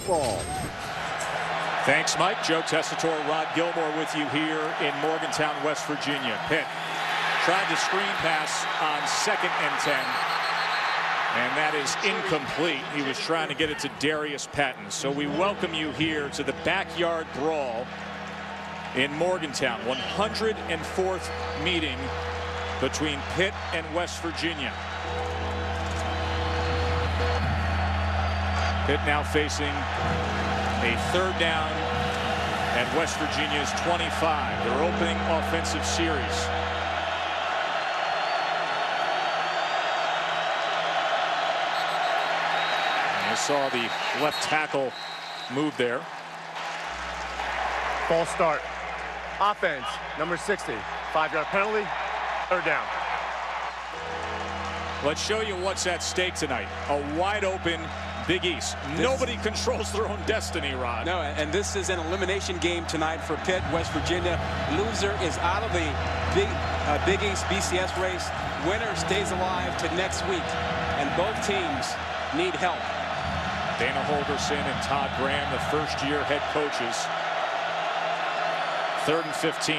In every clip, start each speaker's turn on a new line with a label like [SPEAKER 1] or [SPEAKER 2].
[SPEAKER 1] Brawl.
[SPEAKER 2] Thanks, Mike. Joe Tessitore, Rod Gilmore with you here in Morgantown, West Virginia. Pitt tried to screen pass on 2nd and 10, and that is incomplete. He was trying to get it to Darius Patton. So we welcome you here to the backyard brawl in Morgantown. 104th meeting between Pitt and West Virginia. Pitt now facing a 3rd down at West Virginia's 25, their opening offensive series. And you saw the left tackle move there.
[SPEAKER 3] False start. Offense, number 60. 5-yard penalty, 3rd down.
[SPEAKER 2] Let's show you what's at stake tonight. A wide open Big East. Nobody controls their own destiny, Rod.
[SPEAKER 4] No, and this is an elimination game tonight for Pitt. West Virginia. Loser is out of the Big East BCS race. Winner stays alive to next week. And both teams need help.
[SPEAKER 2] Dana Holgorsen and Todd Graham, the first-year head coaches. 3rd and 15.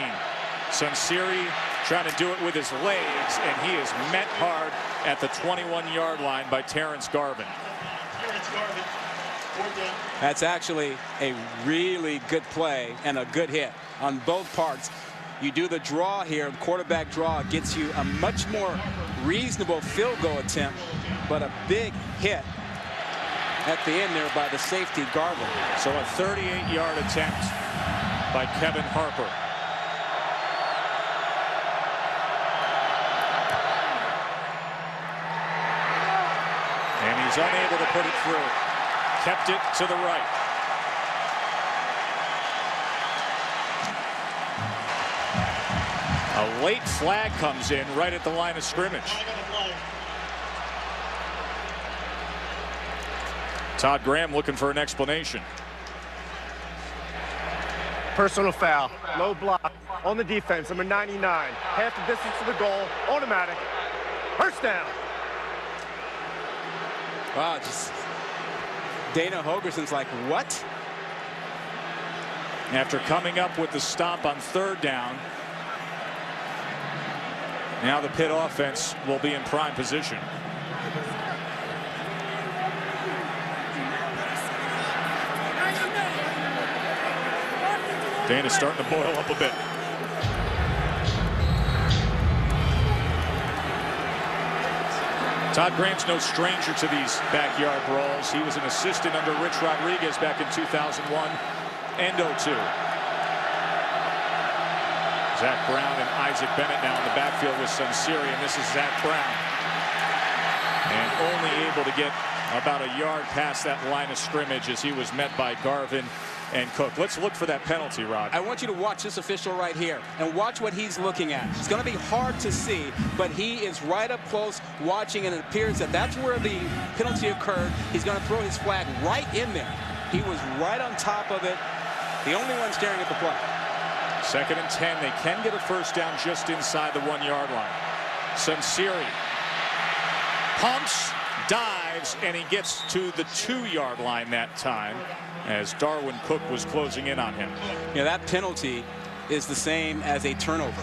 [SPEAKER 2] Sunseri trying to do it with his legs, and he is met hard at the 21-yard line by Terrence Garvin.
[SPEAKER 4] That's actually a really good play and a good hit on both parts. You do the draw here, the quarterback draw gets you a much more reasonable field goal attempt, but a big hit at the end there by the safety Garvin.
[SPEAKER 2] So a 38-yard attempt by Kevin Harper. And he's unable to put it through. Kept it to the right. A late flag comes in right at the line of scrimmage. Todd Graham looking for an explanation.
[SPEAKER 3] Personal foul, low block on the defense, number 99. Half the distance to the goal, automatic. First down.
[SPEAKER 4] Wow, just Dana Holgorsen's like, what?
[SPEAKER 2] After coming up with the stop on 3rd down, now the Pitt offense will be in prime position. Dana's starting to boil up a bit. Todd Graham's no stranger to these backyard brawls. He was an assistant under Rich Rodriguez back in 2001 and 02. Zach Brown and Isaac Bennett now in the backfield with Sunseri, and this is Zach Brown. And only able to get about a yard past that line of scrimmage as he was met by Garvin and Cook. Let's look for that penalty, Rod.
[SPEAKER 4] I want you to watch this official right here and watch what he's looking at. It's going to be hard to see, but he is right up close watching, and it appears that that's where the penalty occurred. He's going to throw his flag right in there. He was right on top of it. The only one staring at the play.
[SPEAKER 2] 2nd and 10. They can get a first down just inside the 1-yard line. Sunseri pumps, dives, and he gets to the 2-yard line that time as Darwin Cook was closing in on him.
[SPEAKER 4] Yeah, that penalty is the same as a turnover.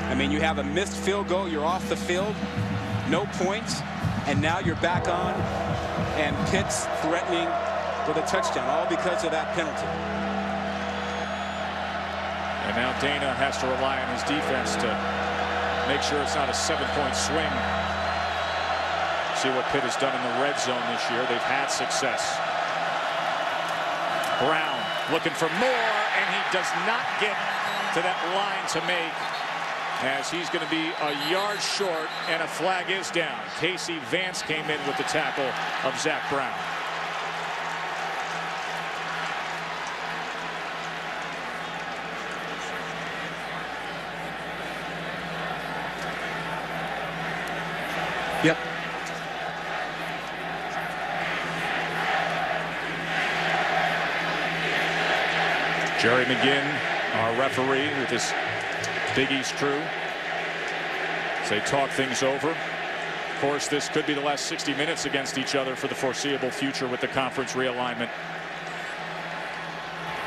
[SPEAKER 4] I mean, you have a missed field goal, you're off the field, no points, and now you're back on, and Pitt's threatening with a touchdown, all because of that penalty.
[SPEAKER 2] And now Dana has to rely on his defense to make sure it's not a 7-point swing. See what Pitt has done in the red zone this year. They've had success. Brown looking for more, and he does not get to that line to make, as he's going to be a yard short, and a flag is down. Casey Vance came in with the tackle of Zach Brown.
[SPEAKER 4] Yep.
[SPEAKER 2] Jerry McGinn, our referee, with this Big East crew, as they talk things over. Of course, this could be the last 60 minutes against each other for the foreseeable future with the conference realignment.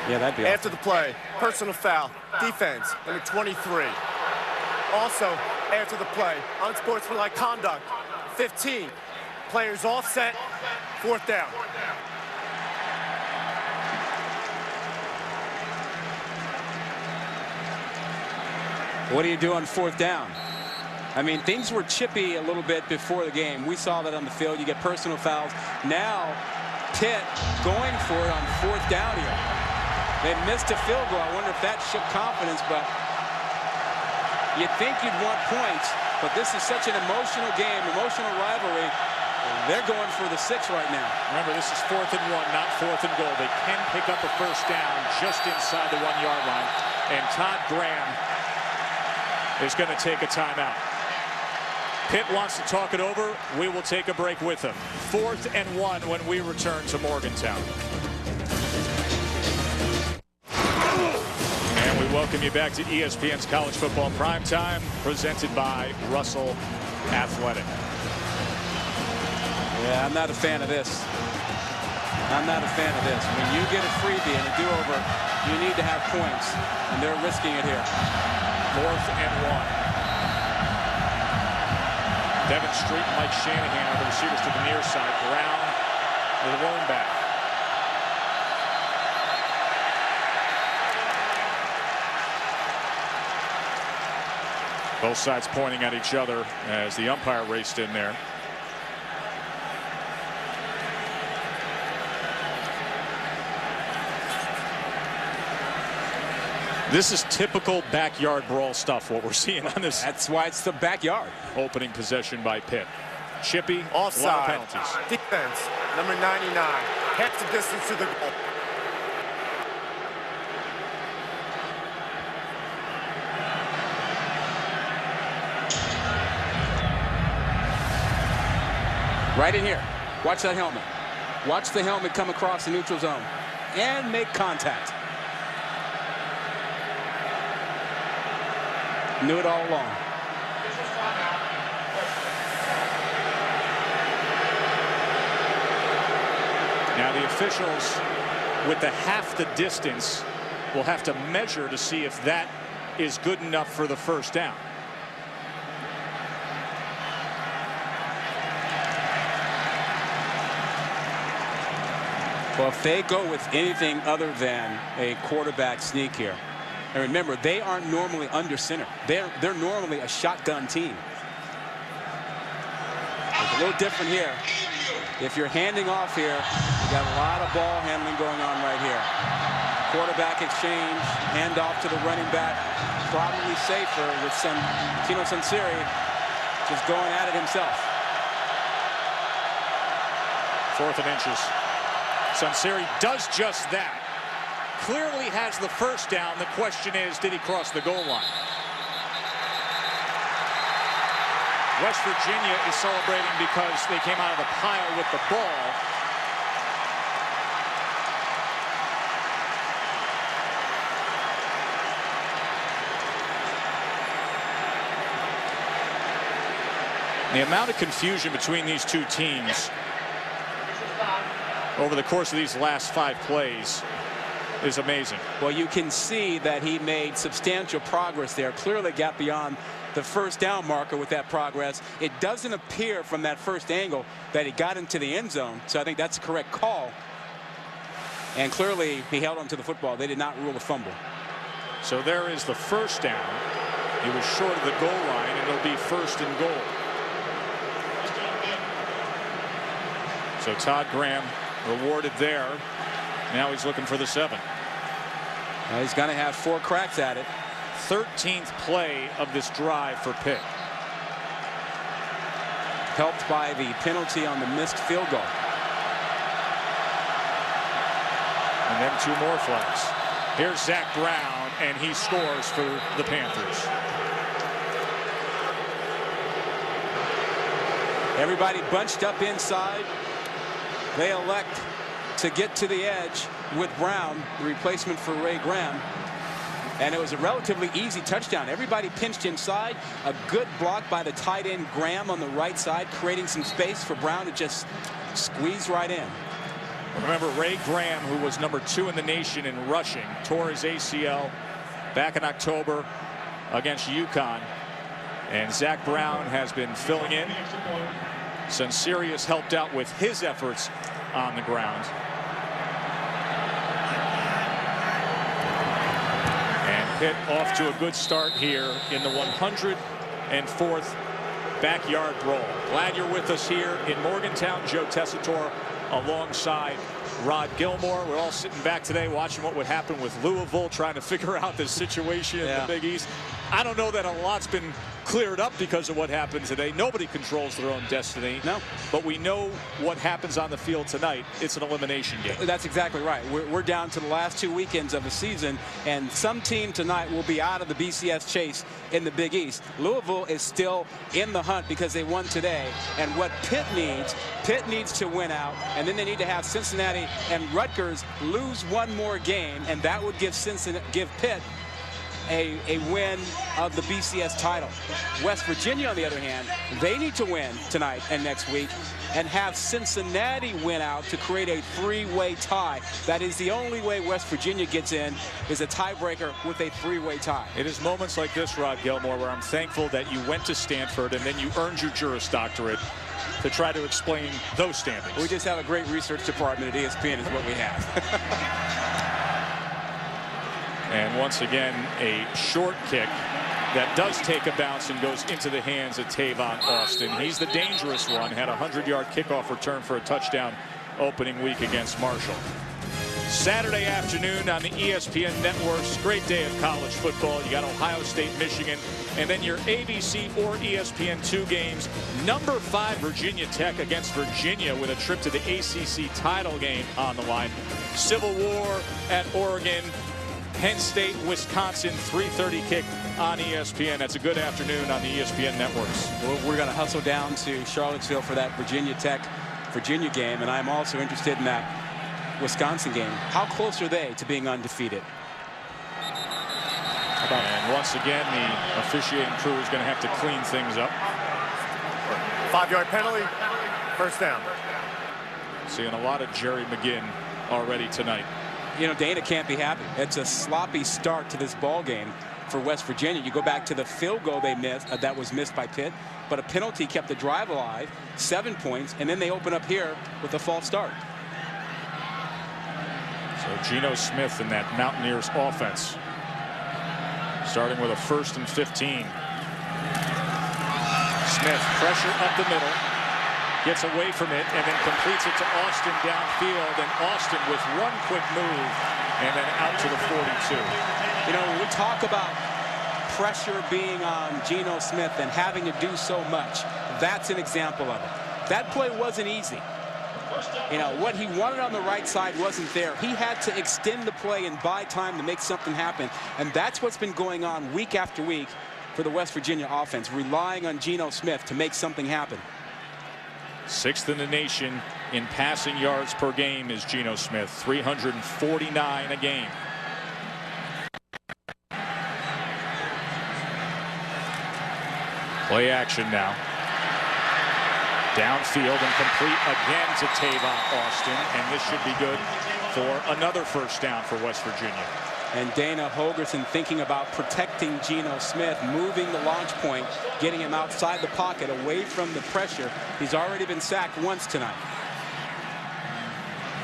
[SPEAKER 4] Yeah, that'd be
[SPEAKER 3] After
[SPEAKER 4] awesome.
[SPEAKER 3] the play, personal foul, defense, number 23. Also, after the play, unsportsmanlike conduct, 15. Players offset, 4th down.
[SPEAKER 4] What do you do on 4th down? I mean, things were chippy a little bit before the game. We saw that on the field. You get personal fouls. Now, Pitt going for it on 4th down here. They missed a field goal. I wonder if that shook confidence, but you'd think you'd want points, but this is such an emotional game, emotional rivalry. They're going for the 6 right now.
[SPEAKER 2] Remember, this is 4th and 1, not 4th and goal. They can pick up a first down just inside the 1-yard line, and Todd Graham is going to take a timeout. Pitt wants to talk it over. We will take a break with him. 4th and 1 when we return to Morgantown. And we welcome you back to ESPN's College Football Primetime, presented by Russell Athletic.
[SPEAKER 4] Yeah, I'm not a fan of this. I'm not a fan of this. When you get a freebie and a do-over, you need to have points, and they're risking it here.
[SPEAKER 2] 4th and 1. Devin Street and Mike Shanahan are the receivers to the near side. Brown with a lone back. Both sides pointing at each other as the umpire raced in there. This is typical backyard brawl stuff, what we're seeing on this.
[SPEAKER 4] That's why it's the backyard.
[SPEAKER 2] Opening possession by Pitt. Chippy,
[SPEAKER 3] Offside.
[SPEAKER 2] a lot of penalties.
[SPEAKER 3] Defense, number 99. Half the distance to the goal.
[SPEAKER 4] Right in here. Watch that helmet. Watch the helmet come across the neutral zone and make contact. Knew it all along.
[SPEAKER 2] Now the officials, with the half the distance, will have to measure to see if that is good enough for the first down.
[SPEAKER 4] Well, if they go with anything other than a quarterback sneak here, and remember, they aren't normally under center. They're normally a shotgun team. It's a little different here. If you're handing off here, you got a lot of ball handling going on right here. Quarterback exchange, handoff to the running back. Probably safer with Tino Sanseri just going at it himself.
[SPEAKER 2] 4th and inches. Sanseri does just that. Clearly has the first down. The question is, did he cross the goal line? West Virginia is celebrating because they came out of the pile with the ball. The amount of confusion between these two teams over the course of these last 5 plays is amazing.
[SPEAKER 4] Well, you can see that he made substantial progress there. Clearly got beyond the first down marker with that progress. It doesn't appear from that first angle that he got into the end zone, so I think that's a correct call. And clearly he held on to the football. They did not rule a fumble.
[SPEAKER 2] So there is the first down. He was short of the goal line, and it'll be 1st and goal. So Todd Graham rewarded there. Now he's looking for the 7.
[SPEAKER 4] Well, he's going to have 4 cracks at it.
[SPEAKER 2] 13th play of this drive for Pitt.
[SPEAKER 4] Helped by the penalty on the missed field goal.
[SPEAKER 2] And then 2 more flags. Here's Zach Brown, and he scores for the Panthers.
[SPEAKER 4] Everybody bunched up inside. They elect to get to the edge with Brown, the replacement for Ray Graham. And it was a relatively easy touchdown. Everybody pinched inside. A good block by the tight end Graham on the right side, creating some space for Brown to just squeeze right in.
[SPEAKER 2] Remember, Ray Graham, who was number 2 in the nation in rushing, tore his ACL back in October against UConn. And Zach Brown has been filling in. Sensirius helped out with his efforts on the ground. And Pitt off to a good start here in the 104th backyard brawl. Glad you're with us here in Morgantown. Joe Tessitore alongside Rod Gilmore. We're all sitting back today watching what would happen with Louisville, trying to figure out this situation in the Big East. I don't know that a lot's been cleared up because of what happened today. Nobody controls their own destiny.
[SPEAKER 4] No.
[SPEAKER 2] But we know what happens on the field tonight. It's an elimination game.
[SPEAKER 4] That's exactly right. We're down to the last 2 weekends of the season, and some team tonight will be out of the BCS chase in the Big East. Louisville is still in the hunt because they won today. And what Pitt needs to win out, and then they need to have Cincinnati and Rutgers lose one more game, and that would give Pitt a win of the BCS title. West Virginia, on the other hand, they need to win tonight and next week and have Cincinnati win out to create a 3-way tie. That is the only way West Virginia gets in, is a tiebreaker with a 3-way tie.
[SPEAKER 2] It is moments like this, Rod Gilmore, where I'm thankful that you went to Stanford and then you earned your Juris Doctorate to try to explain those standings.
[SPEAKER 4] We just have a great research department at ESPN is what we have.
[SPEAKER 2] And once again, a short kick that does take a bounce and goes into the hands of Tavon Austin. He's the dangerous one. Had a 100-yard kickoff return for a touchdown opening week against Marshall. Saturday afternoon on the ESPN networks. Great day of college football. You got Ohio State, Michigan, and then your ABC or ESPN2 games. Number 5 Virginia Tech against Virginia with a trip to the ACC title game on the line. Civil War at Oregon. Penn State, Wisconsin, 3:30 kick on ESPN. That's a good afternoon on the ESPN networks.
[SPEAKER 4] We're going to hustle down to Charlottesville for that Virginia Tech-Virginia game, and I'm also interested in that Wisconsin game. How close are they to being undefeated?
[SPEAKER 2] And once again, the officiating crew is going to have to clean things up.
[SPEAKER 3] 5-yard penalty, first down.
[SPEAKER 2] Seeing a lot of Jerry McGinn already tonight.
[SPEAKER 4] You know, Dana can't be happy. It's a sloppy start to this ball game for West Virginia. You go back to the field goal they missed, that was missed by Pitt, but a penalty kept the drive alive, 7 points, and then they open up here with a false start.
[SPEAKER 2] So Geno Smith in that Mountaineers offense, starting with a 1st and 15. Smith, pressure up the middle. Gets away from it and then completes it to Austin downfield, and Austin with one quick move and then out to the 42.
[SPEAKER 4] You know, when we talk about pressure being on Geno Smith and having to do so much, that's an example of it. That play wasn't easy. You know, what he wanted on the right side wasn't there. He had to extend the play and buy time to make something happen, and that's what's been going on week after week for the West Virginia offense, relying on Geno Smith to make something happen.
[SPEAKER 2] 6th in the nation in passing yards per game is Geno Smith, 349 a game. Play action now. Downfield and complete again to Tavon Austin, and this should be good for another first down for West Virginia.
[SPEAKER 4] And Dana Holgorsen thinking about protecting Geno Smith, moving the launch point, getting him outside the pocket, away from the pressure. He's already been sacked once tonight.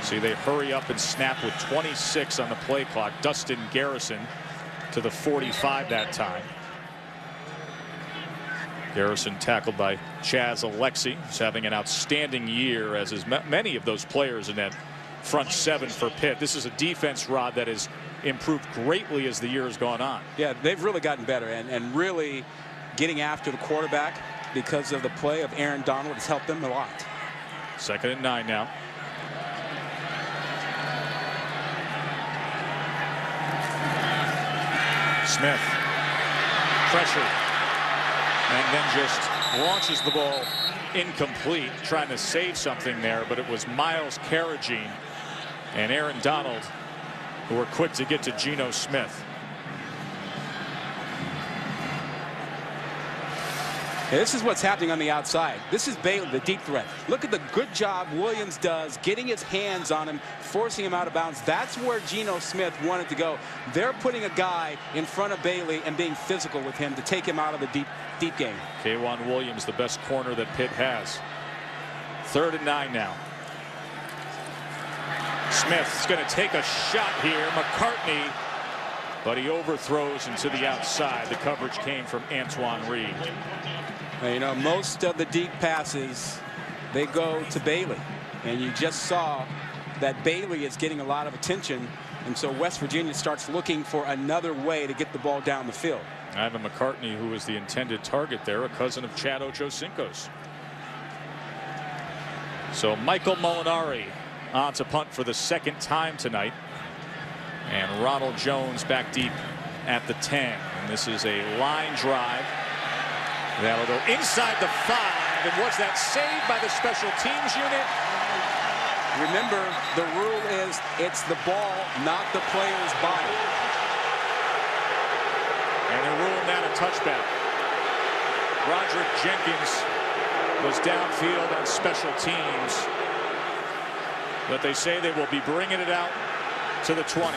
[SPEAKER 2] See, they hurry up and snap with 26 on the play clock. Dustin Garrison to the 45 that time. Garrison tackled by Chaz Alexi, who's having an outstanding year, as is many of those players in that front 7 for Pitt. This is a defense, Rod, that is improved greatly as the year has gone on.
[SPEAKER 4] Yeah, they've really gotten better, and really getting after the quarterback because of the play of Aaron Donald has helped them a lot.
[SPEAKER 2] 2nd and 9 now. Smith, pressure, and then just launches the ball incomplete, trying to save something there, but it was Miles Carrageen and Aaron Donald who were quick to get to Geno Smith.
[SPEAKER 4] This is what's happening on the outside. This is Bailey, the deep threat. Look at the good job Williams does getting his hands on him, forcing him out of bounds. That's where Geno Smith wanted to go. They're putting a guy in front of Bailey and being physical with him to take him out of the deep game.
[SPEAKER 2] K'Wan Williams, the best corner that Pitt has. 3rd and 9 now. Smith's going to take a shot here. McCartney, but he overthrows into the outside. The coverage came from Antoine Reed.
[SPEAKER 4] Now, you know, most of the deep passes, they go to Bailey. And you just saw that Bailey is getting a lot of attention. And so West Virginia starts looking for another way to get the ball down the field.
[SPEAKER 2] Ivan McCartney, who was the intended target there, a cousin of Chad Ochocinco's. So Michael Molinari on to punt for the 2nd time tonight. And Ronald Jones back deep at the 10. And this is a line drive. That'll go inside the 5. And was that saved by the special teams unit?
[SPEAKER 4] Remember, the rule is it's the ball, not the player's body.
[SPEAKER 2] And they're ruling that a touchback. Roderick Jenkins was downfield on special teams. But they say they will be bringing it out to the 20.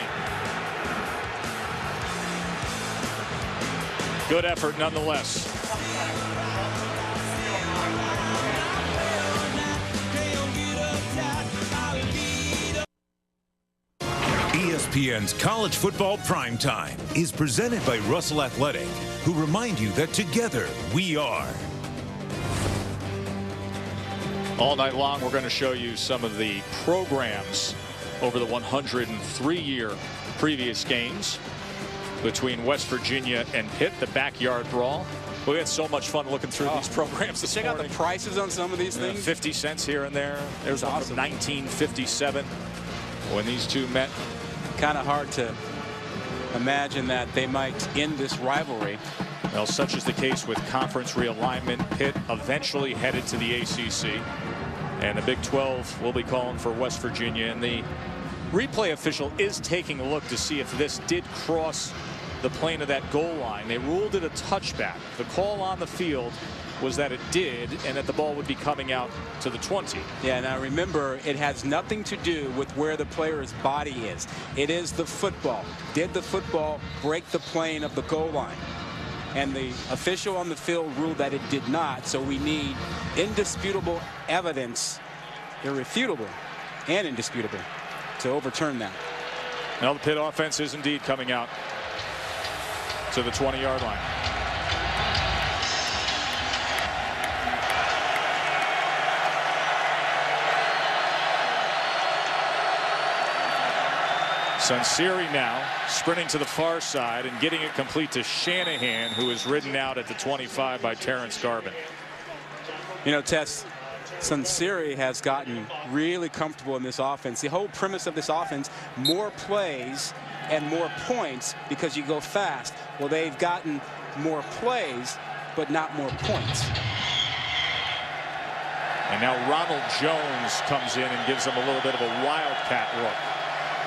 [SPEAKER 2] Good effort nonetheless.
[SPEAKER 1] ESPN's College Football Primetime is presented by Russell Athletic, who remind you that together we are.
[SPEAKER 2] All night long, we're going to show you some of the programs over the 103-year previous games between West Virginia and Pitt, the backyard brawl. We had so much fun looking through these programs this
[SPEAKER 4] morning. Check out the prices on some of these things.
[SPEAKER 2] 50 cents here and there. There's one from 1957 when these two met.
[SPEAKER 4] Kind of hard to imagine that they might end this rivalry.
[SPEAKER 2] Well, such is the case with conference realignment. Pitt eventually headed to the ACC. And the Big 12 will be calling for West Virginia. And the replay official is taking a look to see if this did cross the plane of that goal line. They ruled it a touchback. The call on the field was that it did, and that the ball would be coming out to the 20.
[SPEAKER 4] Yeah, now remember, it has nothing to do with where the player's body is. It is the football. Did the football break the plane of the goal line? And the official on the field ruled that it did not, so we need indisputable evidence, irrefutable and indisputable, to overturn that.
[SPEAKER 2] Now the Pitt offense is indeed coming out to the 20-yard line. Sunseri now sprinting to the far side and getting it complete to Shanahan, who is ridden out at the 25 by Terrence Garvin.
[SPEAKER 4] You know, Tess, Sunseri has gotten really comfortable in this offense. The whole premise of this offense, more plays and more points because you go fast. Well, they've gotten more plays, but not more points.
[SPEAKER 2] And now Ronald Jones comes in and gives them a little bit of a wildcat look.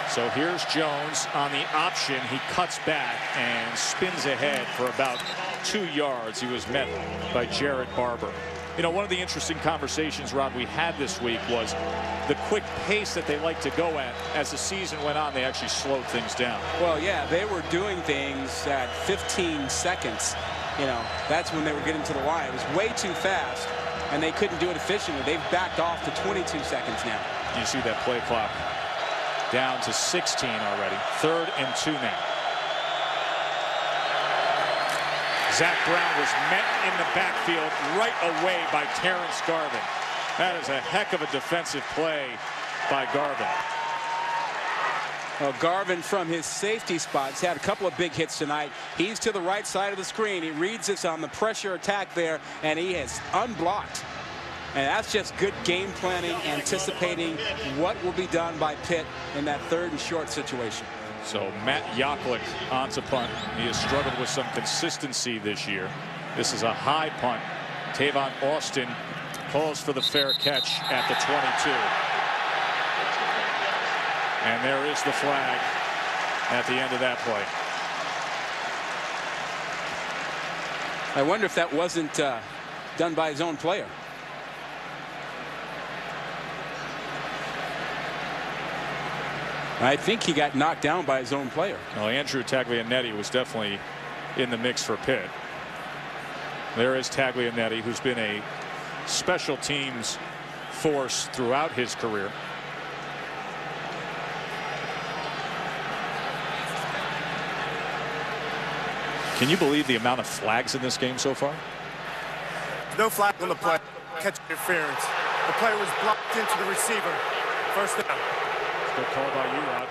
[SPEAKER 2] So here's Jones on the option. He cuts back and spins ahead for about 2 yards. He was met by Jared Barber. You know, one of the interesting conversations, Rod, we had this week was the quick pace that they like to go at. As the season went on, they actually slowed things down.
[SPEAKER 4] Well, yeah, they were doing things at 15 seconds. You know, that's when they were getting to the line. It was way too fast, and they couldn't do it efficiently. They've backed off to 22 seconds now.
[SPEAKER 2] You see that play clock down to 16 already. 3rd and 2 now. Zach Brown was met in the backfield right away by Terrence Garvin. That is a heck of a defensive play by Garvin.
[SPEAKER 4] Well, Garvin from his safety spot has had a couple of big hits tonight. He's to the right side of the screen. He reads this on the pressure attack there, and he is unblocked. And that's just good game planning, anticipating what will be done by Pitt in that 3rd and short situation.
[SPEAKER 2] So Matt Yaklik on to punt. He has struggled with some consistency this year. This is a high punt. Tavon Austin calls for the fair catch at the 22. And there is the flag at the end of that play.
[SPEAKER 4] I wonder if that wasn't done by his own player. I think he got knocked down by his own player.
[SPEAKER 2] Well, Andrew Taglianetti was definitely in the mix for Pitt. There is Taglianetti, who's been a special teams force throughout his career. Can you believe the amount of flags in this game so far?
[SPEAKER 3] No flag on the play. Catch interference. The player was blocked into the receiver. First down.
[SPEAKER 2] Good call by you, Rod.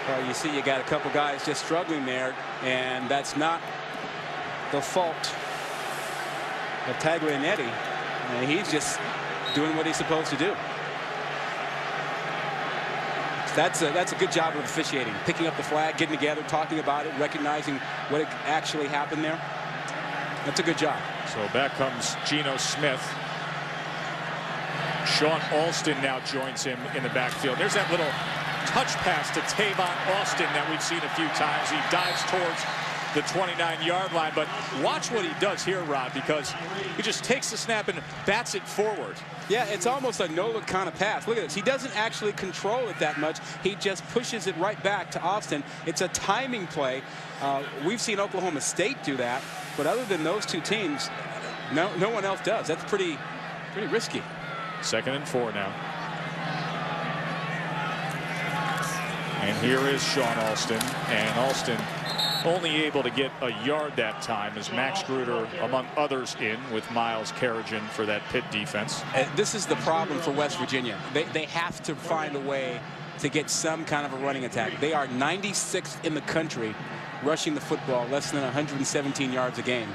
[SPEAKER 4] Well, you see, you got a couple guys just struggling there, and that's not the fault of Taglianetti. He's just doing what he's supposed to do. That's a good job of officiating, picking up the flag, getting together, talking about it, recognizing what actually happened there. That's a good job.
[SPEAKER 2] So back comes Geno Smith. Sean Alston now joins him in the backfield. There's that little touch pass to Tavon Austin that we've seen a few times. He dives towards the 29-yard line, but watch what he does here, Rod, because he just takes the snap and bats it forward.
[SPEAKER 4] Yeah, it's almost a no-look kind of pass. Look at this. He doesn't actually control it that much. He just pushes it right back to Austin. It's a timing play. We've seen Oklahoma State do that, but other than those two teams, no one else does. That's pretty risky.
[SPEAKER 2] 2nd and 4 now. And here is Sean Alston, and Alston only able to get a yard that time as Max Gruder, among others, in with Miles Carrigan for that Pitt defense.
[SPEAKER 4] This is the problem for West Virginia. They have to find a way to get some kind of a running attack. They are 96th in the country rushing the football, less than 117 yards a game.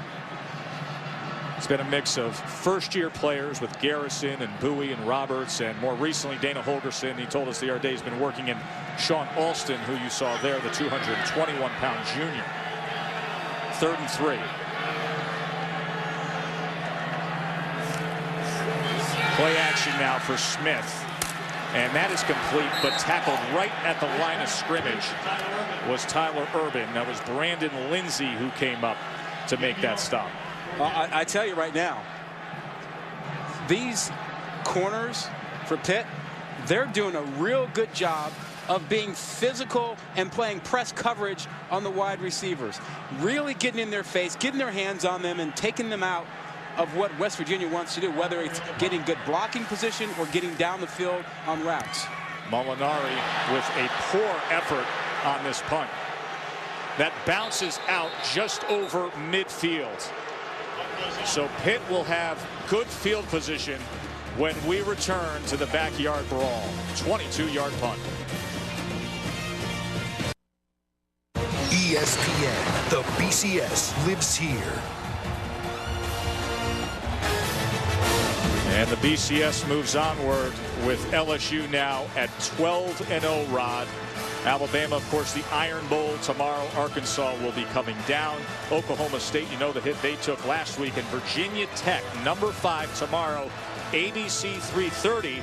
[SPEAKER 2] It's been a mix of first-year players with Garrison and Bowie and Roberts, and more recently Dana Holgerson. He told us the other day he's been working in Sean Alston, who you saw there, the 221-pound junior. 3rd and 3. Play action now for Smith, and that is complete, but tackled right at the line of scrimmage was Tyler Urban. That was Brandon Lindsay who came up to make that stop.
[SPEAKER 4] I tell you right now, these corners for Pitt, they're doing a real good job of being physical and playing press coverage on the wide receivers. Really getting in their face, getting their hands on them, and taking them out of what West Virginia wants to do, whether it's getting good blocking position or getting down the field on routes.
[SPEAKER 2] Molinari with a poor effort on this punt. That bounces out just over midfield. So Pitt will have good field position when we return to the backyard brawl. 22-yard punt.
[SPEAKER 5] ESPN, the BCS lives here.
[SPEAKER 2] And the BCS moves onward with LSU now at 12-0, Rod. Alabama, of course, the Iron Bowl tomorrow. Arkansas will be coming down. Oklahoma State, you know the hit they took last week. And Virginia Tech, number 5 tomorrow, ABC 3:30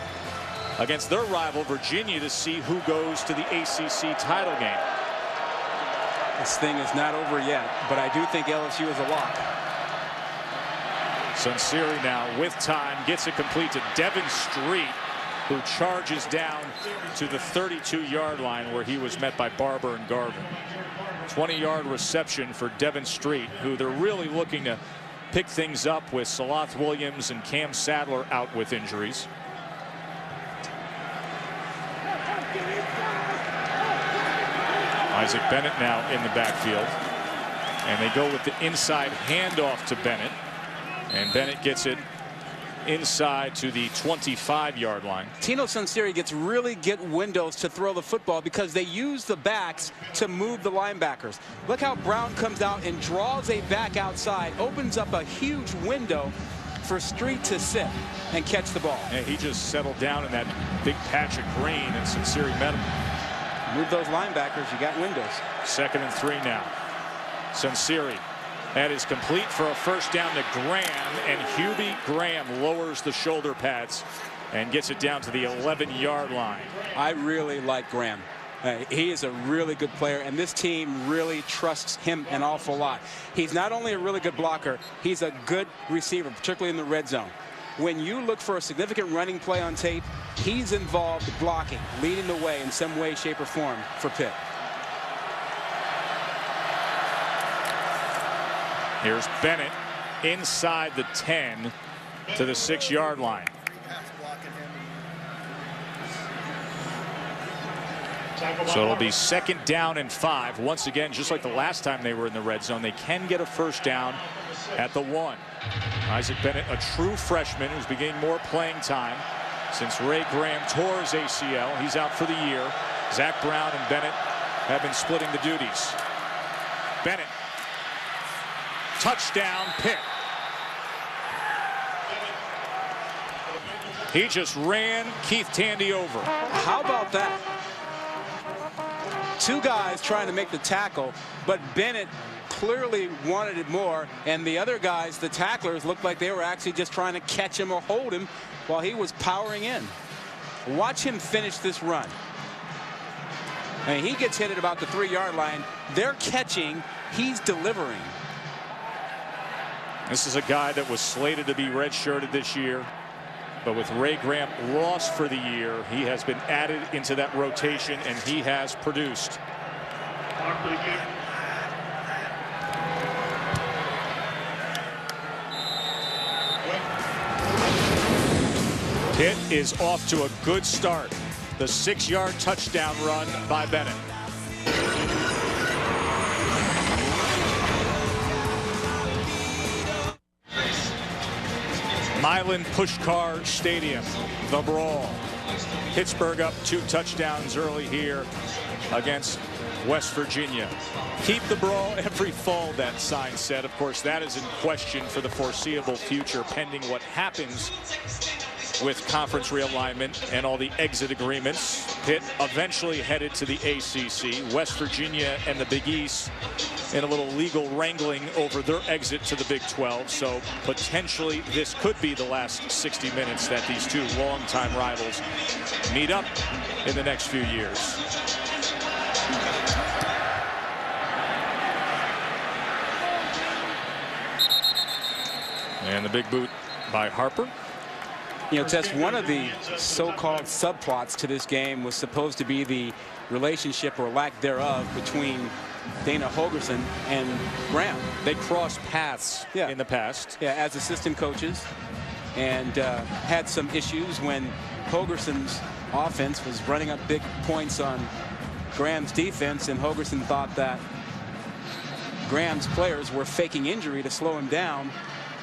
[SPEAKER 2] against their rival Virginia to see who goes to the ACC title game.
[SPEAKER 4] This thing is not over yet, but I do think LSU is a lock.
[SPEAKER 2] Sunseri now with time gets it complete to Devin Street, who charges down to the 32-yard line where he was met by Barber and Garvin. 20-yard reception for Devin Street, who they're really looking to pick things up with Salath Williams and Cam Sadler out with injuries. Isaac Bennett now in the backfield, and they go with the inside handoff to Bennett, and Bennett gets it inside to the 25-yard line.
[SPEAKER 4] Tino Sunseri gets really good windows to throw the football because they use the backs to move the linebackers. Look how Brown comes out and draws a back outside, opens up a huge window for Street to sit and catch the ball.
[SPEAKER 2] And he just settled down in that big patch of green, and Sunseri met him.
[SPEAKER 4] Move those linebackers, you got windows. 2nd
[SPEAKER 2] and 3 now. Sunseri. That is complete for a first down to Graham, and Hubie Graham lowers the shoulder pads and gets it down to the 11-yard line.
[SPEAKER 4] I really like Graham. He is a really good player, and this team really trusts him an awful lot. He's not only a really good blocker, he's a good receiver, particularly in the red zone. When you look for a significant running play on tape, he's involved blocking, leading the way in some way, shape, or form for Pitt.
[SPEAKER 2] Here's Bennett inside the 10 to the 6-yard line. So it'll be 2nd down and 5. Once again, just like the last time they were in the red zone, they can get a first down at the 1. Isaac Bennett, a true freshman who's been getting more playing time since Ray Graham tore his ACL. He's out for the year. Zach Brown and Bennett have been splitting the duties. Bennett. Touchdown, Pitt. He just ran Keith Tandy over.
[SPEAKER 4] How about that? 2 guys trying to make the tackle, but Bennett clearly wanted it more, and the other guys, the tacklers, looked like they were actually just trying to catch him or hold him while he was powering in. Watch him finish this run. And he gets hit at about the 3-yard line. They're catching, he's delivering.
[SPEAKER 2] This is a guy that was slated to be redshirted this year, but with Ray Graham lost for the year, he has been added into that rotation, and he has produced. Pitt is off to a good start. The 6-yard touchdown run by Bennett. Milan Puskar Stadium, the Brawl. Pittsburgh up 2 touchdowns early here against West Virginia. Keep the Brawl every fall, that sign said. Of course, that is in question for the foreseeable future, pending what happens with conference realignment and all the exit agreements. Pitt eventually headed to the ACC. West Virginia and the Big East in a little legal wrangling over their exit to the Big 12. So potentially this could be the last 60 minutes that these 2 longtime rivals meet up in the next few years. And the big boot by Harper.
[SPEAKER 4] You know, Tess, one of the so-called subplots to this game was supposed to be the relationship or lack thereof between Dana Holgorsen and Graham.
[SPEAKER 2] They crossed paths in the past.
[SPEAKER 4] Yeah, as assistant coaches, and had some issues when Holgorsen's offense was running up big points on Graham's defense, and Holgorsen thought that Graham's players were faking injury to slow him down.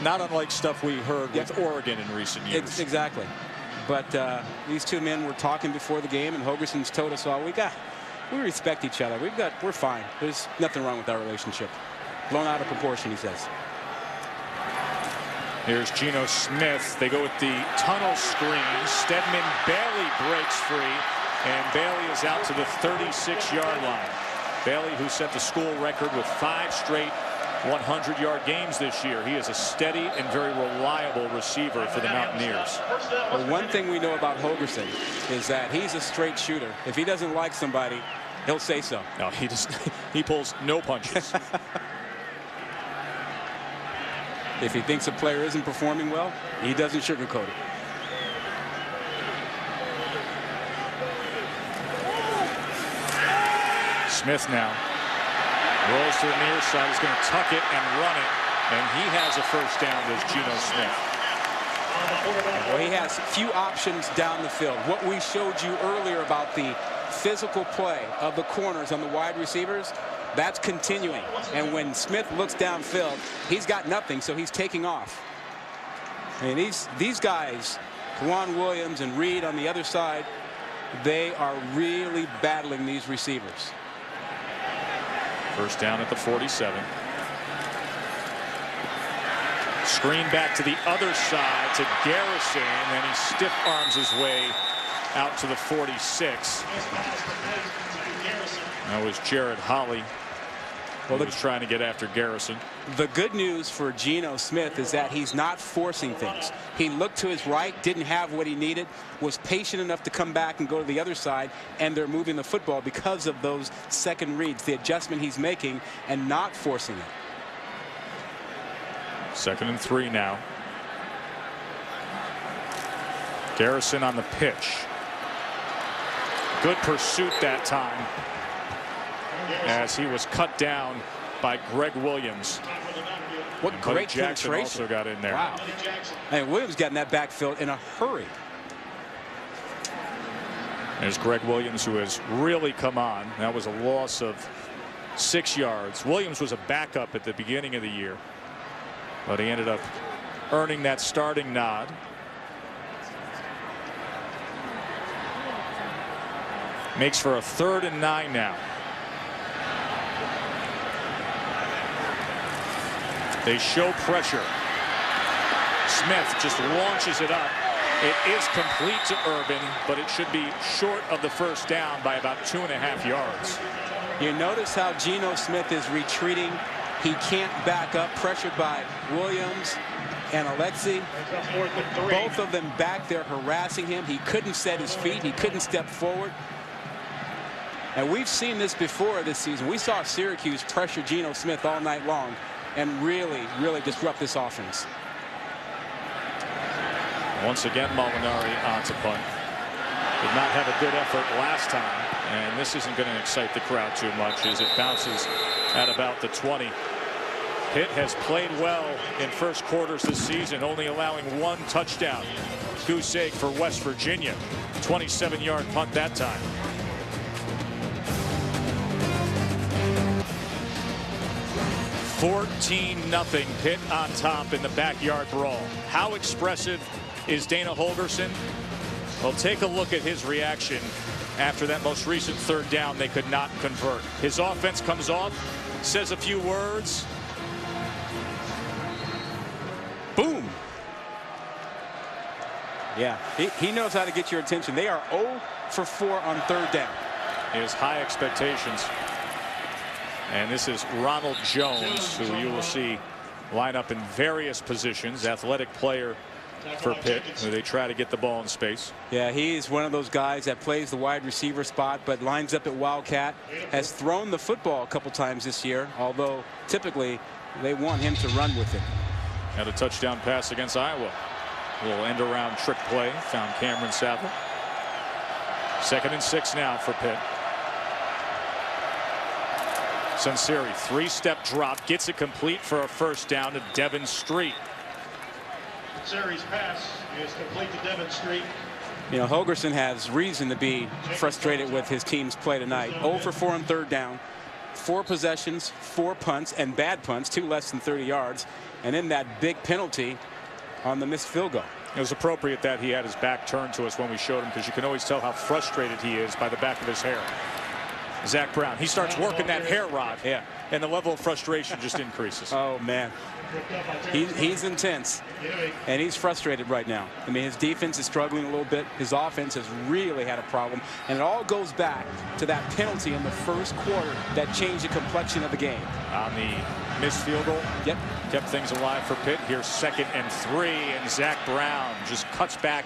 [SPEAKER 2] Not unlike stuff we heard with Oregon in recent years.
[SPEAKER 4] Exactly. But these 2 men were talking before the game, and Holgorsen's told us, well, we respect each other. We're fine. There's nothing wrong with our relationship. Blown out of proportion, he says.
[SPEAKER 2] Here's Geno Smith. They go with the tunnel screen. Stedman Bailey breaks free, and Bailey is out to the 36-yard line. Bailey, who set the school record with 5 straight 100-yard games this year. He is a steady and very reliable receiver for the Mountaineers.
[SPEAKER 4] Well, one thing we know about Holgorsen is that he's a straight shooter. If he doesn't like somebody, he'll say so.
[SPEAKER 2] No, he pulls no punches.
[SPEAKER 4] If he thinks a player isn't performing well, he doesn't sugarcoat it.
[SPEAKER 2] Smith now rolls to the near side. He's going to tuck it and run it, and he has a first down. There's Geno Smith.
[SPEAKER 4] Well, he has few options down the field. What we showed you earlier about the physical play of the corners on the wide receivers, that's continuing. And when Smith looks downfield, he's got nothing, so he's taking off. I mean, these guys, Kwan Williams and Reed on the other side, they are really battling these receivers.
[SPEAKER 2] First down at the 47. Screen back to the other side to Garrison, and he stiff arms his way out to the 46. That was Jared Holley. Well, he was trying to get after Garrison.
[SPEAKER 4] The good news for Geno Smith is that he's not forcing things. He looked to his right, didn't have what he needed, was patient enough to come back and go to the other side, and they're moving the football because of those second reads, the adjustment he's making and not forcing it.
[SPEAKER 2] 2nd and 3 now. Garrison on the pitch. Good pursuit that time as he was cut down by Greg Williams.
[SPEAKER 4] What great
[SPEAKER 2] Jackson
[SPEAKER 4] penetration.
[SPEAKER 2] also got in there.
[SPEAKER 4] Wow. And Williams got in that backfield in a hurry.
[SPEAKER 2] There's Greg Williams, who has really come on. That was a loss of 6 yards. Williams was a backup at the beginning of the year, but he ended up earning that starting nod. Makes for a 3rd and 9 now. They show pressure. Smith just launches it up. It is complete to Urban, but it should be short of the first down by about 2.5 yards.
[SPEAKER 4] You notice how Geno Smith is retreating. He can't back up, pressured by Williams and Alexi. Both of them back there harassing him. He couldn't set his feet. He couldn't step forward. And we've seen this before this season. We saw Syracuse pressure Geno Smith all night long and really disrupt this offense.
[SPEAKER 2] Once again, Molinari on to punt. Did not have a good effort last time, and this isn't going to excite the crowd too much as it bounces at about the 20. Pitt has played well in first quarters this season, only allowing 1 touchdown. Goose egg for West Virginia. 27-yard punt that time. $14-0 Pitt on top in the backyard brawl. How expressive is Dana Holgorsen? Well, take a look at his reaction after that most recent 3rd down they could not convert. His offense comes off, says a few words.
[SPEAKER 4] Boom. Yeah, he knows how to get your attention. They are 0 for 4 on 3rd down.
[SPEAKER 2] He has high expectations. And this is Ronald Jones, who you will see line up in various positions. Athletic player for Pitt, who they try to get the ball in space.
[SPEAKER 4] Yeah, he's one of those guys that plays the wide receiver spot, but lines up at Wildcat. Has thrown the football a couple times this year, although typically they want him to run with it.
[SPEAKER 2] Had a touchdown pass against Iowa. A little end around trick play. Found Cameron Sadler. 2nd and 6 now for Pitt. Sunseri, 3-step drop, gets it complete for a first down to Devin Street.
[SPEAKER 6] Sunseri's pass is complete to Devin Street.
[SPEAKER 4] You know, Holgorsen has reason to be frustrated with his team's play tonight. 0 for 4 on 3rd down, 4 possessions, 4 punts, and bad punts, 2 less than 30 yards, and then that big penalty on the missed field goal.
[SPEAKER 2] It was appropriate that he had his back turned to us when we showed him, because you can always tell how frustrated he is by the back of his hair. Zach Brown, he starts working that hair rod,
[SPEAKER 4] yeah,
[SPEAKER 2] and the level of frustration just increases.
[SPEAKER 4] Oh man, he's intense, and he's frustrated right now. I mean, his defense is struggling a little bit. His offense has really had a problem, and it all goes back to that penalty in the first quarter that changed the complexion of the game.
[SPEAKER 2] On the missed field goal,
[SPEAKER 4] yep,
[SPEAKER 2] kept things alive for Pitt. Here's 2nd and 3, and Zach Brown just cuts back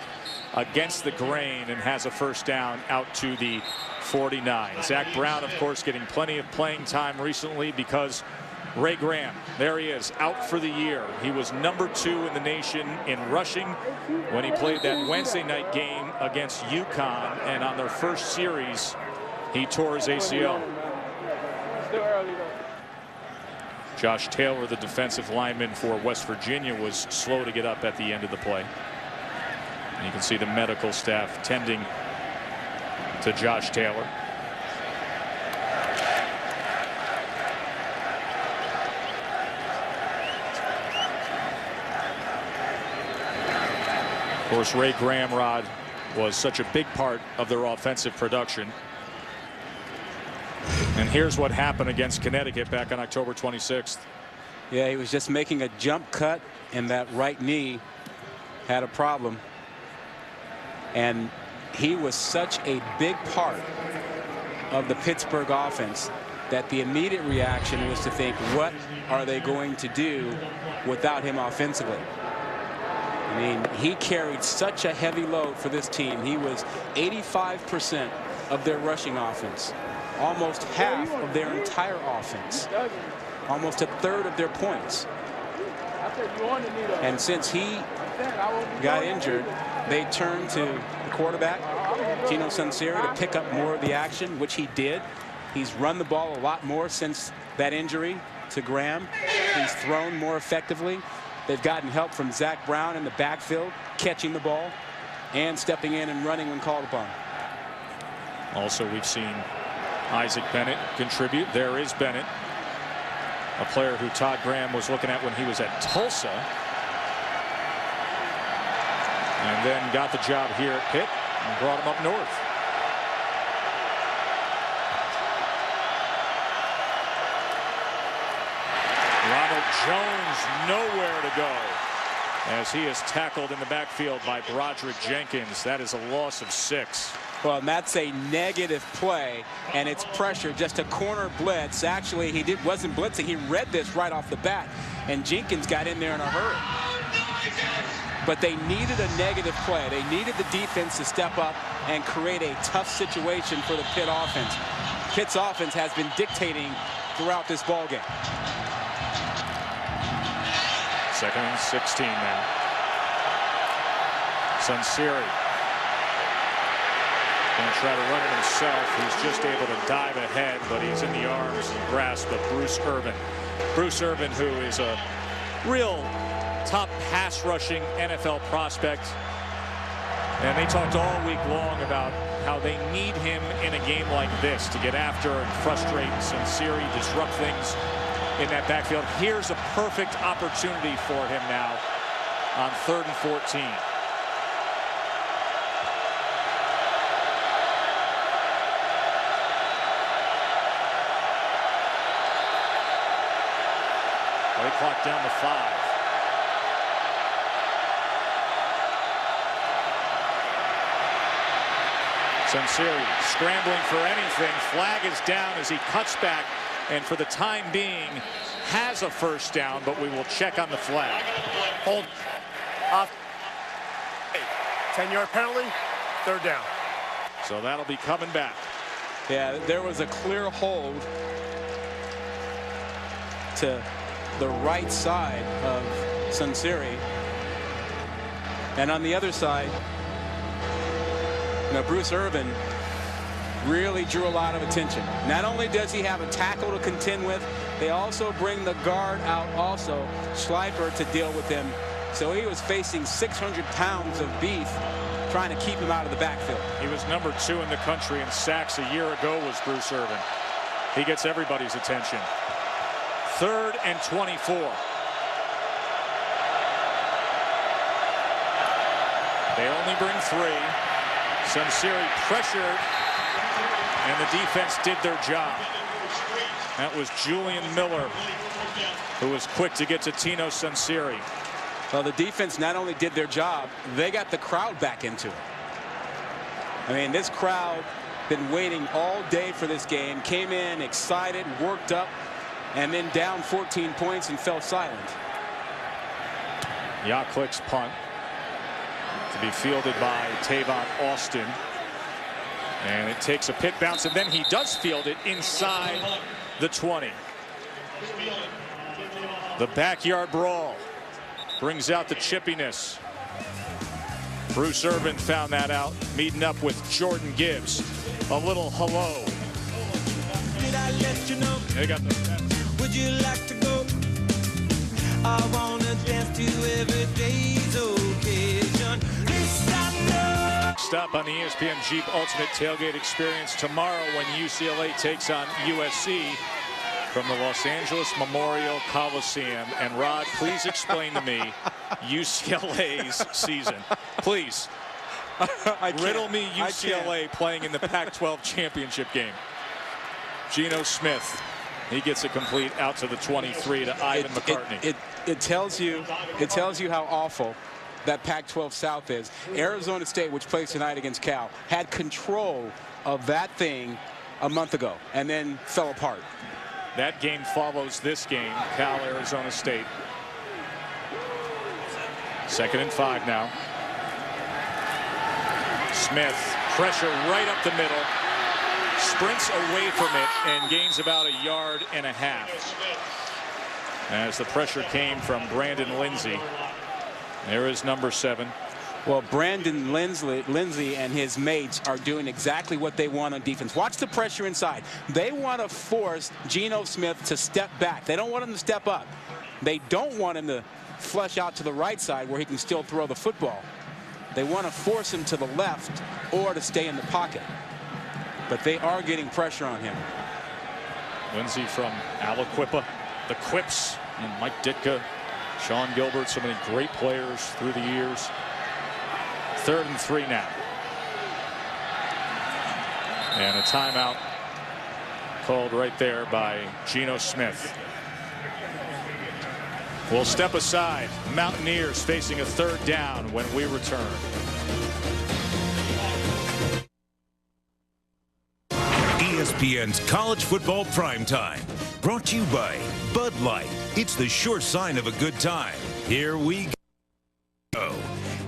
[SPEAKER 2] against the grain and has a first down out to the 49. Zach Brown, of course, getting plenty of playing time recently because Ray Graham, there he is, out for the year. He was number 2 in the nation in rushing when he played that Wednesday night game against UConn, and on their first series, he tore his ACL. Josh Taylor, the defensive lineman for West Virginia, was slow to get up at the end of the play. And you can see the medical staff tending to Josh Taylor. Of course, Ray Gramrod was such a big part of their offensive production. And here's what happened against Connecticut back on October 26th.
[SPEAKER 4] Yeah, he was just making a jump cut, and that right knee had a problem. And he was such a big part of the Pittsburgh offense. that the immediate reaction was to think, what are they going to do without him offensively? I mean, he carried such a heavy load for this team. He was 85% of their rushing offense, almost half of their entire offense, almost a third of their points. And since he got injured, they turned to the quarterback, Gino Sunseri, to pick up more of the action, which he did. He's run the ball a lot more since that injury to Graham. He's thrown more effectively. They've gotten help from Zach Brown in the backfield, catching the ball and stepping in and running when called upon.
[SPEAKER 2] Also, we've seen Isaac Bennett contribute. There is Bennett, a player who Todd Graham was looking at when he was at Tulsa, and then got the job here at Pitt and brought him up north. Ronald Jones nowhere to go as he is tackled in the backfield by Broderick Jenkins. That is a loss of 6.
[SPEAKER 4] Well, and that's a negative play, and it's pressure, just a corner blitz. Actually, he wasn't blitzing. He read this right off the bat, and Jenkins got in there in a hurry. But they needed a negative play. They needed the defense to step up and create a tough situation for the Pitt offense. Pitt's offense has been dictating throughout this ball game.
[SPEAKER 2] 2nd and 16 now. Sunseri going to try to run it himself. He's just able to dive ahead, but he's in the arms and grasp of Bruce Irvin. Bruce Irvin, who is a real top pass rushing NFL prospect. And they talked all week long about how they need him in a game like this to get after and frustrate Sunseri, disrupt things in that backfield. Here's a perfect opportunity for him now on 3rd and 14. Play clock down to 5. Sunseri scrambling for anything. Flag is down as he cuts back, and for the time being has a first down, but we will check on the flag.
[SPEAKER 3] Hold. 10-yard penalty, 3rd down.
[SPEAKER 2] So that'll be coming back.
[SPEAKER 4] Yeah, there was a clear hold to the right side of Sunseri. And on the other side, Bruce Irvin really drew a lot of attention. Not only does he have a tackle to contend with, they also bring the guard out also, Schleifer, to deal with him. So he was facing 600 pounds of beef trying to keep him out of the backfield.
[SPEAKER 2] He was number 2 in the country in sacks a year ago, was Bruce Irvin. He gets everybody's attention. 3rd and 24. They only bring 3. Sunseri pressured, and the defense did their job. That was Julian Miller, who was quick to get to Tino Sunseri.
[SPEAKER 4] Well, the defense not only did their job, they got the crowd back into it. I mean, this crowd been waiting all day for this game, came in excited, worked up, and then down 14 points and fell silent.
[SPEAKER 2] Yaklick's punt to be fielded by Tavon Austin. And it takes a Pitt bounce, and then he does field it inside the 20. The backyard brawl brings out the chippiness. Bruce Irvin found that out, meeting up with Jordan Gibbs. A little hello.
[SPEAKER 7] Did I let you know?
[SPEAKER 2] They got the
[SPEAKER 7] Would you like to go? I wanna dance to every day's occasion. This I know.
[SPEAKER 2] stop on the ESPN Jeep Ultimate Tailgate Experience tomorrow when UCLA takes on USC from the Los Angeles Memorial Coliseum. And Rod, please explain to me UCLA's season. Please. Riddle me UCLA playing in the Pac-12 championship game. Geno Smith. He gets it complete out to the 23 to Ivan McCartney.
[SPEAKER 4] It tells you how awful that Pac-12 South is. Arizona State, which plays tonight against Cal, had control of that thing a month ago and then fell apart.
[SPEAKER 2] That game follows this game, Cal Arizona State. 2nd and 5 now. Smith, pressure right up the middle, sprints away from it and gains about 1.5 yards. As the pressure came from Brandon Lindsay. There is number 7.
[SPEAKER 4] Well, Brandon Lindsay and his mates are doing exactly what they want on defense. Watch the pressure inside. They want to force Geno Smith to step back. They don't want him to step up. They don't want him to flush out to the right side where he can still throw the football. They want to force him to the left or to stay in the pocket. But they are getting pressure on him.
[SPEAKER 2] Lindsay from Aliquippa, the Quips, and Mike Ditka, Sean Gilbert, so many great players through the years. 3rd and 3 now. And a timeout called right there by Geno Smith. We'll step aside. Mountaineers facing a 3rd down when we return.
[SPEAKER 1] ESPN's College Football Primetime. Brought to you by Bud Light. It's the sure sign of a good time. Here we go.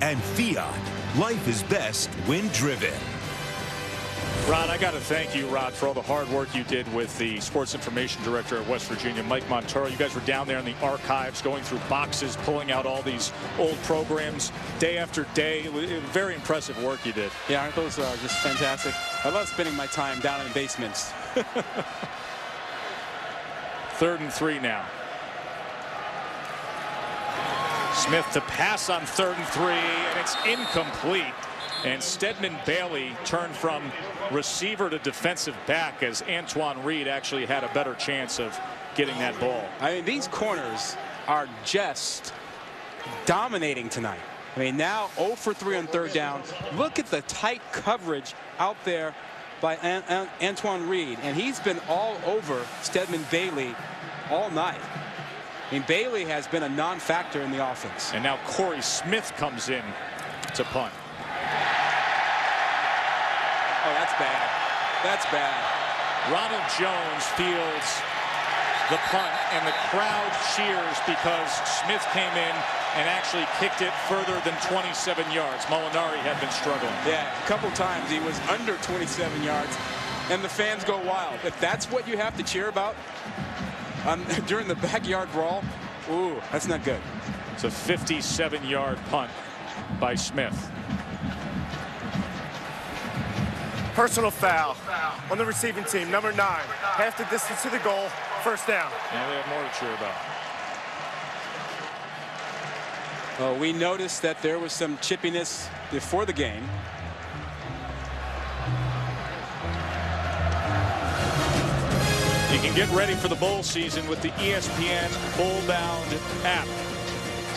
[SPEAKER 1] And Fiat. Life is best when driven.
[SPEAKER 2] Rod, I got to thank you, Rod, for all the hard work you did with the sports information director at West Virginia, Mike Montero. You guys were down there in the archives, going through boxes, pulling out all these old programs day after day. Very impressive work you did.
[SPEAKER 4] Yeah, aren't those just fantastic? I love spending my time down in the basements.
[SPEAKER 2] 3rd and 3 now. Smith to pass on 3rd and 3, and it's incomplete. And Stedman Bailey turned from receiver to defensive back as Antoine Reed actually had a better chance of getting that ball.
[SPEAKER 4] I mean, these corners are just dominating tonight. I mean, now 0 for 3 on 3rd down. Look at the tight coverage out there by Antoine Reed, and he's been all over Stedman Bailey all night. I mean, Bailey has been a non-factor in the offense.
[SPEAKER 2] And now Corey Smith comes in to punt.
[SPEAKER 4] Oh, that's bad. That's bad.
[SPEAKER 2] Ronald Jones fields the punt, and the crowd cheers because Smith came in and actually kicked it further than 27 yards. Molinari had been struggling.
[SPEAKER 4] Yeah, a couple times he was under 27 yards, and the fans go wild. If that's what you have to cheer about during the backyard brawl, ooh, that's not good.
[SPEAKER 2] It's a 57-yard punt by Smith.
[SPEAKER 3] Personal foul on the receiving team, number 9. Half the distance to the goal, 1st down.
[SPEAKER 2] And we have more to cheer about.
[SPEAKER 4] Well, we noticed that there was some chippiness before the game.
[SPEAKER 2] You can get ready for the bowl season with the ESPN Bowl Bound app.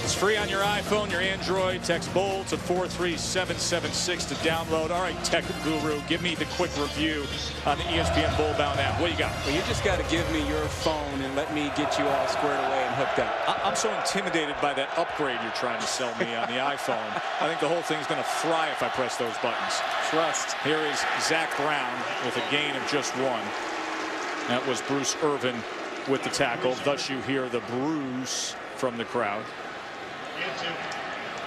[SPEAKER 2] It's free on your iPhone, your Android. Text BOWL to 43776 to download. All right, tech guru, give me the quick review on the ESPN Bowl Bound app. What do you got?
[SPEAKER 4] Well, you just got to give me your phone and let me get you all squared away and hooked up.
[SPEAKER 2] I'm so intimidated by that upgrade you're trying to sell me on the iPhone. I think the whole thing's going to fry if I press those buttons.
[SPEAKER 4] Trust.
[SPEAKER 2] Here is Zach Brown with a gain of just 1. That was Bruce Irvin with the tackle. Thus you hear the Bruce from the crowd.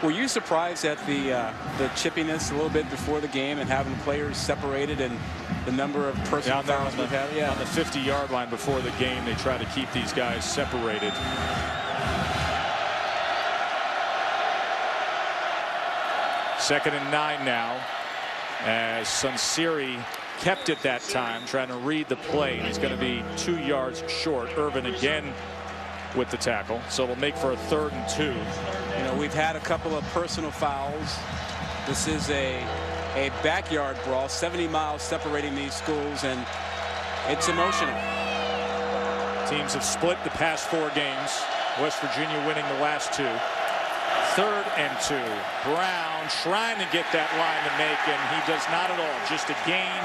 [SPEAKER 4] Were you surprised at the chippiness a little bit before the game and having players separated and the number of personal fouls we've had? Yeah,
[SPEAKER 2] on the 50-yard line before the game, they try to keep these guys separated. Second and 9 now, as Sunseri kept it that time, trying to read the play, and he's going to be 2 yards short. Irvin again with the tackle, so it'll make for a 3rd and 2.
[SPEAKER 4] You know, we've had a couple of personal fouls. This is a backyard brawl, 70 miles separating these schools, and it's emotional.
[SPEAKER 2] Teams have split the past 4 games. West Virginia winning the last 2. 3rd and 2. Brown trying to get that line to make, and he does not at all. Just a gain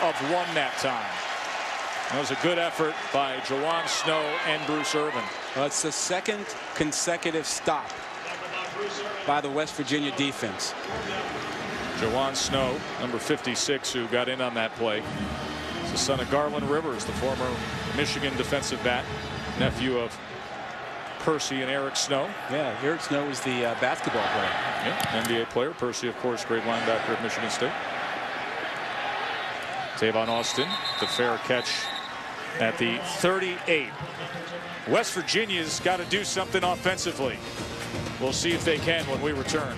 [SPEAKER 2] of 1 that time. That was a good effort by Jawan Snow and Bruce Irvin.
[SPEAKER 4] Well, it's the 2nd consecutive stop by the West Virginia defense.
[SPEAKER 2] Jawan Snow, number 56, who got in on that play. He's the son of Garland Rivers, the former Michigan defensive back, nephew of Percy and Eric Snow.
[SPEAKER 4] Yeah, Eric Snow was the basketball player.
[SPEAKER 2] Yeah, NBA player. Percy, of course, great linebacker at Michigan State. Tavon Austin, the fair catch at the 38. West Virginia's got to do something offensively. We'll see if they can when we return.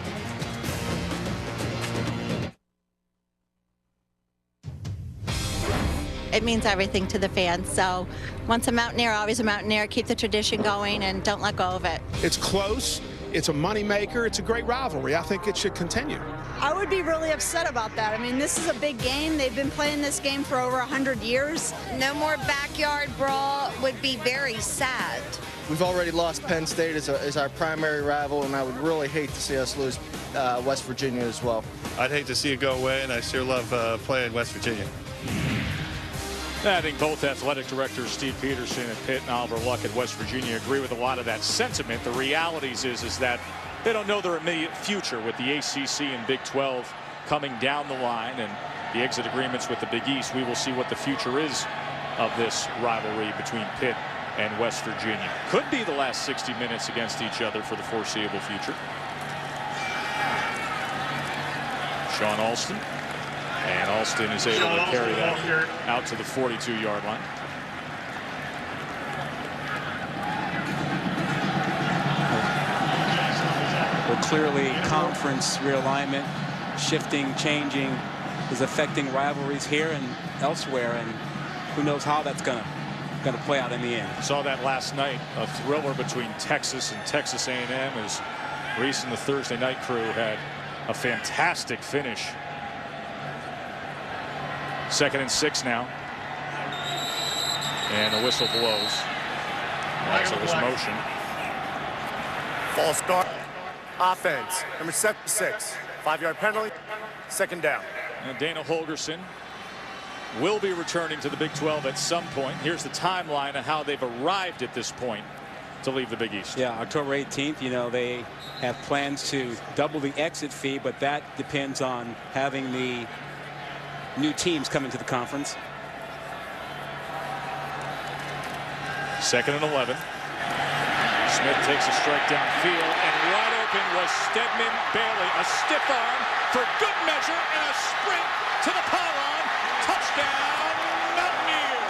[SPEAKER 8] It means everything to the fans. So once a Mountaineer, always a Mountaineer. Keep the tradition going and don't let go of it.
[SPEAKER 9] It's close. It's a moneymaker. It's a great rivalry. I think it should continue.
[SPEAKER 10] I would be really upset about that. I mean, this is a big game. They've been playing this game for over 100 years.
[SPEAKER 11] No more backyard brawl would be very sad.
[SPEAKER 12] We've already lost Penn State as our primary rival, and I would really hate to see us lose West Virginia as well.
[SPEAKER 13] I'd hate to see it go away, and I sure love playing West Virginia.
[SPEAKER 2] I think both athletic directors, Steve Peterson at Pitt and Oliver Luck at West Virginia, agree with a lot of that sentiment. The realities is that they don't know their immediate future with the ACC and Big 12 coming down the line and the exit agreements with the Big East. We will see what the future is of this rivalry between Pitt and West Virginia. Could be the last 60 minutes against each other for the foreseeable future. Sean Alston. And Alston is able to carry that out to the 42-yard line.
[SPEAKER 4] Well, clearly conference realignment, shifting, changing, is affecting rivalries here and elsewhere, and who knows how that's gonna play out in the end.
[SPEAKER 2] Saw that last night, a thriller between Texas and Texas A&M, as Reese and the Thursday night crew had a fantastic finish. 2nd and 6 now. And the whistle blows. As it was motion.
[SPEAKER 3] False start. Offense. Number 76. 5-yard penalty. 2nd down.
[SPEAKER 2] And Dana Holgerson will be returning to the Big 12 at some point. Here's the timeline of how they've arrived at this point to leave the Big East.
[SPEAKER 4] Yeah, October 18th, you know, they have plans to double the exit fee, but that depends on having the new teams coming to the conference.
[SPEAKER 2] 2nd and 11. Smith takes a strike downfield, and wide open was Stedman Bailey. A stiff arm for good measure and a sprint to the pylon. Touchdown, Mountaineers.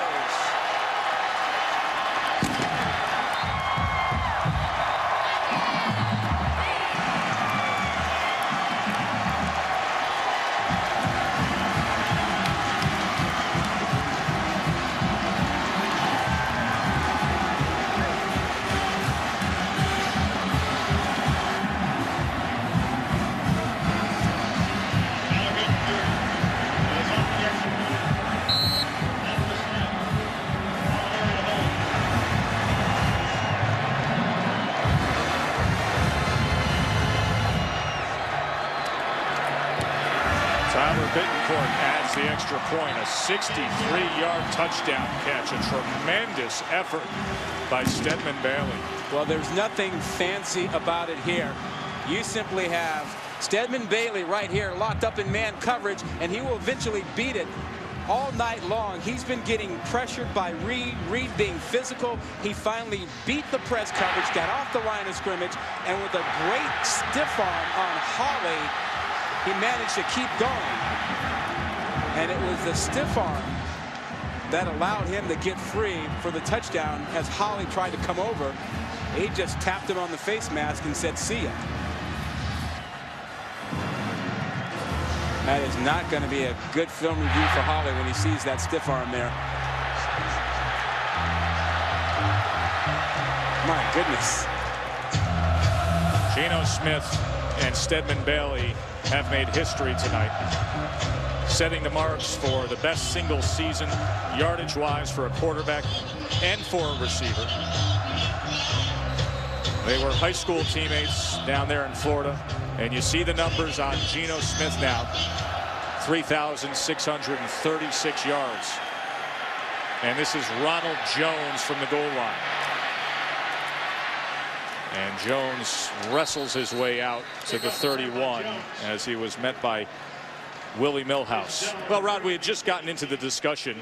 [SPEAKER 2] Adds the extra point, a 63-yard touchdown catch, a tremendous effort by Stedman Bailey.
[SPEAKER 4] Well, there's nothing fancy about it here. You simply have Stedman Bailey right here locked up in man coverage, and he will eventually beat it all night long. He's been getting pressured by Reed. Reed being physical. He finally beat the press coverage, got off the line of scrimmage, and with a great stiff arm on Holly, he managed to keep going. And it was the stiff arm that allowed him to get free for the touchdown as Holly tried to come over. He just tapped him on the face mask and said, "See ya." That is not going to be a good film review for Holly when he sees that stiff arm there. My goodness.
[SPEAKER 2] Geno Smith and Stedman Bailey have made history tonight, setting the marks for the best single season yardage-wise for a quarterback and for a receiver. They were high school teammates down there in Florida, and you see the numbers on Geno Smith now. 3,636 yards. And this is Ronald Jones from the goal line. And Jones wrestles his way out to the 31 as he was met by Willie Millhouse. Well, Rod, we had just gotten into the discussion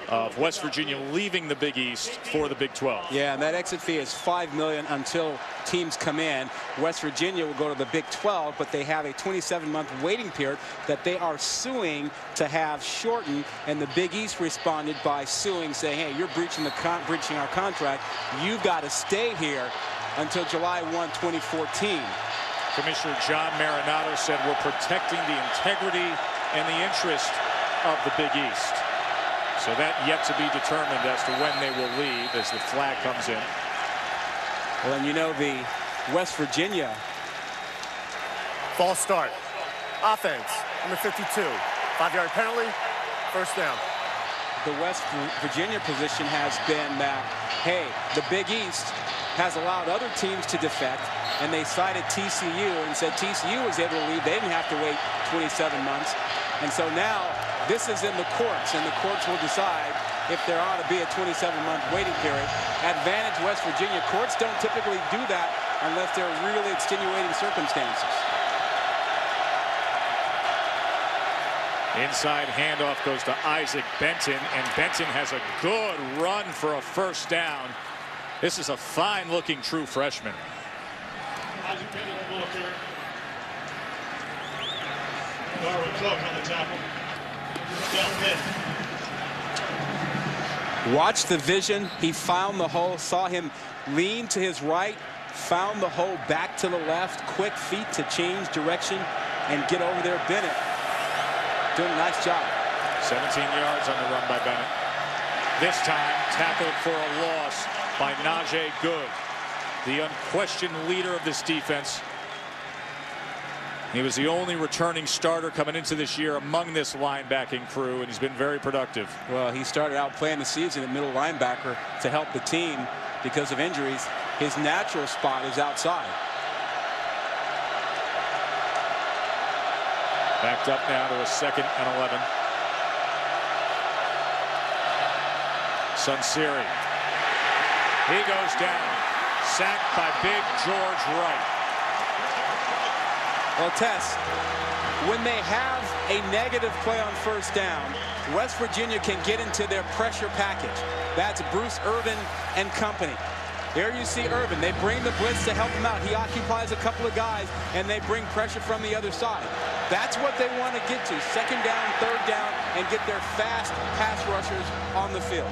[SPEAKER 2] of West Virginia leaving the Big East for the Big 12.
[SPEAKER 4] Yeah, and that exit fee is $5 million until teams come in. West Virginia will go to the Big 12, but they have a 27-month waiting period that they are suing to have shortened, and the Big East responded by suing, saying, hey, you're breaching our contract. You've got to stay here until July 1, 2014.
[SPEAKER 2] Commissioner John Marinato said we're protecting the integrity and the interest of the Big East. So that yet to be determined as to when they will leave as the flag comes in.
[SPEAKER 4] Well, and you know, the West Virginia.
[SPEAKER 3] False start. Offense, number 52. 5-yard penalty, first down.
[SPEAKER 4] The West Virginia position has been that, hey, the Big East has allowed other teams to defect, and they cited TCU and said TCU was able to leave. They didn't have to wait 27 months. And so now this is in the courts, and the courts will decide if there ought to be a 27-month waiting period. Advantage West Virginia. Courts don't typically do that unless there are really extenuating circumstances.
[SPEAKER 2] Inside handoff goes to Isaac Benton, and Benton has a good run for a first down. This is a fine-looking true freshman.
[SPEAKER 6] Isaac Benton will clear. Darwin Cook on the tackle. Down Pitt.
[SPEAKER 4] Watch the vision. He found the hole, saw him lean to his right, found the hole back to the left, quick feet to change direction and get over there. Bennett doing a nice job.
[SPEAKER 2] 17 yards on the run by Bennett. This time tackled for a loss by Najee Good, the unquestioned leader of this defense. He was the only returning starter coming into this year among this linebacking crew, and he's been very productive.
[SPEAKER 4] Well, he started out playing the season at middle linebacker to help the team because of injuries. His natural spot is outside.
[SPEAKER 2] Backed up now to a 2nd and 11. Sunseri. He goes down. Sacked by big George Wright.
[SPEAKER 4] Well, Tess, when they have a negative play on first down, West Virginia can get into their pressure package. That's Bruce Irvin and company. There you see Irvin. They bring the blitz to help him out. He occupies a couple of guys, and they bring pressure from the other side. That's what they want to get to. 2nd down, 3rd down, and get their fast pass rushers on the field.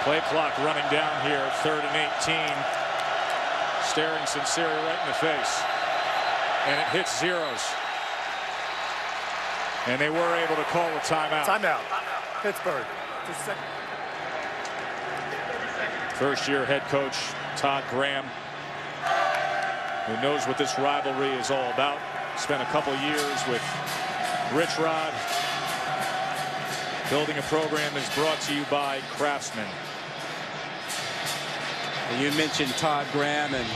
[SPEAKER 2] Play clock running down here, 3rd and 18. Staring Sunseri right in the face. And it hits zeros. And they were able to call a timeout.
[SPEAKER 3] Timeout. Pittsburgh. Just a second.
[SPEAKER 2] First-year head coach Todd Graham, who knows what this rivalry is all about. Spent a couple years with Rich Rod. Building a program is brought to you by Craftsman.
[SPEAKER 4] You mentioned Todd Graham and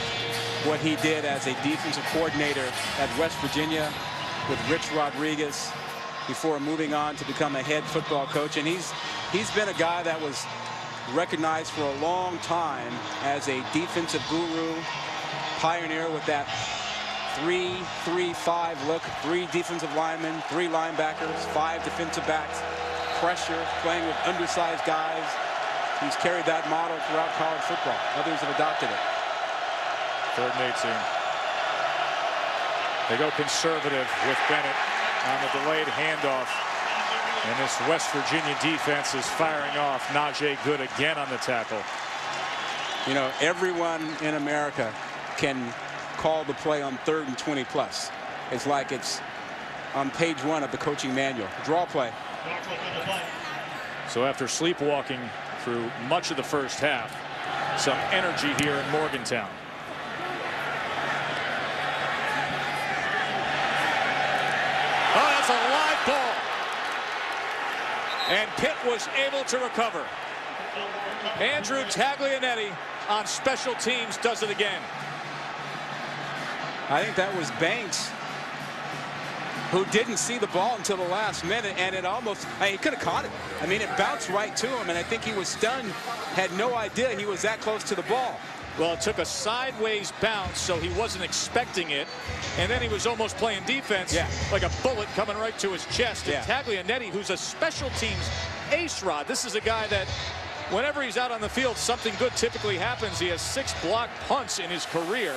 [SPEAKER 4] what he did as a defensive coordinator at West Virginia with Rich Rodriguez before moving on to become a head football coach. And he's been a guy that was recognized for a long time as a defensive guru, pioneer with that 3-3-5 look, 3 defensive linemen, 3 linebackers, 5 defensive backs, pressure, playing with undersized guys. He's carried that model throughout college football. Others have adopted it.
[SPEAKER 2] 3rd and 18. They go conservative with Bennett on the delayed handoff. And this West Virginia defense is firing off. Najee Good again on the tackle.
[SPEAKER 4] You know, everyone in America can call the play on 3rd and 20 plus. It's like it's on page 1 of the coaching manual. Draw play.
[SPEAKER 2] So after sleepwalking through much of the first half, some energy here in Morgantown. Oh, that's a live ball. And Pitt was able to recover. Andrew Taglianetti on special teams does it again.
[SPEAKER 4] I think that was Banks who didn't see the ball until the last minute, and it almost, he could have caught it. I mean, it bounced right to him, and I think he was stunned, had no idea he was that close to the ball.
[SPEAKER 2] Well, it took a sideways bounce, so he wasn't expecting it. And then he was almost playing defense, like a bullet coming right to his chest. And Taglianetti, who's a special teams ace, Rod. This is a guy that whenever he's out on the field, something good typically happens. He has 6 blocked punts in his career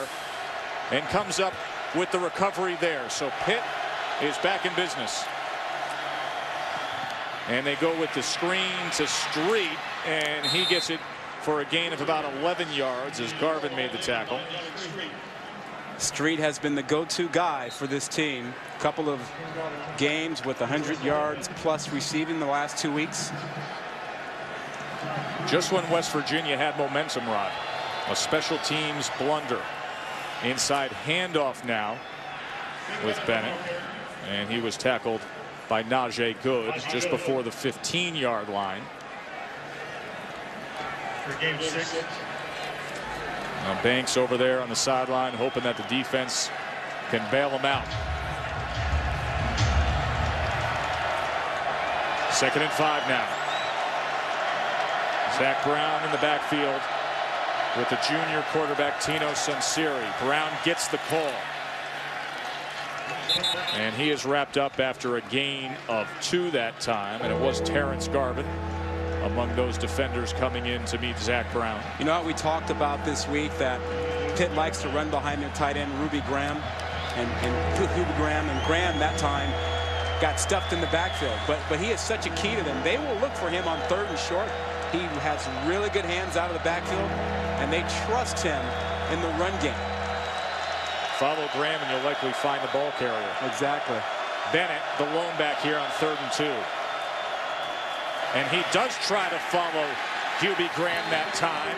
[SPEAKER 2] and comes up with the recovery there. So Pitt is back in business. And they go with the screen to Street, and he gets it for a gain of about 11 yards as Garvin made the tackle.
[SPEAKER 4] Street has been the go-to guy for this team. A couple of games with 100 yards plus receiving the last 2 weeks.
[SPEAKER 2] Just when West Virginia had momentum, Rod, a special teams blunder. Inside handoff now with Bennett, and he was tackled by Najee Good just before the 15-yard line.
[SPEAKER 6] For game 6.
[SPEAKER 2] Now Banks over there on the sideline, hoping that the defense can bail him out. 2nd and 5 now. Zach Brown in the backfield with the junior quarterback Tino Sunseri. Brown gets the call. And he is wrapped up after a gain of 2 that time, and it was Terrence Garvin among those defenders coming in to meet Zach Brown.
[SPEAKER 4] You know what we talked about this week, that Pitt likes to run behind their tight end Ruby Graham, and Graham that time got stuffed in the backfield, but he is such a key to them. They will look for him on 3rd and short. He has really good hands out of the backfield, and they trust him in the run game.
[SPEAKER 2] Follow Graham and you'll likely find the ball carrier.
[SPEAKER 4] Exactly.
[SPEAKER 2] Bennett, the lone back here on 3rd and 2. And he does try to follow Hubie Graham that time,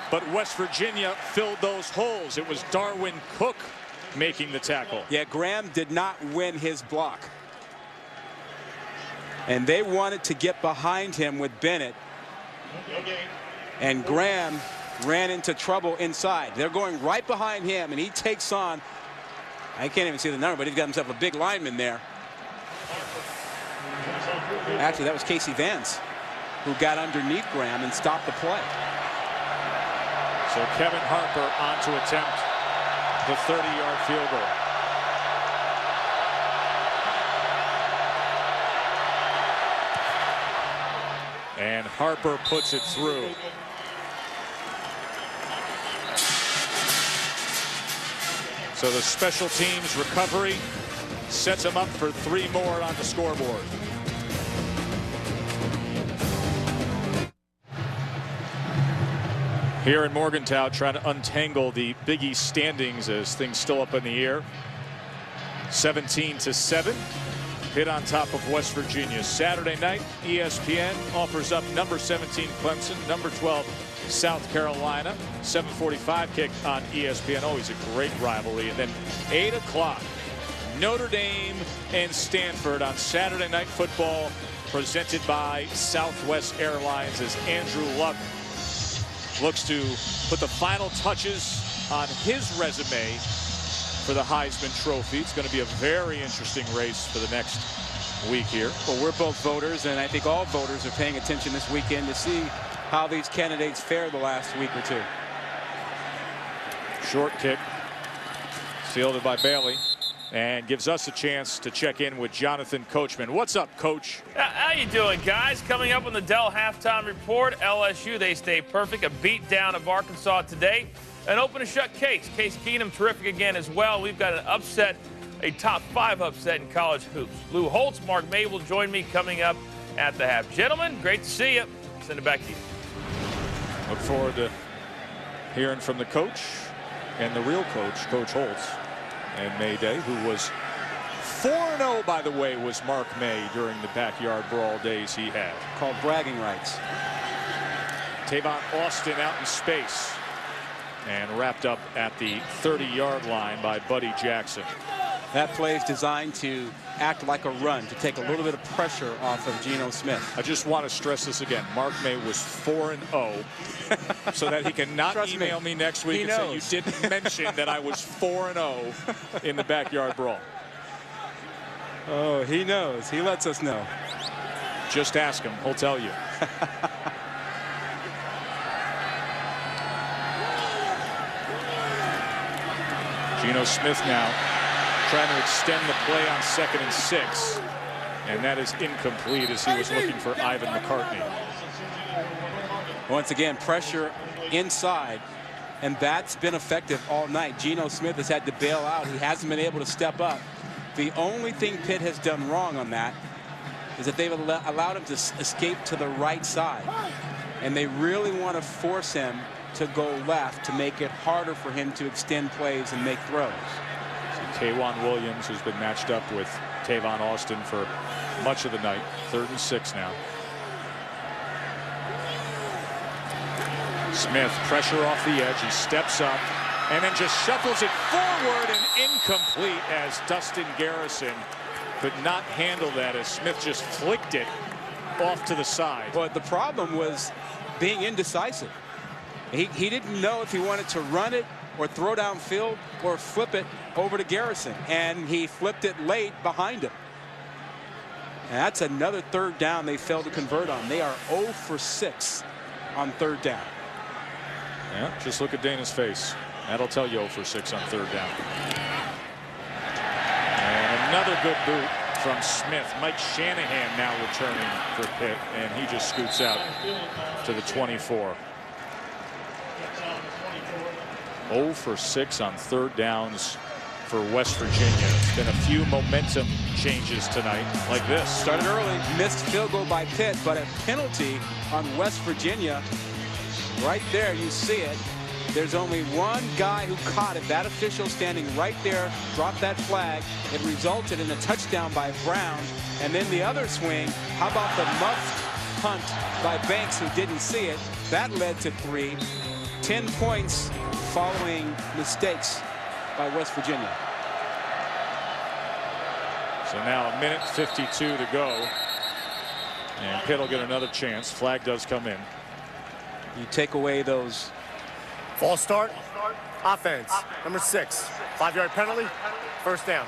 [SPEAKER 2] but West Virginia filled those holes. It was Darwin Cook making the tackle.
[SPEAKER 4] Yeah, Graham did not win his block. And they wanted to get behind him with Bennett. And Graham ran into trouble inside. They're going right behind him, and he takes on, I can't even see the number, but he's got himself a big lineman there. Actually, that was Casey Vance who got underneath Graham and stopped the play.
[SPEAKER 2] So Kevin Harper on to attempt the 30-yard field goal. And Harper puts it through. So the special teams recovery sets him up for 3 more on the scoreboard. Here in Morgantown, trying to untangle the Big East standings as things still up in the air. 17-7. Pitt on top of West Virginia. Saturday night, ESPN offers up number 17 Clemson, number 12 South Carolina. 7:45 kick on ESPN. Always a great rivalry. And then 8 o'clock, Notre Dame and Stanford on Saturday Night Football, presented by Southwest Airlines, as Andrew Luck looks to put the final touches on his resume for the Heisman Trophy. It's going to be a very interesting race for the next week here.
[SPEAKER 4] Well, we're both voters, and I think all voters are paying attention this weekend to see how these candidates fare the last week or 2.
[SPEAKER 2] Short kick, fielded by Bailey, and gives us a chance to check in with Jonathan Coachman. What's up, Coach?
[SPEAKER 14] How you doing, guys? Coming up on the Dell halftime report, LSU, they stay perfect. A beat down of Arkansas today. An open and shut Case. Case Keenum, terrific again as well. We've got an upset, a top 5 upset in college hoops. Lou Holtz, Mark May will join me coming up at the half. Gentlemen, great to see you. Send it back to you.
[SPEAKER 2] Look forward to hearing from the coach and the real coach, Coach Holtz, and May Day, who was 4-0, by the way, was Mark May during the backyard brawl days he had.
[SPEAKER 4] Called bragging rights.
[SPEAKER 2] Tavon Austin out in space and wrapped up at the 30-yard line by Buddy Jackson.
[SPEAKER 4] That play is designed to act like a run, to take a little bit of pressure off of Geno Smith.
[SPEAKER 2] I just want to stress this again. Mark May was 4-0, so that he can not email me next week and say you didn't mention that I was 4-0 in the backyard brawl.
[SPEAKER 4] Oh, he knows. He lets us know.
[SPEAKER 2] Just ask him. He'll tell you. Geno Smith now trying to extend the play on 2nd and 6. And that is incomplete as he was looking for Ivan McCartney.
[SPEAKER 4] Once again, pressure inside. And that's been effective all night. Geno Smith has had to bail out. He hasn't been able to step up. The only thing Pitt has done wrong on that is that they've allowed him to escape to the right side. And they really want to force him to go left to make it harder for him to extend plays and make throws.
[SPEAKER 2] So K'Wan Williams, who's been matched up with Tavon Austin for much of the night. 3rd and 6 now. Smith, pressure off the edge. He steps up and then just shuffles it forward and incomplete as Dustin Garrison could not handle that as Smith just flicked it off to the side.
[SPEAKER 4] But the problem was being indecisive. He didn't know if he wanted to run it or throw downfield or flip it over to Garrison. And he flipped it late behind him. And that's another 3rd down they failed to convert on. They are 0 for 6 on 3rd down.
[SPEAKER 2] Yeah, just look at Dana's face. That'll tell you 0 for 6 on 3rd down. And another good boot from Smith. Mike Shanahan now returning for Pitt, and he just scoots out to the 24. 0 for 6 on 3rd downs for West Virginia. It's been a few momentum changes tonight like this.
[SPEAKER 4] Started early, missed field goal by Pitt, but a penalty on West Virginia. Right there, you see it. There's only one guy who caught it. That official standing right there dropped that flag. It resulted in a touchdown by Brown. And then the other swing, how about the muffed punt by Banks, who didn't see it? That led to 3. 10 points following mistakes by West Virginia.
[SPEAKER 2] So now 1:52 to go. And Pitt will get another chance. Flag does come in.
[SPEAKER 4] You take away those.
[SPEAKER 3] False start. Offense. Number 6. 5-yard penalty. 1st down.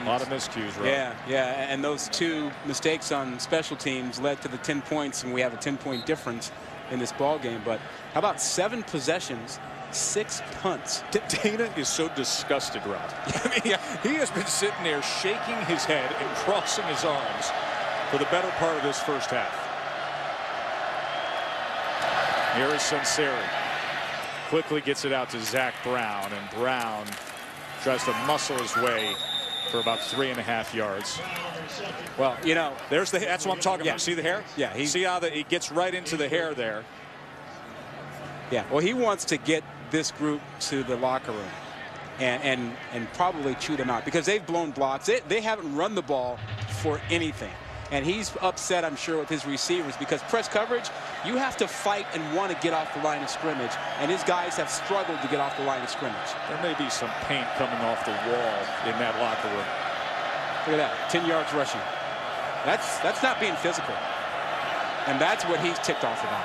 [SPEAKER 2] A lot of miscues, right?
[SPEAKER 4] Yeah. And those 2 mistakes on special teams led to the 10 points, and we have a 10-point difference in this ball game. But how about 7 possessions, 6 punts?
[SPEAKER 2] Dana is so disgusted, Rod. I mean, he has been sitting there shaking his head and crossing his arms for the better part of this first half. Here is Sunseri. Quickly gets it out to Zach Brown, and Brown tries to muscle his way for about 3.5 yards.
[SPEAKER 4] Well, you know,
[SPEAKER 2] that's what I'm talking about. See the hair?
[SPEAKER 4] Yeah.
[SPEAKER 2] See how he gets right into the hair there.
[SPEAKER 4] Yeah. Well, he wants to get this group to the locker room and probably chew them out because they've blown blocks. They haven't run the ball for anything. And he's upset, I'm sure, with his receivers because press coverage, you have to fight and want to get off the line of scrimmage. And his guys have struggled to get off the line of scrimmage.
[SPEAKER 2] There may be some paint coming off the wall in that locker room.
[SPEAKER 4] Look at that, 10 yards rushing. That's not being physical. And that's what he's ticked off about.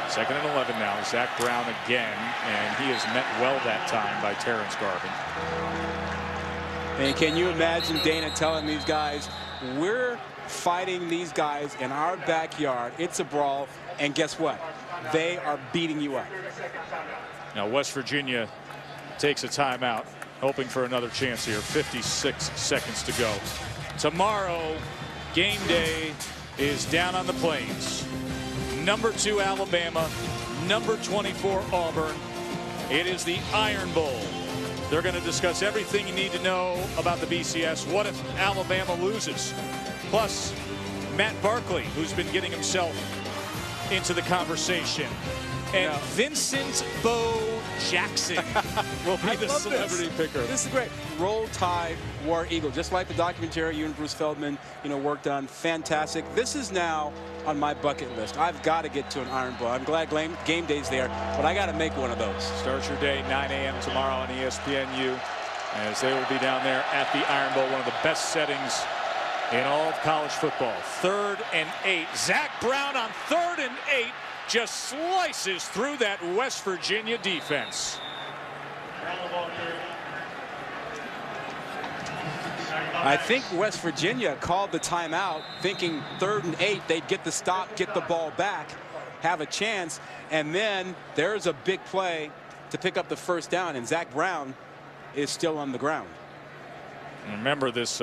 [SPEAKER 2] 2nd and 11 now. Zach Brown again, and he is met well that time by Terrence Garvin.
[SPEAKER 4] And can you imagine Dana telling these guys, we're fighting these guys in our backyard. It's a brawl. And guess what? They are beating you up.
[SPEAKER 2] Now West Virginia takes a timeout, hoping for another chance here. 56 seconds to go. Tomorrow, game day is down on the plains. Number 2 Alabama, number 24 Auburn. It is the Iron Bowl. They're going to discuss everything you need to know about the BCS. What if Alabama loses? Plus, Matt Barkley, who's been getting himself into the conversation. And Vincent Bo Jackson will be the celebrity picker.
[SPEAKER 4] This is great. Roll Tide, War Eagle. Just like the documentary you and Bruce Feldman, worked on. Fantastic. This is now on my bucket list. I've got to get to an Iron Bowl. I'm glad game day's there, but I got to make one of those.
[SPEAKER 2] Start your day 9 a.m. tomorrow on ESPNU as they will be down there at the Iron Bowl, one of the best settings in all of college football. 3rd and 8. Zach Brown on 3rd and 8 just slices through that West Virginia defense.
[SPEAKER 4] I think West Virginia called the timeout thinking 3rd and 8, they'd get the stop, get the ball back, have a chance, and then there's a big play to pick up the first down, and Zach Brown is still on the ground.
[SPEAKER 2] Remember, this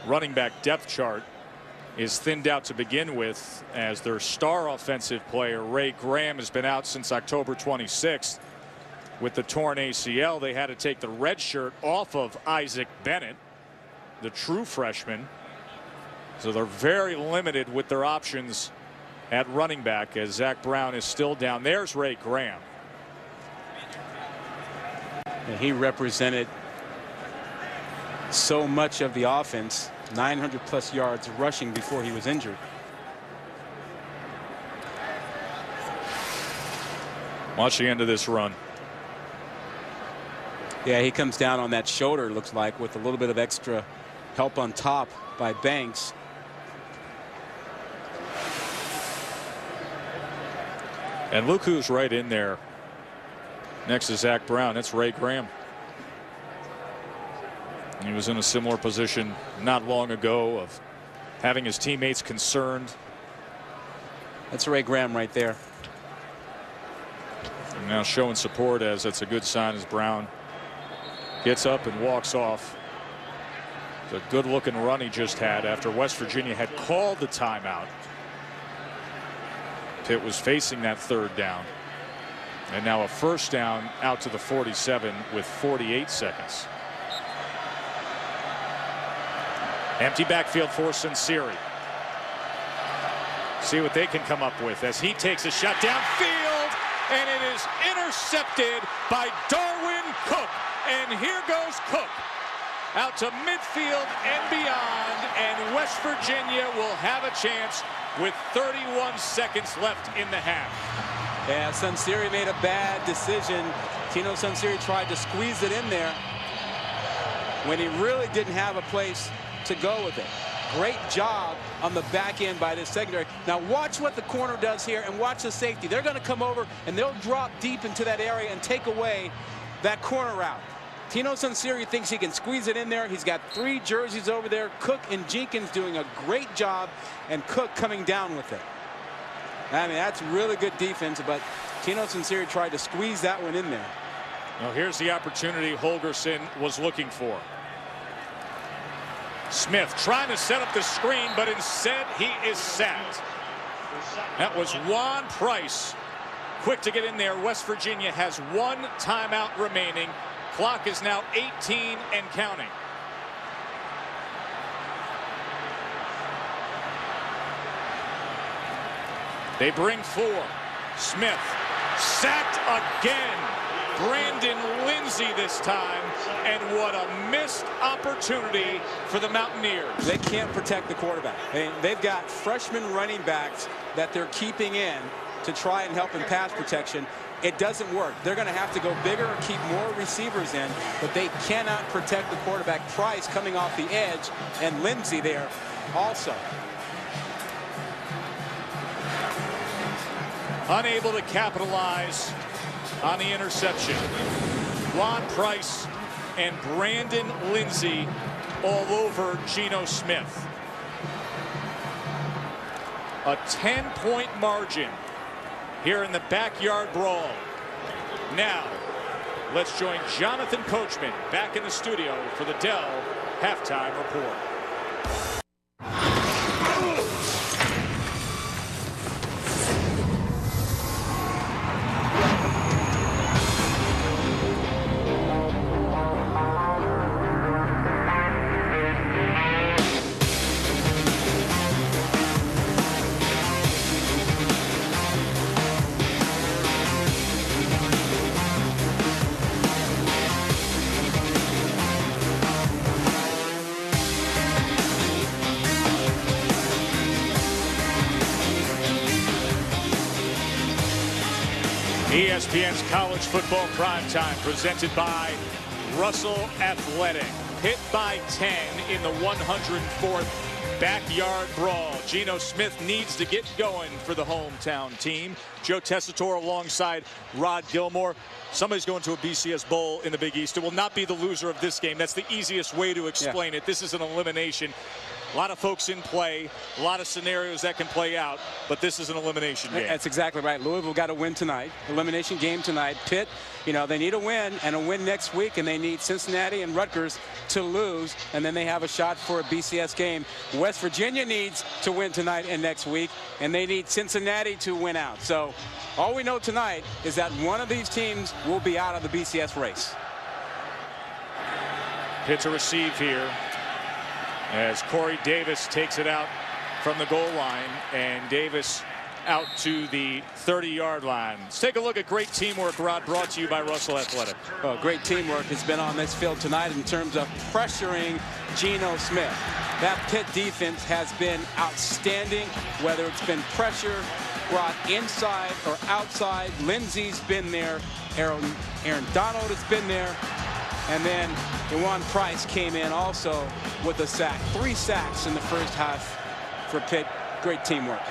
[SPEAKER 2] running back depth chart is thinned out to begin with, as their star offensive player Ray Graham has been out since October 26th with the torn ACL. They had to take the red shirt off of Isaac Bennett, the true freshman. So they're very limited with their options at running back, as Zach Brown is still down. There's Ray Graham.
[SPEAKER 4] And he represented so much of the offense, 900+ yards rushing before he was injured.
[SPEAKER 2] Watch the end of this run.
[SPEAKER 4] Yeah, he comes down on that shoulder, looks like, with a little bit of extra help on top by Banks.
[SPEAKER 2] And look who's right in there next to Zach Brown. It's Ray Graham. He was in a similar position not long ago of having his teammates concerned.
[SPEAKER 4] That's Ray Graham right there.
[SPEAKER 2] And now showing support, as that's a good sign, as Brown gets up and walks off. It's a good looking run he just had after West Virginia had called the timeout. Pitt was facing that 3rd down. And now a first down out to the 47 with 48 seconds. Empty backfield for Sunseri. See what they can come up with as he takes a shot downfield, and it is intercepted by Darwin Cook. And here goes Cook out to midfield and beyond, and West Virginia will have a chance with 31 seconds left in the half.
[SPEAKER 4] Yeah, Sunseri made a bad decision. Tino Sunseri tried to squeeze it in there when he really didn't have a place to go with it. Great job on the back end by this secondary. Now watch what the corner does here, and watch the safety. They're going to come over and they'll drop deep into that area and take away that corner route. Tino Sunseri thinks he can squeeze it in there. He's got 3 jerseys over there. Cook and Jenkins doing a great job, and Cook coming down with it. I mean, that's really good defense, but Tino Sunseri tried to squeeze that one in there.
[SPEAKER 2] Well, here's the opportunity Holgerson was looking for. Smith trying to set up the screen, but instead he is sacked. That was Juan Price, quick to get in there. West Virginia has 1 timeout remaining. Clock is now 18 and counting. They bring 4. Smith sacked again. Brandon Lindsay this time, and what a missed opportunity for the Mountaineers.
[SPEAKER 4] They can't protect the quarterback. They've got freshman running backs that they're keeping in to try and help in pass protection. It doesn't work. They're going to have to go bigger or keep more receivers in, but they cannot protect the quarterback. Price coming off the edge, and Lindsay there also.
[SPEAKER 2] Unable to capitalize on the interception. Juan Price and Brandon Lindsay all over Geno Smith. A 10-point margin here in the backyard brawl. Now, let's join Jonathan Coachman back in the studio for the Dell Halftime Report. ESPN's College Football Primetime, presented by Russell Athletic. Pitt by 10 in the 104th backyard brawl. Geno Smith needs to get going for the hometown team. Joe Tessitore alongside Rod Gilmore. Somebody's going to a BCS Bowl in the Big East. It will not be the loser of this game. That's the easiest way to explain it. This is an elimination. A lot of folks in play, a lot of scenarios that can play out, but this is an elimination game.
[SPEAKER 4] That's exactly right. Louisville got to win tonight. Elimination game tonight. Pitt, you know, they need a win and a win next week, and they need Cincinnati and Rutgers to lose, and then they have a shot for a BCS game. West Virginia needs to win tonight and next week, and they need Cincinnati to win out. So all we know tonight is that one of these teams will be out of the BCS race.
[SPEAKER 2] Pitt to receive here as Corey Davis takes it out from the goal line, and Davis out to the 30-yard line. Let's take a look at great teamwork, Rod, brought to you by Russell Athletic.
[SPEAKER 4] Well, great teamwork has been on this field tonight in terms of pressuring Geno Smith. That Pitt defense has been outstanding, whether it's been pressure brought inside or outside. Lindsey's been there. Aaron Donald has been there. And then Dewan Price came in also with a sack. 3 sacks in the first half for Pitt. Great teamwork.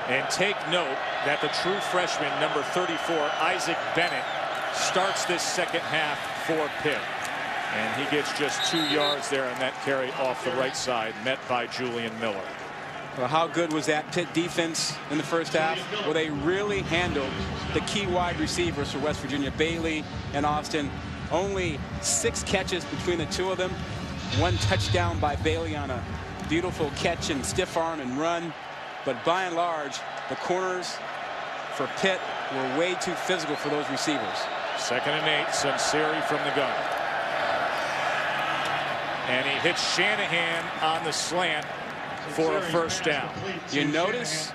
[SPEAKER 2] And take note that the true freshman, number 34, Isaac Bennett, starts this second half for Pitt. And he gets just 2 yards there on that carry off the right side, met by Julian Miller.
[SPEAKER 4] Well, how good was that Pitt defense in the first half? Well, they really handled the key wide receivers for West Virginia, Bailey and Austin. Only 6 catches between the two of them. 1 touchdown by Bailey on a beautiful catch and stiff arm and run. But by and large, the corners for Pitt were way too physical for those receivers.
[SPEAKER 2] 2nd and 8, Sunseri from the gun. And he hits Shanahan on the slant for a first down.
[SPEAKER 4] You notice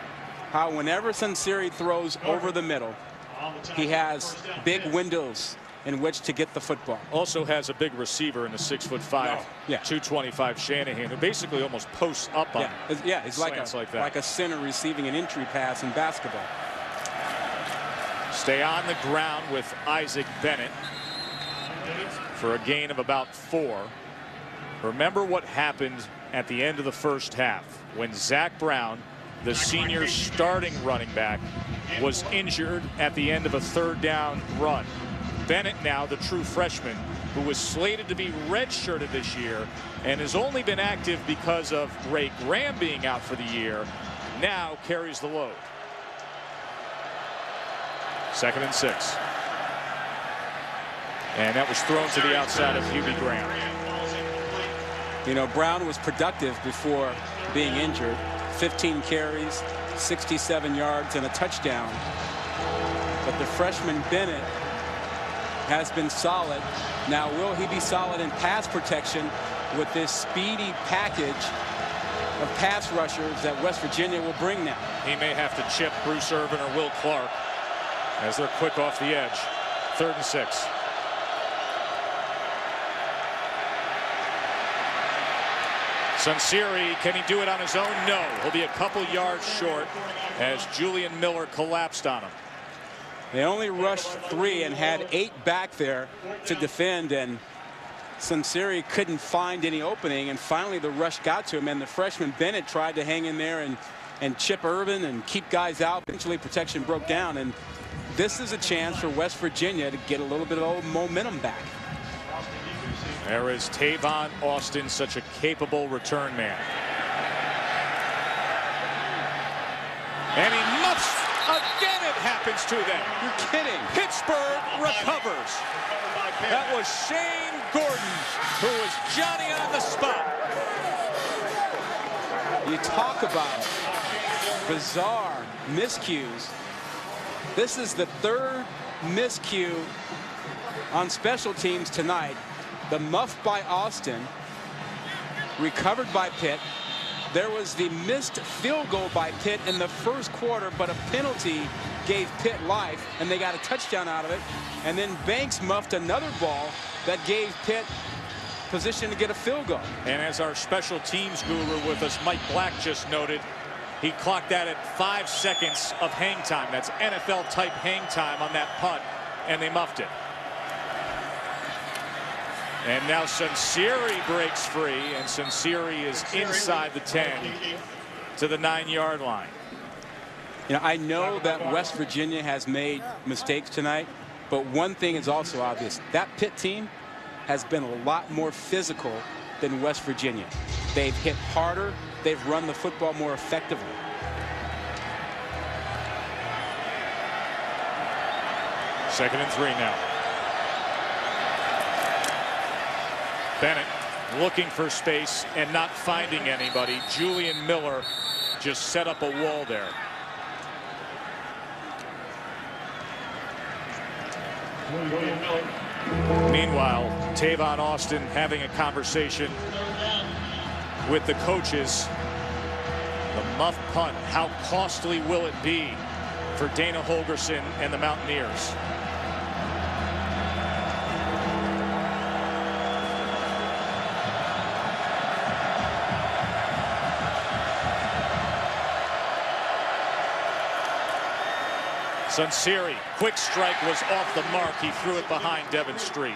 [SPEAKER 4] how whenever Sunseri throws over the middle, he has big windows in which to get the football.
[SPEAKER 2] Also has a big receiver in the 6'5", 225 Shanahan, who basically almost posts up on him.
[SPEAKER 4] Yeah, he's like a center receiving an entry pass in basketball.
[SPEAKER 2] Stay on the ground with Isaac Bennett for a gain of about 4. Remember what happened at the end of the first half when Zach Brown, the senior starting running back, was injured at the end of a 3rd down run. Bennett, now the true freshman, who was slated to be redshirted this year and has only been active because of Ray Graham being out for the year, now carries the load. 2nd and 6. And that was thrown to the outside of Hubie Graham.
[SPEAKER 4] You know, Brown was productive before being injured. 15 carries, 67 yards, and a touchdown. But the freshman Bennett has been solid. Now, will he be solid in pass protection with this speedy package of pass rushers that West Virginia will bring now?
[SPEAKER 2] He may have to chip Bruce Irvin or Will Clark as they're quick off the edge. 3rd and 6. Sunseri, can he do it on his own? No. He'll be a couple yards short as Julian Miller collapsed on him.
[SPEAKER 4] They only rushed 3 and had 8 back there to defend, and Sunseri couldn't find any opening, and finally the rush got to him, and the freshman Bennett tried to hang in there and chip Irvin and keep guys out. Eventually protection broke down, and this is a chance for West Virginia to get a little bit of old momentum back.
[SPEAKER 2] There is Tavon Austin, such a capable return man. And he muffs. Again it happens to them.
[SPEAKER 4] You're kidding.
[SPEAKER 2] Pittsburgh recovers. That was Shane Gordon, who was Johnny on the spot.
[SPEAKER 4] You talk about bizarre miscues. This is the 3rd miscue on special teams tonight. The muff by Austin, recovered by Pitt. There was the missed field goal by Pitt in the first quarter, but a penalty gave Pitt life, and they got a touchdown out of it. And then Banks muffed another ball that gave Pitt position to get a field goal.
[SPEAKER 2] And as our special teams guru with us, Mike Black, just noted, he clocked that at 5 seconds of hang time. That's NFL-type hang time on that punt, and they muffed it. And now Sunseri breaks free, and Sunseri is inside the 10 to the 9-yard line.
[SPEAKER 4] You know, I know that West Virginia has made mistakes tonight, but one thing is also obvious. That Pitt team has been a lot more physical than West Virginia. They've hit harder. They've run the football more effectively.
[SPEAKER 2] Second and 3 now. Bennett looking for space and not finding anybody. Julian Miller just set up a wall there. Meanwhile, Tavon Austin having a conversation with the coaches. The muff punt, how costly will it be for Dana Holgorsen and the Mountaineers? Sunseri, quick strike was off the mark. He threw it behind Devon Street.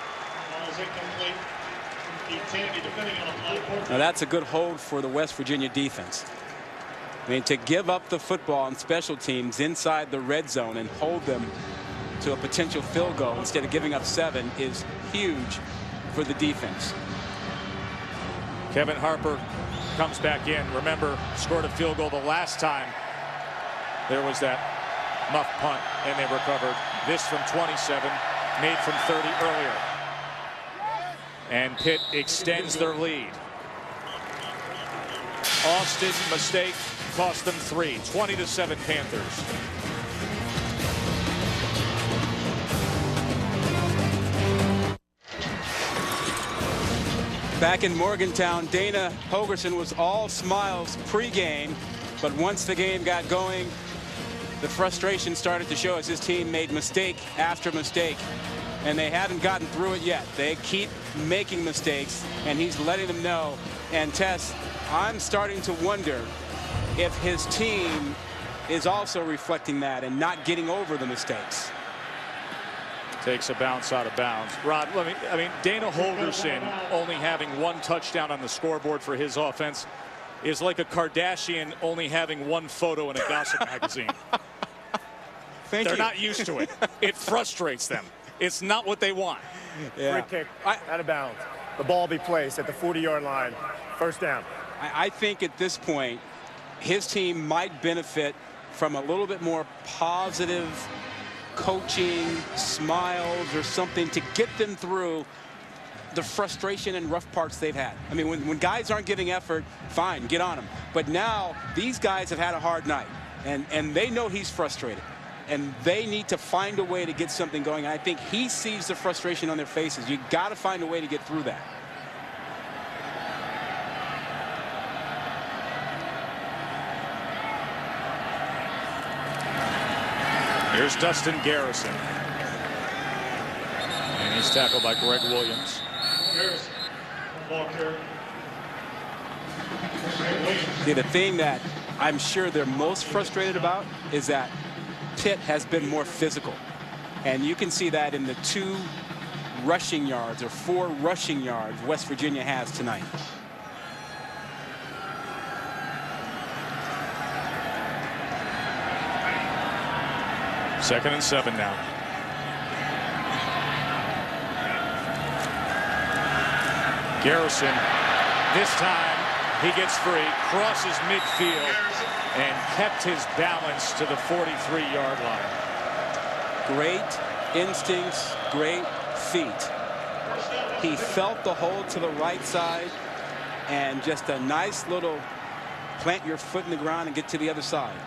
[SPEAKER 4] Now that's a good hold for the West Virginia defense. I mean, to give up the football on special teams inside the red zone and hold them to a potential field goal instead of giving up 7 is huge for the defense.
[SPEAKER 2] Kevin Harper comes back in. Remember, scored a field goal the last time there was that muff punt, and they recovered. This from 27, made from 30 earlier. And Pitt extends their lead. Austin mistake cost them 3. 20-7 Panthers.
[SPEAKER 4] Back in Morgantown, Dana Holgorsen was all smiles pregame, but once the game got going, the frustration started to show as his team made mistake after mistake, and they haven't gotten through it yet. They keep making mistakes, and he's letting them know. And Tess, I'm starting to wonder if his team is also reflecting that and not getting over the mistakes.
[SPEAKER 2] Takes a bounce out of bounds. Rod, I mean, Dana Holgorsen only having 1 touchdown on the scoreboard for his offense is like a Kardashian only having 1 photo in a gossip magazine. They're not used to it. It frustrates them. It's not what they want.
[SPEAKER 3] Yeah. Free kick out of bounds. The ball be placed at the 40-yard line. First down.
[SPEAKER 4] I think at this point, his team might benefit from a little bit more positive coaching, smiles, or something to get them through the frustration and rough parts they've had. I mean, when guys aren't giving effort, fine, get on them. But now these guys have had a hard night, and they know he's frustrated. And they need to find a way to get something going. And I think he sees the frustration on their faces. You got to find a way to get through that.
[SPEAKER 2] Here's Dustin Garrison. And he's tackled by Greg Williams.
[SPEAKER 4] See, the thing that I'm sure they're most frustrated about is that Pitt has been more physical, and you can see that in the 2 rushing yards or 4 rushing yards West Virginia has tonight.
[SPEAKER 2] Second and 7 now. Garrison, this time he gets free, crosses midfield, and kept his balance to the 43-yard line.
[SPEAKER 4] Great instincts, great feet. He felt the hold to the right side, and just a nice little plant your foot in the ground and get to the other side.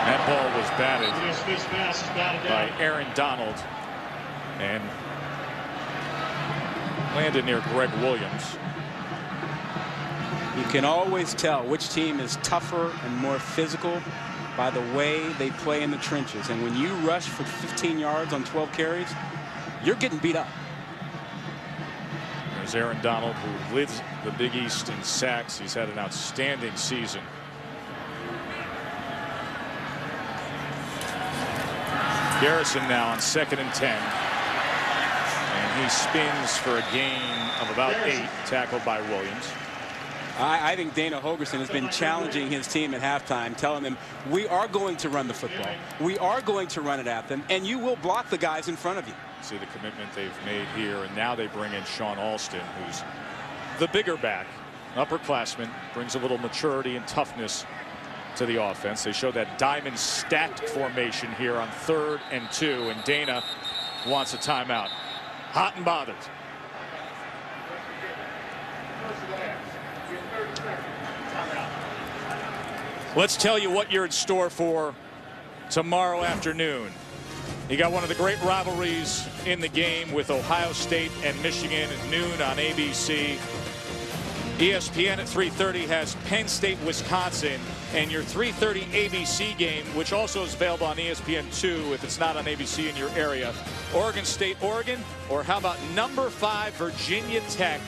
[SPEAKER 2] That ball was batted by Aaron Donald and landed near Greg Williams.
[SPEAKER 4] You can always tell which team is tougher and more physical by the way they play in the trenches. And when you rush for 15 yards on 12 carries, you're getting beat up.
[SPEAKER 2] There's Here's Aaron Donald, who leads the Big East in sacks. He's had an outstanding season. Garrison now on 2nd and 10. And he spins for a gain of about 8, tackled by Williams.
[SPEAKER 4] I think Dana Holgorsen has been challenging his team at halftime, telling them, we are going to run the football. We are going to run it at them, and you will block the guys in front of you.
[SPEAKER 2] See the commitment they've made here, and now they bring in Sean Alston, who's the bigger back, upperclassman, brings a little maturity and toughness to the offense. They show that diamond stacked formation here on 3rd and 2, and Dana wants a timeout. Hot and bothered. Let's tell you what you're in store for tomorrow afternoon. You got one of the great rivalries in the game with Ohio State and Michigan at noon on ABC. ESPN at 3:30 has Penn State, Wisconsin, and your 3:30 ABC game, which also is available on ESPN2 if it's not on ABC in your area. Oregon State, Oregon, or how about number 5 Virginia Tech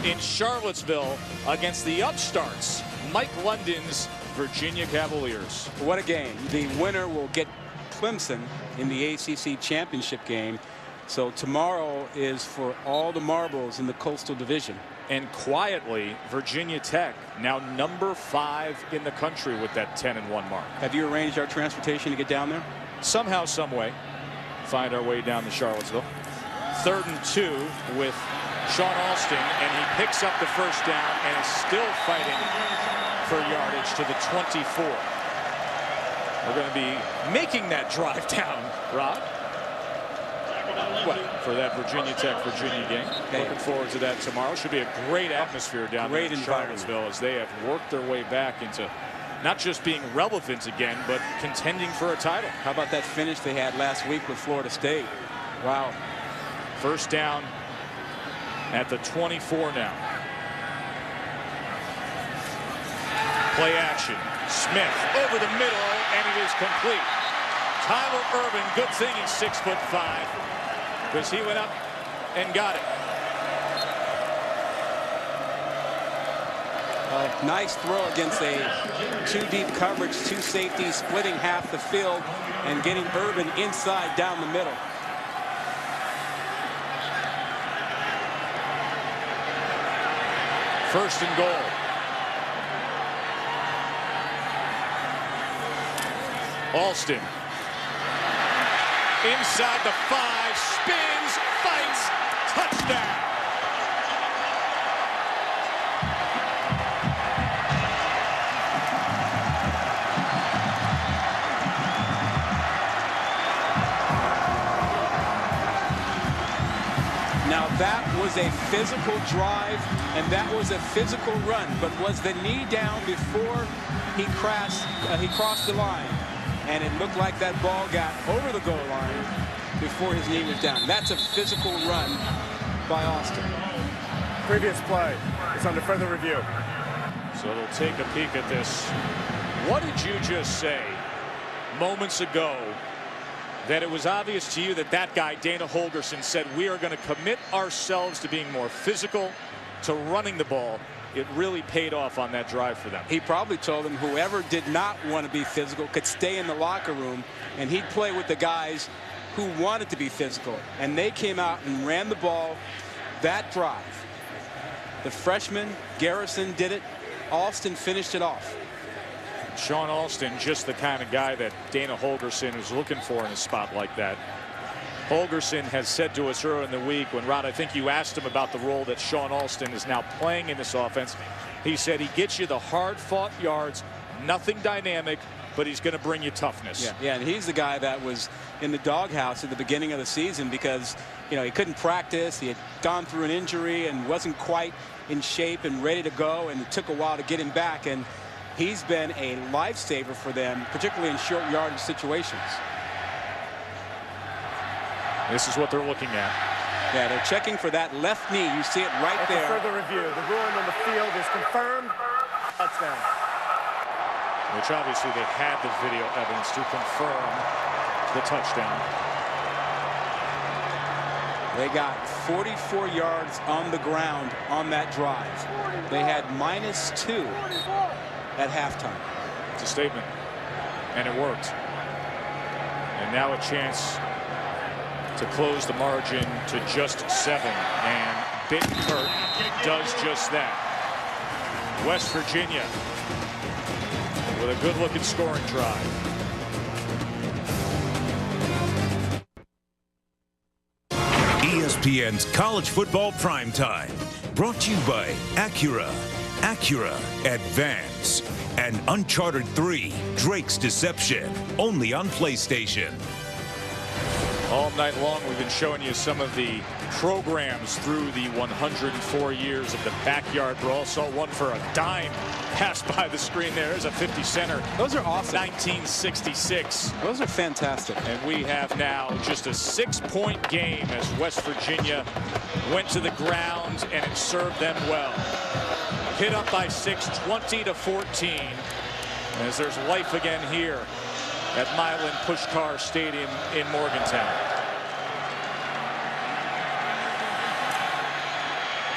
[SPEAKER 2] in Charlottesville against the upstarts, Mike London's Virginia Cavaliers.
[SPEAKER 4] What a game. The winner will get Clemson in the ACC championship game. So tomorrow is for all the marbles in the Coastal Division.
[SPEAKER 2] And quietly, Virginia Tech now number 5 in the country with that 10-1 mark.
[SPEAKER 4] Have you arranged our transportation to get down there?
[SPEAKER 2] Somehow, some way, find our way down to Charlottesville. 3rd and 2 with Sean Alston, and he picks up the first down and is still fighting for yardage to the 24. We're going to be making that drive down, Rob. What, for that Virginia Tech Virginia game. Okay. Looking forward to that tomorrow. Should be a great atmosphere down there in Charlottesville as they have worked their way back into not just being relevant again, but contending for a title.
[SPEAKER 4] How about that finish they had last week with Florida State? Wow.
[SPEAKER 2] First down at the 24 now. Play action. Smith over the middle, and it is complete. Tyler Irvin, good thing he's 6'5", because he went up and got it.
[SPEAKER 4] Nice throw against a 2-deep coverage, 2 safeties splitting half the field and getting Irvin inside down the middle.
[SPEAKER 2] First and goal. Alston inside the 5, spins, fights, touchdown.
[SPEAKER 4] Now that was a physical drive and that was a physical run, but was the knee down before he crossed the line? And it looked like that ball got over the goal line before his knee was down. That's a physical run by Austin.
[SPEAKER 3] Previous play is under further review.
[SPEAKER 2] So they'll take a peek at this. What did you just say moments ago that it was obvious to you that that guy, Dana Holgorsen, said we are going to commit ourselves to being more physical, to running the ball? It really paid off on that drive for them.
[SPEAKER 4] He probably told them whoever did not want to be physical could stay in the locker room, and he'd play with the guys who wanted to be physical. And they came out and ran the ball that drive. The freshman, Garrison, did it. Alston finished it off.
[SPEAKER 2] Sean Alston, just the kind of guy that Dana Holgorsen is looking for in a spot like that. Holgorsen has said to us earlier in the week when, Rod, I think you asked him about the role that Sean Alston is now playing in this offense. He said he gets you the hard-fought yards, nothing dynamic, but he's going to bring you toughness.
[SPEAKER 4] Yeah, and he's the guy that was in the doghouse at the beginning of the season because, you know, he couldn't practice. He had gone through an injury and wasn't quite in shape and ready to go, and it took a while to get him back. And he's been a lifesaver for them, particularly in short yardage situations.
[SPEAKER 2] This is what they're looking at.
[SPEAKER 4] Yeah, they're checking for that left knee. You see it right there.
[SPEAKER 3] Further review. The ruling on the field is confirmed. Touchdown.
[SPEAKER 2] Which obviously they had the video evidence to confirm the touchdown.
[SPEAKER 4] They got 44 yards on the ground on that drive. They had -2 at halftime.
[SPEAKER 2] It's a statement, and it worked. And now a chance to close the margin to just 7, and Bittencourt does just that. West Virginia with a good-looking scoring drive.
[SPEAKER 1] ESPN's College Football Primetime, brought to you by Acura, Acura Advance, and Uncharted 3, Drake's Deception, only on PlayStation.
[SPEAKER 2] All night long, we've been showing you some of the programs through the 104 years of the Backyard Brawl. Saw one for a dime pass by the screen there. There's a 50-center.
[SPEAKER 4] Those are awesome.
[SPEAKER 2] 1966.
[SPEAKER 4] Those are fantastic.
[SPEAKER 2] And we have now just a 6-point game as West Virginia went to the ground, and it served them well. Pitt up by 6, 20-14. As there's life again here at Milan Pushkar Stadium in Morgantown.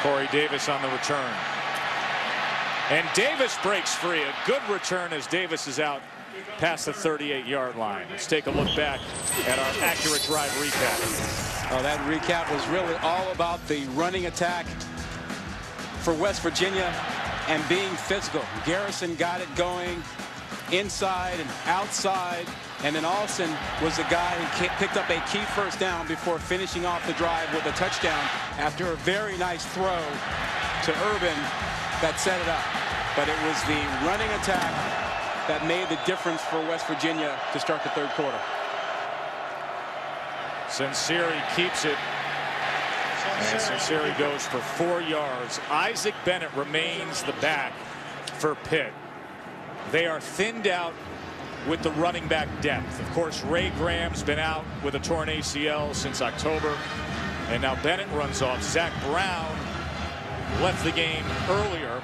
[SPEAKER 2] Corey Davis on the return. And Davis breaks free. A good return as Davis is out past the 38-yard line. Let's take a look back at our accurate drive recap.
[SPEAKER 4] Oh, that recap was really all about the running attack for West Virginia and being physical. Garrison got it going inside and outside, and then Alston was the guy who picked up a key first down before finishing off the drive with a touchdown after a very nice throw to Urban that set it up. But it was the running attack that made the difference for West Virginia to start the third quarter.
[SPEAKER 2] Censeri keeps it, and Censeri goes for 4 yards. Isaac Bennett remains the back for Pitt. They are thinned out with the running back depth. Of course, Ray Graham's been out with a torn ACL since October, and now Bennett runs off. Zach Brown left the game earlier,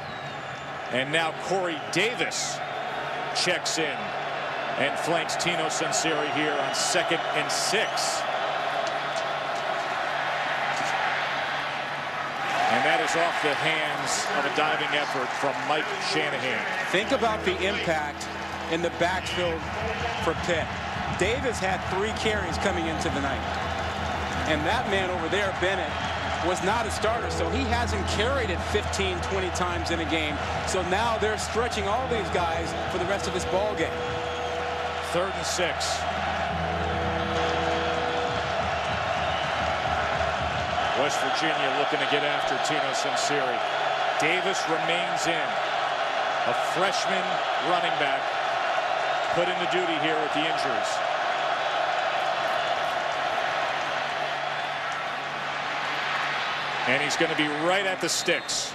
[SPEAKER 2] and now Corey Davis checks in and flanks Tino Censeri here on 2nd and 6. And that is off the hands of a diving effort from Mike Shanahan.
[SPEAKER 4] Think about the impact in the backfield for Pitt. Davis had 3 carries coming into the night. And that man over there, Bennett, was not a starter, so he hasn't carried it 15, 20 times in a game. So now they're stretching all these guys for the rest of this ball game.
[SPEAKER 2] 3rd and 6. West Virginia looking to get after Tino Censeri. Davis remains in. A freshman running back put into duty here with the injuries. And he's going to be right at the sticks.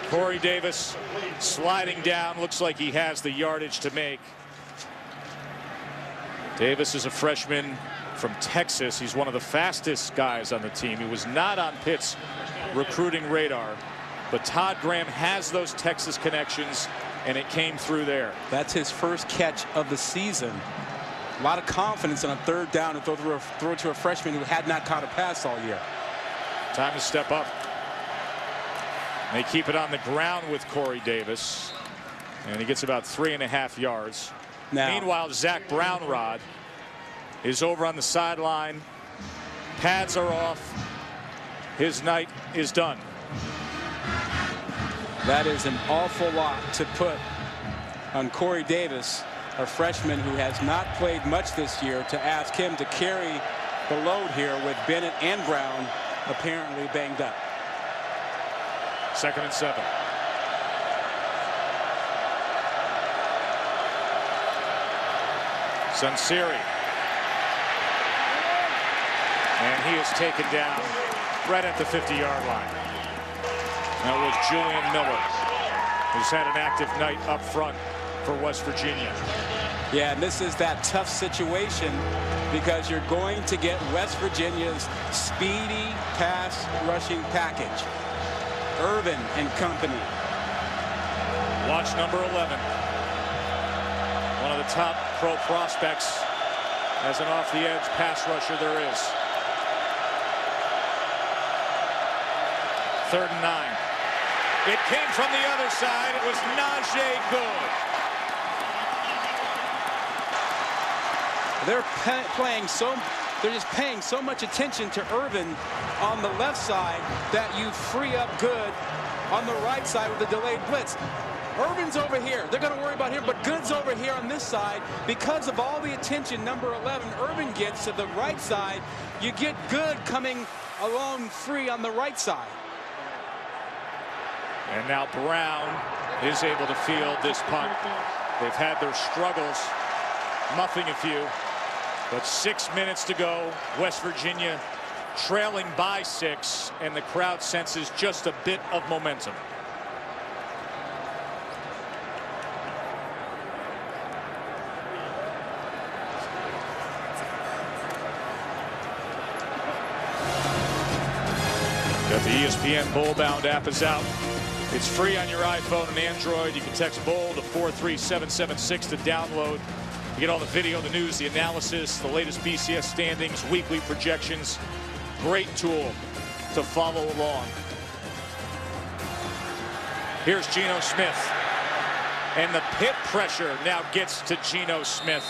[SPEAKER 2] Corey Davis sliding down. Looks like he has the yardage to make. Davis is a freshman from Texas. He's one of the fastest guys on the team. He was not on Pitt's recruiting radar, but Todd Graham has those Texas connections, and it came through there.
[SPEAKER 4] That's his first catch of the season. A lot of confidence on a 3rd down and throw to a freshman who had not caught a pass all year.
[SPEAKER 2] Time to step up. They keep it on the ground with Corey Davis, and he gets about 3.5 yards.
[SPEAKER 4] Now,
[SPEAKER 2] meanwhile, Zach Brownrod is over on the sideline. Pads are off. His night is done.
[SPEAKER 4] That is an awful lot to put on Corey Davis, a freshman who has not played much this year, to ask him to carry the load here with Bennett and Brown apparently banged up.
[SPEAKER 2] 2nd and 7. Censeri. And he is taken down right at the 50-yard line. That was Julian Miller, who's had an active night up front for West Virginia.
[SPEAKER 4] Yeah, and this is that tough situation because you're going to get West Virginia's speedy pass rushing package. Irvin and company.
[SPEAKER 2] Watch number 11. One of the top pro prospects as an off-the-edge pass rusher there is. 3rd and 9. It came from the other side. It was Najee good.
[SPEAKER 4] They're just paying so much attention to Irvin on the left side that you free up Good on the right side with the delayed blitz. Irvin's over here. They're going to worry about him, but Good's over here on this side. Because of all the attention number 11 Irvin gets to the right side, you get Good coming along free on the right side.
[SPEAKER 2] And now Brown is able to field this punt. They've had their struggles, muffing a few, but 6 minutes to go. West Virginia trailing by 6, and the crowd senses just a bit of momentum. Got the ESPN Bullbound app is out. It's free on your iPhone and Android. You can text Bull to 43776 to download. You get all the video, the news, the analysis, the latest BCS standings, weekly projections. Great tool to follow along. Here's Geno Smith. And the Pitt pressure now gets to Geno Smith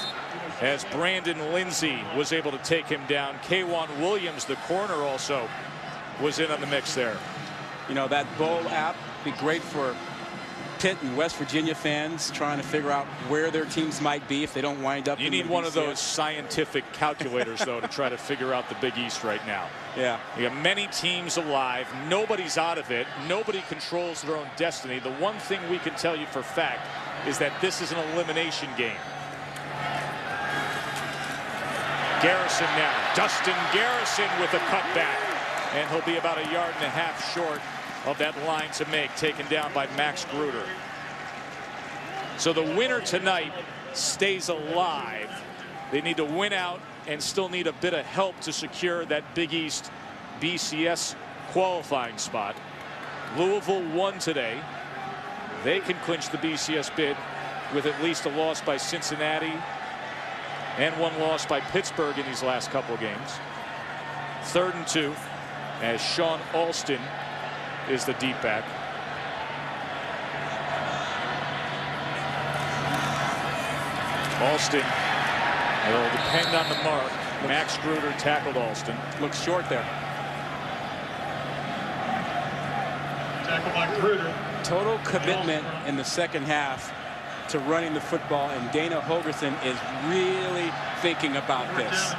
[SPEAKER 2] as Brandon Lindsey was able to take him down. K'Wan Williams, the corner, also was in on the mix there.
[SPEAKER 4] You know, that Bowl app be great for Pitt and West Virginia fans trying to figure out where their teams might be if they don't wind up.
[SPEAKER 2] You need one of those scientific calculators, though, to try to figure out the Big East right now.
[SPEAKER 4] Yeah.
[SPEAKER 2] You have many teams alive. Nobody's out of it. Nobody controls their own destiny. The one thing we can tell you for fact is that this is an elimination game. Garrison now. Dustin Garrison with a cutback. And he'll be about 1.5 yards short of that line to make, taken down by Max Gruder. So the winner tonight stays alive. They need to win out and still need a bit of help to secure that Big East BCS qualifying spot. Louisville won today. They can clinch the BCS bid with at least a loss by Cincinnati and one loss by Pittsburgh in these last couple of games. 3rd and 2 as Sean Alston is the deep back. Alston, it'll depend on the mark. Max Gruder tackled Alston.
[SPEAKER 4] Looks short there.
[SPEAKER 6] Tackled by Gruder.
[SPEAKER 4] Total commitment in the second half to running the football, and Dana Holgerson is really thinking about this.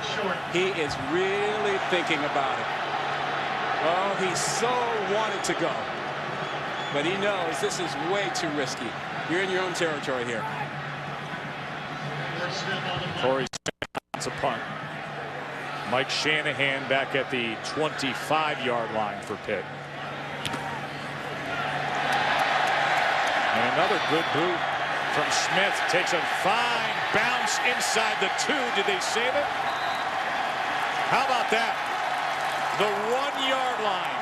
[SPEAKER 4] He is really thinking about it. Oh, he so wanted to go, but he knows this is way too risky. You're in your own territory here.
[SPEAKER 2] Corey Smith, a punt. Mike Shanahan back at the 25-yard line for Pitt. And another good boot from Smith. Takes a fine bounce inside the 2. Did they save it? How about that? The 1-yard line.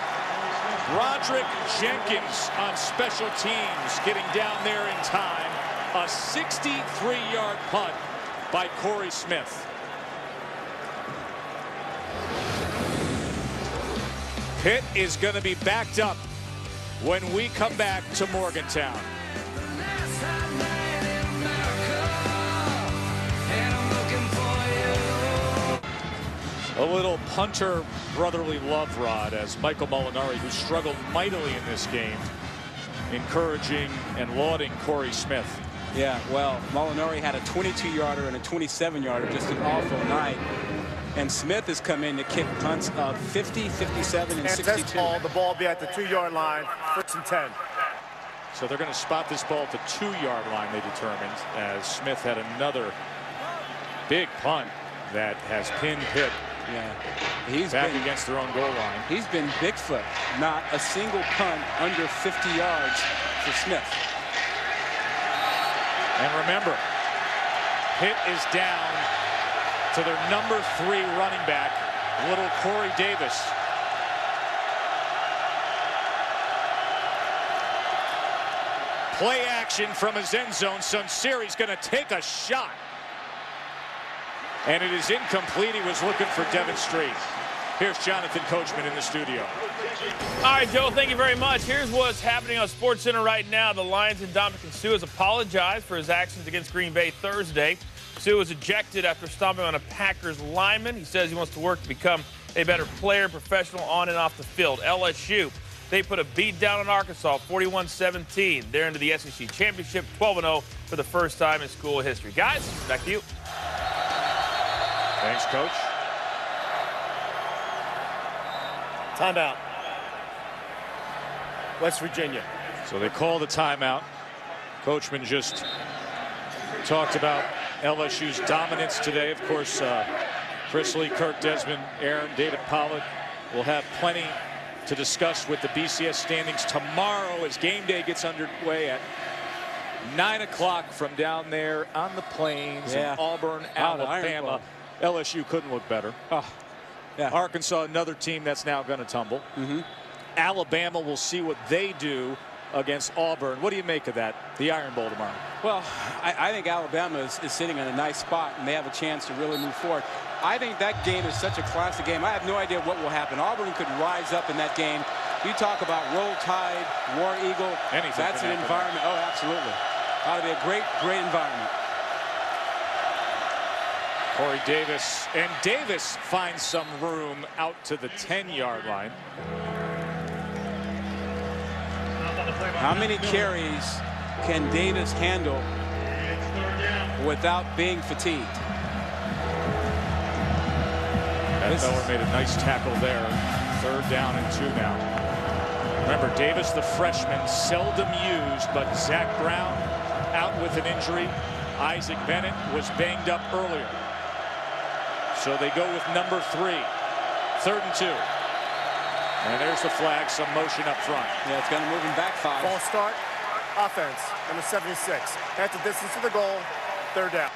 [SPEAKER 2] Roderick Jenkins on special teams getting down there in time. A 63-yard punt by Corey Smith. Pitt is going to be backed up when we come back to Morgantown. A little punter brotherly love, Rod, as Michael Molinari, who struggled mightily in this game, encouraging and lauding Corey Smith.
[SPEAKER 4] Yeah, well, Molinari had a 22-yarder and a 27-yarder, just an awful night. And Smith has come in to kick punts of 50, 57, and 62.
[SPEAKER 3] Ball, the ball be at the 2-yard line, 1st and 10.
[SPEAKER 2] So they're going to spot this ball at the 2-yard line, they determined, as Smith had another big punt that has pinned Pitt.
[SPEAKER 4] Yeah, he's
[SPEAKER 2] back against their own goal line.
[SPEAKER 4] He's been Bigfoot. Not a single punt under 50 yards for Smith.
[SPEAKER 2] And remember, Pitt is down to their number 3 running back, little Corey Davis. Play action from his end zone. Sunseri's going to take a shot. And it is incomplete. He was looking for Devin Street. Here's Jonathan Coachman in the studio.
[SPEAKER 14] All right, Joe, thank you very much. Here's what's happening on SportsCenter right now. The Lions and Dominican Sue has apologized for his actions against Green Bay Thursday. Sue was ejected after stomping on a Packers lineman. He says he wants to work to become a better player, professional on and off the field. LSU, they put a beat down on Arkansas, 41-17. They're into the SEC Championship, 12-0 for the first time in school history. Guys, back to you.
[SPEAKER 2] Thanks, Coach.
[SPEAKER 3] Timeout. West Virginia.
[SPEAKER 2] So they call the timeout. Coachman just talked about LSU's dominance today. Of course, Chris Lee, Kirk Desmond, Aaron, David Pollack will have plenty to discuss with the BCS standings tomorrow as game day gets underway at 9 o'clock from down there on the plains in Auburn, Alabama. LSU couldn't look better. Arkansas, another team that's now going to tumble. Alabama, will see what they do against Auburn. What do you make of that, the Iron Bowl tomorrow?
[SPEAKER 4] Well, I think Alabama is sitting in a nice spot, and they have a chance to really move forward. I think that game is such a classic game. I have no idea what will happen. Auburn could rise up in that game. You talk about Roll Tide, War Eagle. That's an environment. Oh, absolutely. Ought to be a great, great environment.
[SPEAKER 2] Corey Davis, and Davis finds some room out to the 10-yard line.
[SPEAKER 4] How many carries can Davis handle without being fatigued?
[SPEAKER 2] Miller made a nice tackle there. 3rd down and 2 now. Remember, Davis, the freshman, seldom used, but Zach Brown out with an injury. Isaac Bennett was banged up earlier. So they go with number 3. 3rd and 2. And there's the flag, some motion up front.
[SPEAKER 4] Yeah, it's going to move him back 5.
[SPEAKER 3] Ball start, offense, number 76. At the distance to the goal, 3rd down.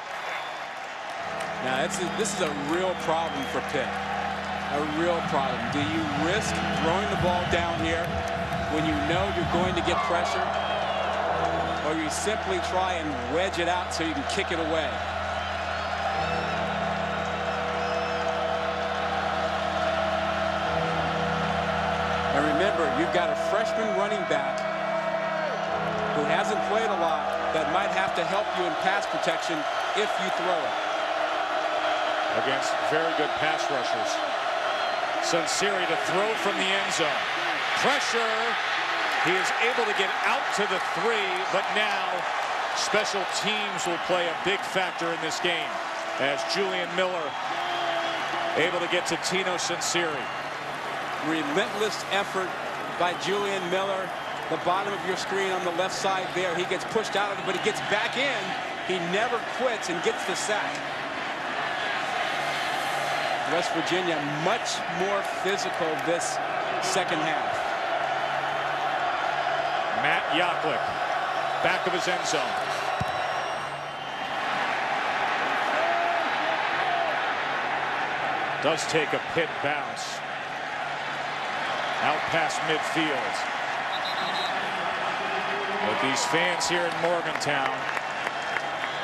[SPEAKER 4] Now, this is a real problem for Pitt. A real problem. Do you risk throwing the ball down here when you know you're going to get pressure? Or you simply try and wedge it out so you can kick it away? And remember, you've got a freshman running back who hasn't played a lot that might have to help you in pass protection if you throw it.
[SPEAKER 2] Against very good pass rushers. Sunseri to throw from the end zone. Pressure. He is able to get out to the 3, but now special teams will play a big factor in this game as Julian Miller able to get to Tino Sunseri.
[SPEAKER 4] Relentless effort by Julian Miller. The bottom of your screen on the left side there. He gets pushed out of it, but he gets back in. He never quits and gets the sack. West Virginia much more physical this second half.
[SPEAKER 2] Matt Yaklick, back of his end zone. Does take a Pitt bounce. Out past midfield. But these fans here in Morgantown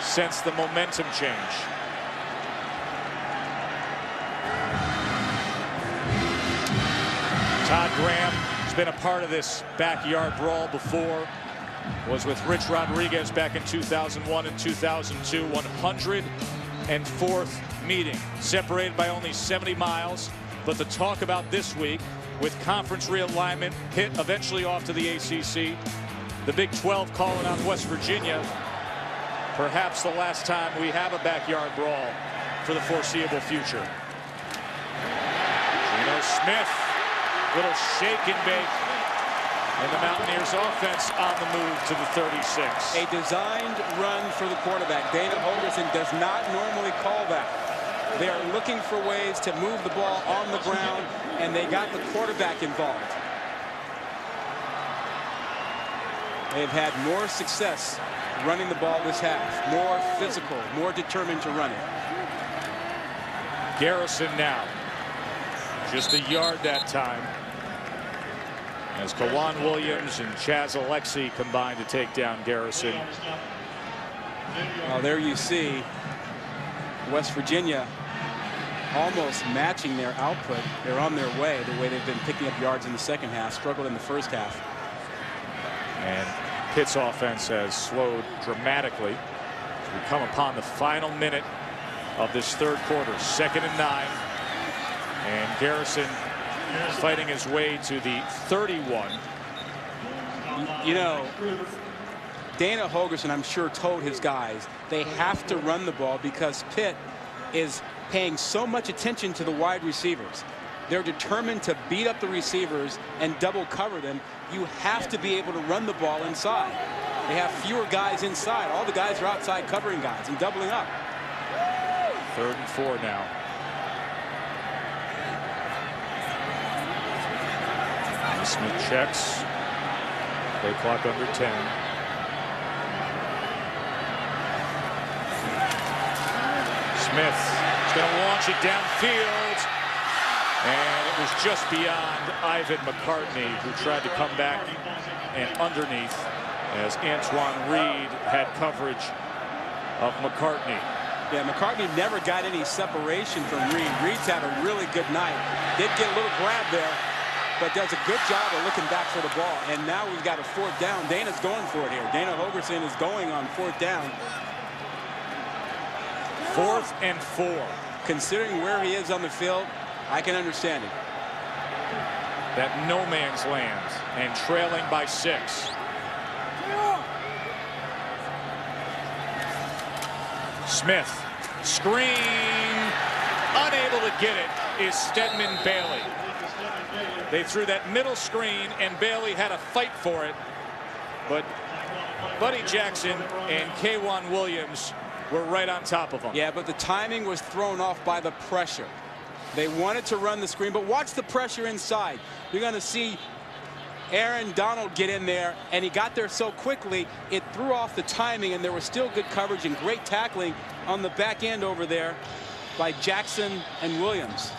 [SPEAKER 2] sense the momentum change. Todd Graham has been a part of this backyard brawl before. Was with Rich Rodriguez back in 2001 and 2002. 104th meeting. Separated by only 70 miles. But the talk about this week, with conference realignment, Pitt eventually off to the ACC. The Big 12 calling out West Virginia. Perhaps the last time we have a backyard brawl for the foreseeable future. Geno Smith. Little shake and bake. And the Mountaineers offense on the move to the 36.
[SPEAKER 4] A designed run for the quarterback. Dana Holgorsen does not normally call that. They are looking for ways to move the ball on the ground, and they got the quarterback involved. They've had more success running the ball this half. More physical, more determined to run it.
[SPEAKER 2] Garrison now. Just a yard that time. As Kawan Williams and Chaz Alexi combine to take down Garrison.
[SPEAKER 4] Well, there you see West Virginia almost matching their output. They're on their way, the way they've been picking up yards in the second half, struggled in the first half.
[SPEAKER 2] And Pitt's offense has slowed dramatically as we come upon the final minute of this third quarter. 2nd and 9. And Garrison fighting his way to the 31.
[SPEAKER 4] You know, Dana Holgorsen, I'm sure, told his guys they have to run the ball because Pitt is paying so much attention to the wide receivers. They're determined to beat up the receivers and double cover them. You have to be able to run the ball inside. They have fewer guys inside. All the guys are outside covering guys and doubling up.
[SPEAKER 2] 3rd and 4 now. Smith checks. Play clock under 10. Smith is going to launch it downfield. And it was just beyond Ivan McCartney, who tried to come back and underneath as Antoine Reed had coverage of McCartney.
[SPEAKER 4] Yeah, McCartney never got any separation from Reed. Reed's had a really good night. Did get a little grab there, but does a good job of looking back for the ball. And now we've got a 4th down. Dana's going for it here. Dana Holgorsen is going on 4th down.
[SPEAKER 2] 4th and 4.
[SPEAKER 4] Considering where he is on the field, I can understand it.
[SPEAKER 2] That no man's land and trailing by 6. Smith, screen, unable to get it is Stedman Bailey. They threw that middle screen and Bailey had a fight for it, but Buddy Jackson and K'Wan Williams were right on top of him.
[SPEAKER 4] Yeah, but the timing was thrown off by the pressure. They wanted to run the screen, but watch the pressure inside. You're going to see Aaron Donald get in there, and he got there so quickly, it threw off the timing, and there was still good coverage and great tackling on the back end over there by Jackson and Williams.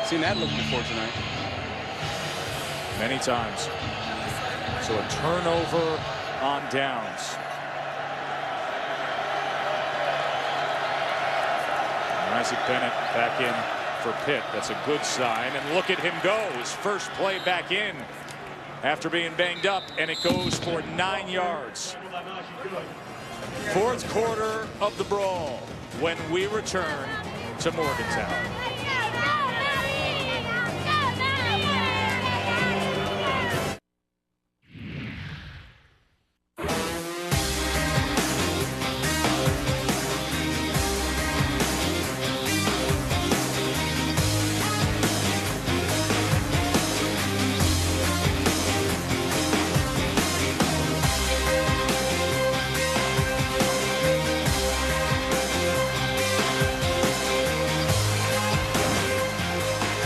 [SPEAKER 4] Seen that look before tonight.
[SPEAKER 2] Many times. So a turnover on downs. Isaac Bennett back in for Pitt. That's a good sign. And look at him go. His first play back in after being banged up, and it goes for 9 yards. 4th quarter of the Brawl when we return to Morgantown.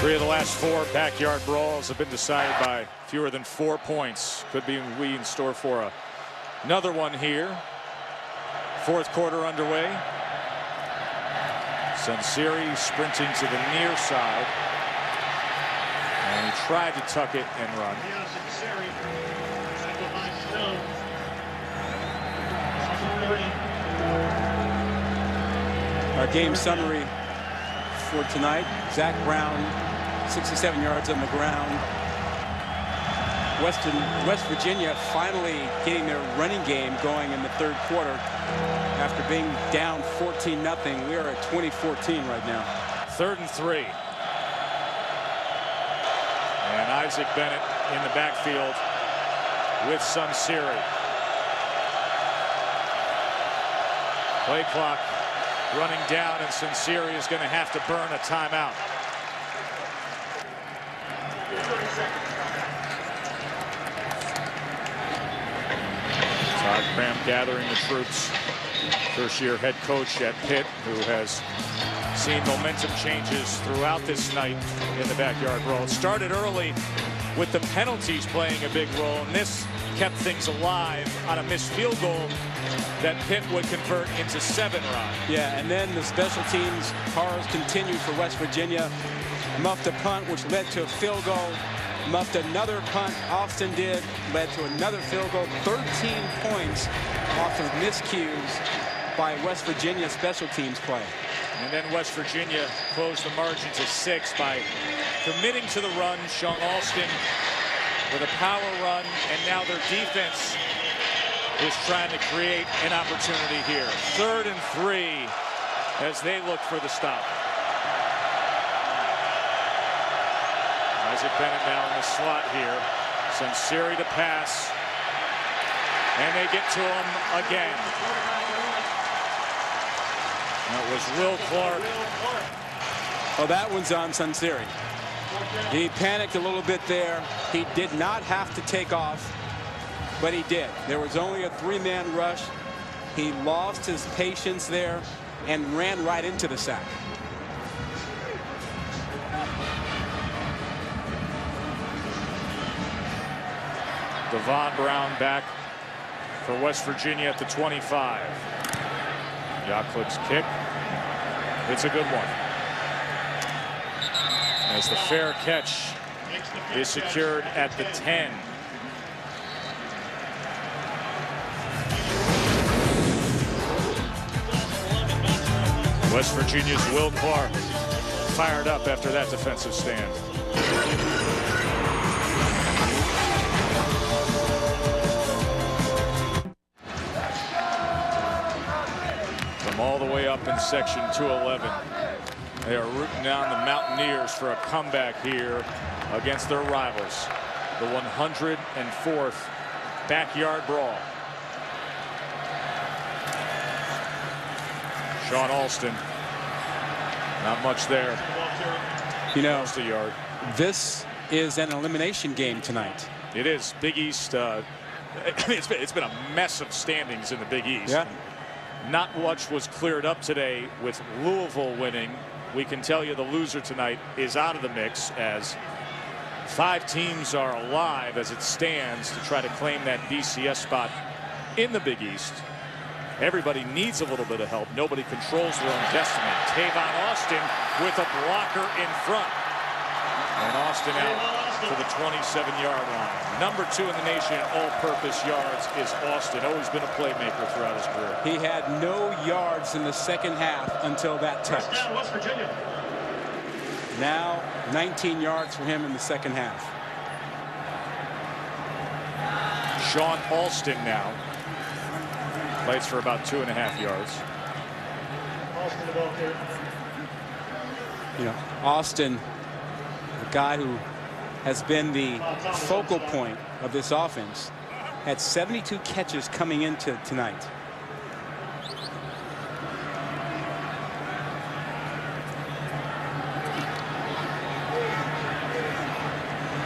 [SPEAKER 2] Three of the last 4 backyard brawls have been decided by fewer than 4 points. Could be we in store for another one here. 4th quarter underway. Sunseri sprinting to the near side. And he tried to tuck it and run.
[SPEAKER 4] Our game summary for tonight: Zach Brown, 67 yards on the ground. West Virginia finally getting their running game going in the 3rd quarter after being down 14-0. We are at 20-14 right now.
[SPEAKER 2] 3rd and 3. And Isaac Bennett in the backfield with Sunseri. Play clock running down, and Sunseri is going to have to burn a timeout. Todd Cram gathering the troops. First-year head coach at Pitt, who has seen momentum changes throughout this night in the backyard brawl. It started early with the penalties playing a big role, and this kept things alive on a missed field goal that Pitt would convert into 7, Ron.
[SPEAKER 4] Yeah, and then the special teams horrors continued for West Virginia. Muffed a punt, which led to a field goal. Muffed another punt, Austin did, led to another field goal. 13 points off of miscues by West Virginia special teams play.
[SPEAKER 2] And then West Virginia closed the margin to 6 by committing to the run. Sean Alston with a power run, and now their defense is trying to create an opportunity here. 3rd and 3 as they look for the stop. Isaac Bennett now in the slot here. Sunseri to pass. And they get to him again. That was Will Clark.
[SPEAKER 4] Oh, that one's on Sunseri. He panicked a little bit there. He did not have to take off, but he did. There was only a 3-man rush. He lost his patience there and ran right into the sack.
[SPEAKER 2] Devon Brown back for West Virginia at the 25. Yaklic's kick. It's a good one. As the fair catch is secured at the 10. West Virginia's Will Clark fired up after that defensive stand. From all the way up in section 211, they are rooting down the Mountaineers for a comeback here against their rivals, the 104th backyard brawl. Sean Alston, not much there.
[SPEAKER 4] You know,
[SPEAKER 2] almost a yard.
[SPEAKER 4] This is an elimination game tonight.
[SPEAKER 2] It is. Big East. It's been a mess of standings in the Big East.
[SPEAKER 4] Yeah.
[SPEAKER 2] Not much was cleared up today with Louisville winning. We can tell you the loser tonight is out of the mix, as 5 teams are alive as it stands to try to claim that BCS spot in the Big East. Everybody needs a little bit of help. Nobody controls their own destiny. Tavon Austin with a blocker in front. And Austin out to the 27-yard line. Number 2 in the nation in all-purpose yards is Austin. Always been a playmaker throughout his career.
[SPEAKER 4] He had no yards in the second half until that touch. Now 19 yards for him in the second half.
[SPEAKER 2] Sean Alston now plays for about 2.5 yards.
[SPEAKER 4] You know, Austin, a guy who has been the focal point of this offense, had 72 catches coming into tonight.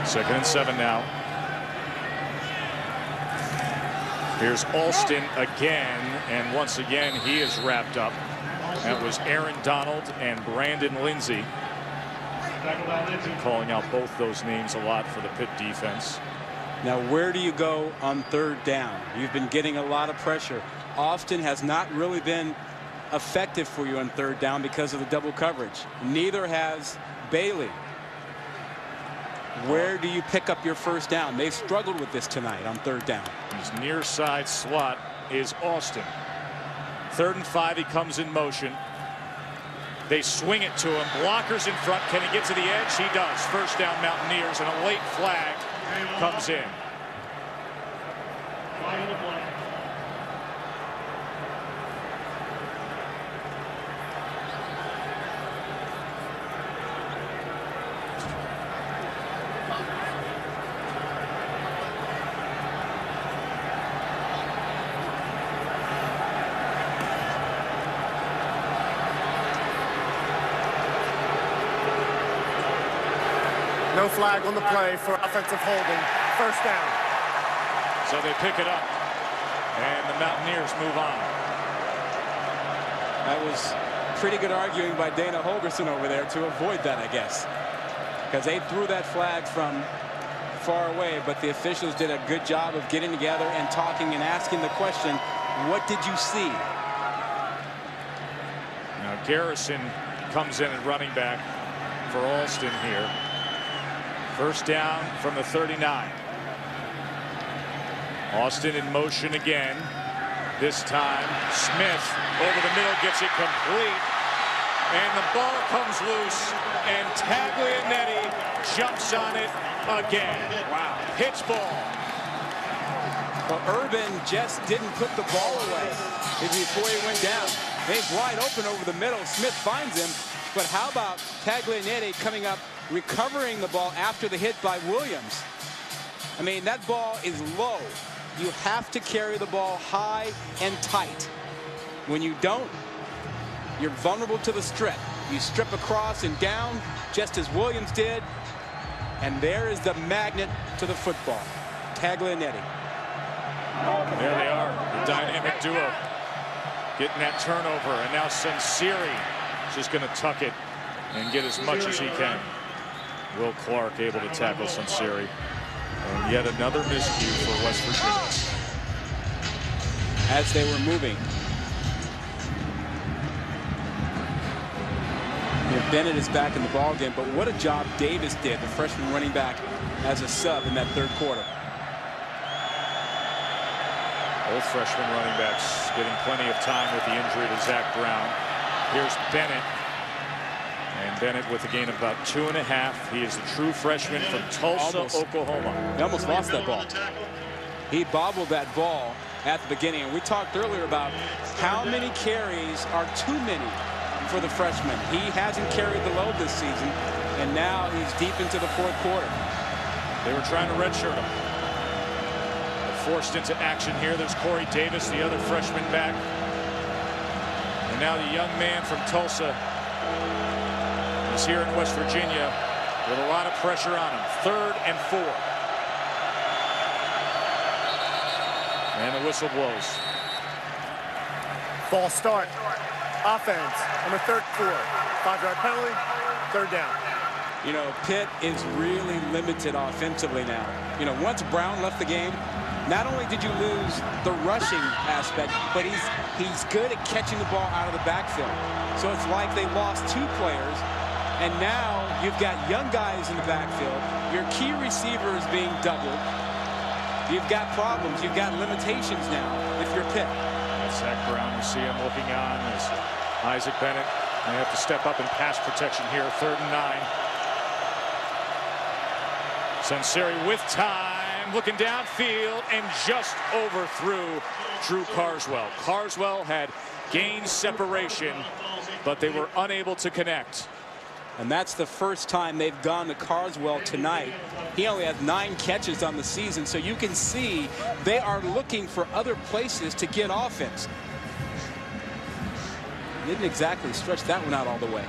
[SPEAKER 2] Second and 7 now. Here's Alston again, and once again he is wrapped up. That was Aaron Donald and Brandon Lindsay. Calling out both those names a lot for the Pitt defense.
[SPEAKER 4] Now, where do you go on 3rd down? You've been getting a lot of pressure. Austin has not really been effective for you on 3rd down because of the double coverage. Neither has Bailey. Where do you pick up your 1st down? They've struggled with this tonight on 3rd down.
[SPEAKER 2] His near side slot is Austin. 3rd and 5, he comes in motion. They swing it to him. Blockers in front. Can he get to the edge? He does. 1st down Mountaineers, and a late flag comes in.
[SPEAKER 3] No flag on the play for offensive holding. 1st down.
[SPEAKER 2] So they pick it up, and the Mountaineers move on.
[SPEAKER 4] That was pretty good arguing by Dana Holgerson over there to avoid that, I guess, because they threw that flag from far away, but the officials did a good job of getting together and talking and asking the question, what did you see?
[SPEAKER 2] Now Garrison comes in at running back for Alston here. 1st down from the 39. Austin in motion again. This time, Smith over the middle gets it complete. And the ball comes loose, and Taglianetti jumps on it again. Wow. Pitch ball.
[SPEAKER 4] Well, Urban just didn't put the ball away before he went down. He's wide open over the middle. Smith finds him. But how about Taglianetti coming up, recovering the ball after the hit by Williams? I mean, that ball is low. You have to carry the ball high and tight. When you don't, you're vulnerable to the strip. You strip across and down, just as Williams did. And there is the magnet to the football, Taglianetti.
[SPEAKER 2] There they are, the dynamic duo. Getting that turnover, and now Sansiri is just going to tuck it and get as much as he can. Will Clark able to tackle Sansiri. And yet another miscue for West Virginia.
[SPEAKER 4] As they were moving. Bennett is back in the ballgame, but what a job Davis did, the freshman running back, as a sub in that third quarter.
[SPEAKER 2] Both freshman running backs getting plenty of time with the injury to Zach Brown. Here's Bennett. And Bennett with a gain of about 2.5. He is a true freshman from Tulsa, Oklahoma.
[SPEAKER 4] He almost lost that ball. He bobbled that ball at the beginning. And we talked earlier about how many carries are too many for the freshman. He hasn't carried the load this season, and now he's deep into the fourth quarter.
[SPEAKER 2] They were trying to redshirt him. Forced into action here. There's Corey Davis, the other freshman back. And now the young man from Tulsa is here in West Virginia with a lot of pressure on him. 3rd and 4. And the whistle blows.
[SPEAKER 3] False start. Offense on the 3rd quarter. 5-yard penalty. 3rd down.
[SPEAKER 4] You know, Pitt is really limited offensively now. You know, once Brown left the game, not only did you lose the rushing aspect, but he's good at catching the ball out of the backfield. So it's like they lost 2 players, and now you've got young guys in the backfield. Your key receiver is being doubled. You've got problems. You've got limitations now if you're Pitt.
[SPEAKER 2] That's Zach Brown. You see him looking on as Isaac Bennett. They have to step up in pass protection here. 3rd and 9. Sansiri with time, looking downfield, and just overthrew Drew Carswell. Carswell had gained separation, but they were unable to connect.
[SPEAKER 4] And that's the first time they've gone to Carswell tonight. He only has 9 catches on the season, so you can see they are looking for other places to get offense. Didn't exactly stretch that one out all the way.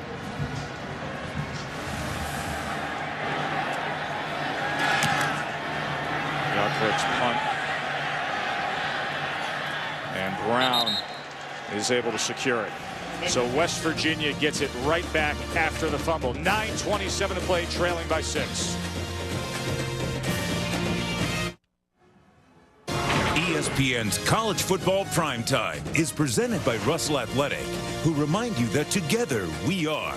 [SPEAKER 2] Yarklick's punt. And Brown is able to secure it. So West Virginia gets it right back after the fumble. 9:27 to play, trailing by 6.
[SPEAKER 1] ESPN's College Football Primetime is presented by Russell Athletic, who remind you that together we are.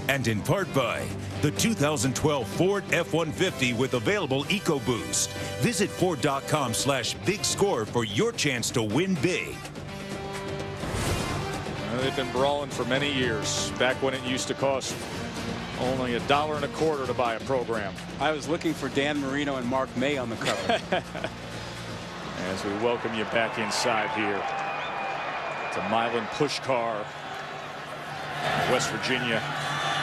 [SPEAKER 1] And in part by the 2012 Ford F-150 with available EcoBoost. Visit Ford.com/big score for your chance to win big.
[SPEAKER 2] They've been brawling for many years, back when it used to cost only $1.25 to buy a program.
[SPEAKER 4] I was looking for Dan Marino and Mark May on the cover.
[SPEAKER 2] As we welcome you back inside here to Milan Pushkar, West Virginia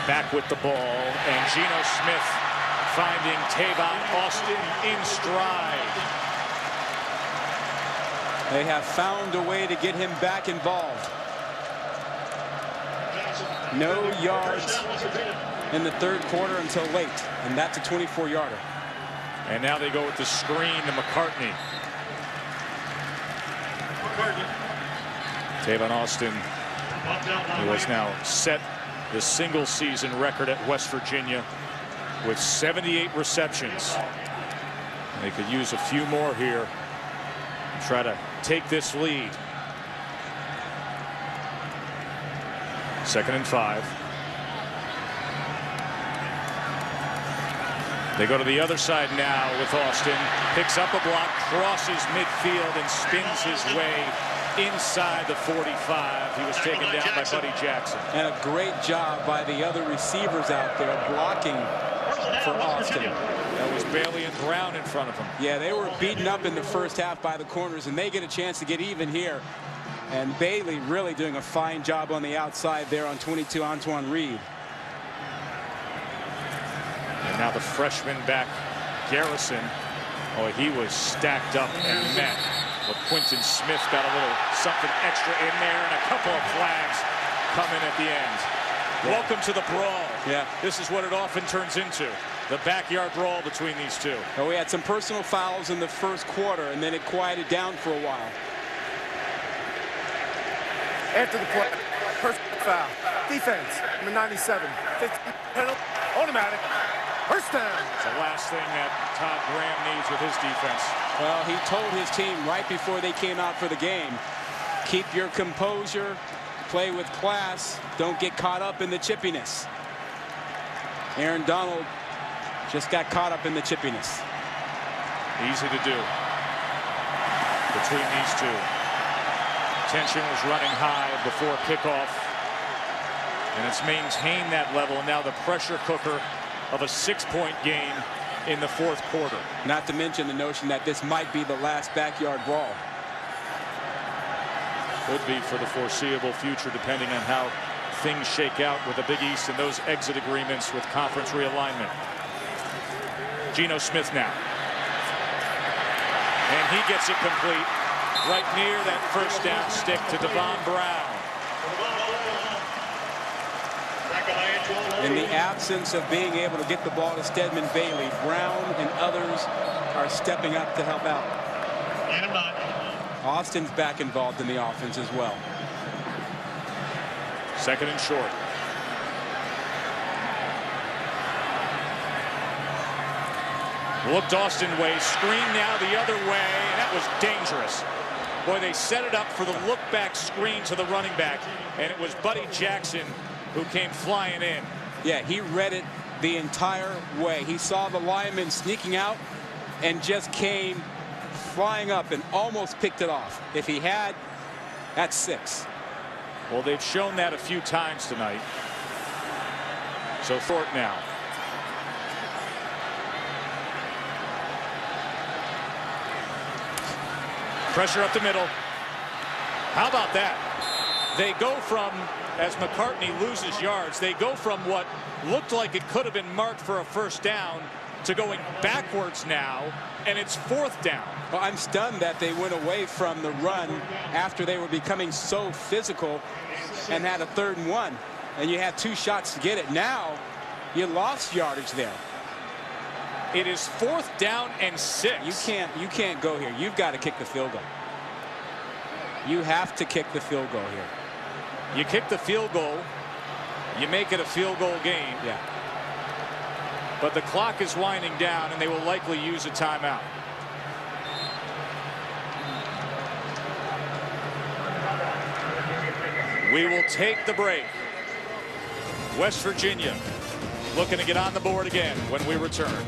[SPEAKER 2] back with the ball, and Geno Smith finding Tavon Austin in stride.
[SPEAKER 4] They have found a way to get him back involved. No yards in the 3rd quarter until late, and that's a 24-yarder.
[SPEAKER 2] And now they go with the screen to McCartney. Tavon Austin, who has now set the single season record at West Virginia with 78 receptions. They could use a few more here and try to take this lead. 2nd and 5. They go to the other side now with Austin. Picks up a block, crosses midfield, and spins his way inside the 45. He was taken down by Buddy Jackson.
[SPEAKER 4] And a great job by the other receivers out there blocking for Austin.
[SPEAKER 2] That was Bailey and Brown in front of him.
[SPEAKER 4] Yeah, they were beaten up in the first half by the corners, and they get a chance to get even here. And Bailey really doing a fine job on the outside there on 22, Antoine Reed.
[SPEAKER 2] And now the freshman back, Garrison. Oh, he was stacked up and met. But Quinton Smith got a little something extra in there, and a couple of flags coming at the end.
[SPEAKER 4] Yeah.
[SPEAKER 2] Welcome to the brawl.
[SPEAKER 4] Yeah.
[SPEAKER 2] This is what it often turns into. The backyard brawl between these two.
[SPEAKER 4] Well, we had some personal fouls in the first quarter, and then it quieted down for a while.
[SPEAKER 3] After the play, personal foul. Defense, number 97. 50, penalty, automatic. First down.
[SPEAKER 2] It's the last thing that Todd Graham needs with his defense.
[SPEAKER 4] Well, he told his team right before they came out for the game, keep your composure, play with class, don't get caught up in the chippiness. Aaron Donald just got caught up in the chippiness.
[SPEAKER 2] Easy to do between these two. Tension was running high before kickoff, and it's maintained that level. And now the pressure cooker of a 6-point game in the fourth quarter.
[SPEAKER 4] Not to mention the notion that this might be the last backyard brawl.
[SPEAKER 2] Could be for the foreseeable future, depending on how things shake out with the Big East and those exit agreements with conference realignment. Geno Smith now. And he gets it complete right near that first down stick to Devon Brown.
[SPEAKER 4] In the absence of being able to get the ball to Stedman Bailey, Brown and others are stepping up to help out. Austin's back involved in the offense as well.
[SPEAKER 2] Second and short. Looked Austin way, screen now the other way, and that was dangerous. Boy, they set it up for the look back screen to the running back, and it was Buddy Jackson who came flying in.
[SPEAKER 4] Yeah, he read it the entire way. He saw the lineman sneaking out and just came flying up and almost picked it off. If he had, that's 6.
[SPEAKER 2] Well, they've shown that a few times tonight. So Thorpe now. Pressure up the middle. How about that? They go from, as McCartney loses yards, they go from what looked like it could have been marked for a first down to going backwards now, and it's 4th down.
[SPEAKER 4] Well, I'm stunned that they went away from the run after they were becoming so physical and had a 3rd and 1, and you had 2 shots to get it. Now you lost yardage there.
[SPEAKER 2] It is 4th down and 6.
[SPEAKER 4] You can't go here. You've got to kick the field goal. You have to kick the field goal here.
[SPEAKER 2] You kick the field goal, you make it a field goal game.
[SPEAKER 4] Yeah.
[SPEAKER 2] But the clock is winding down, and they will likely use a timeout. We will take the break. West Virginia looking to get on the board again when we return.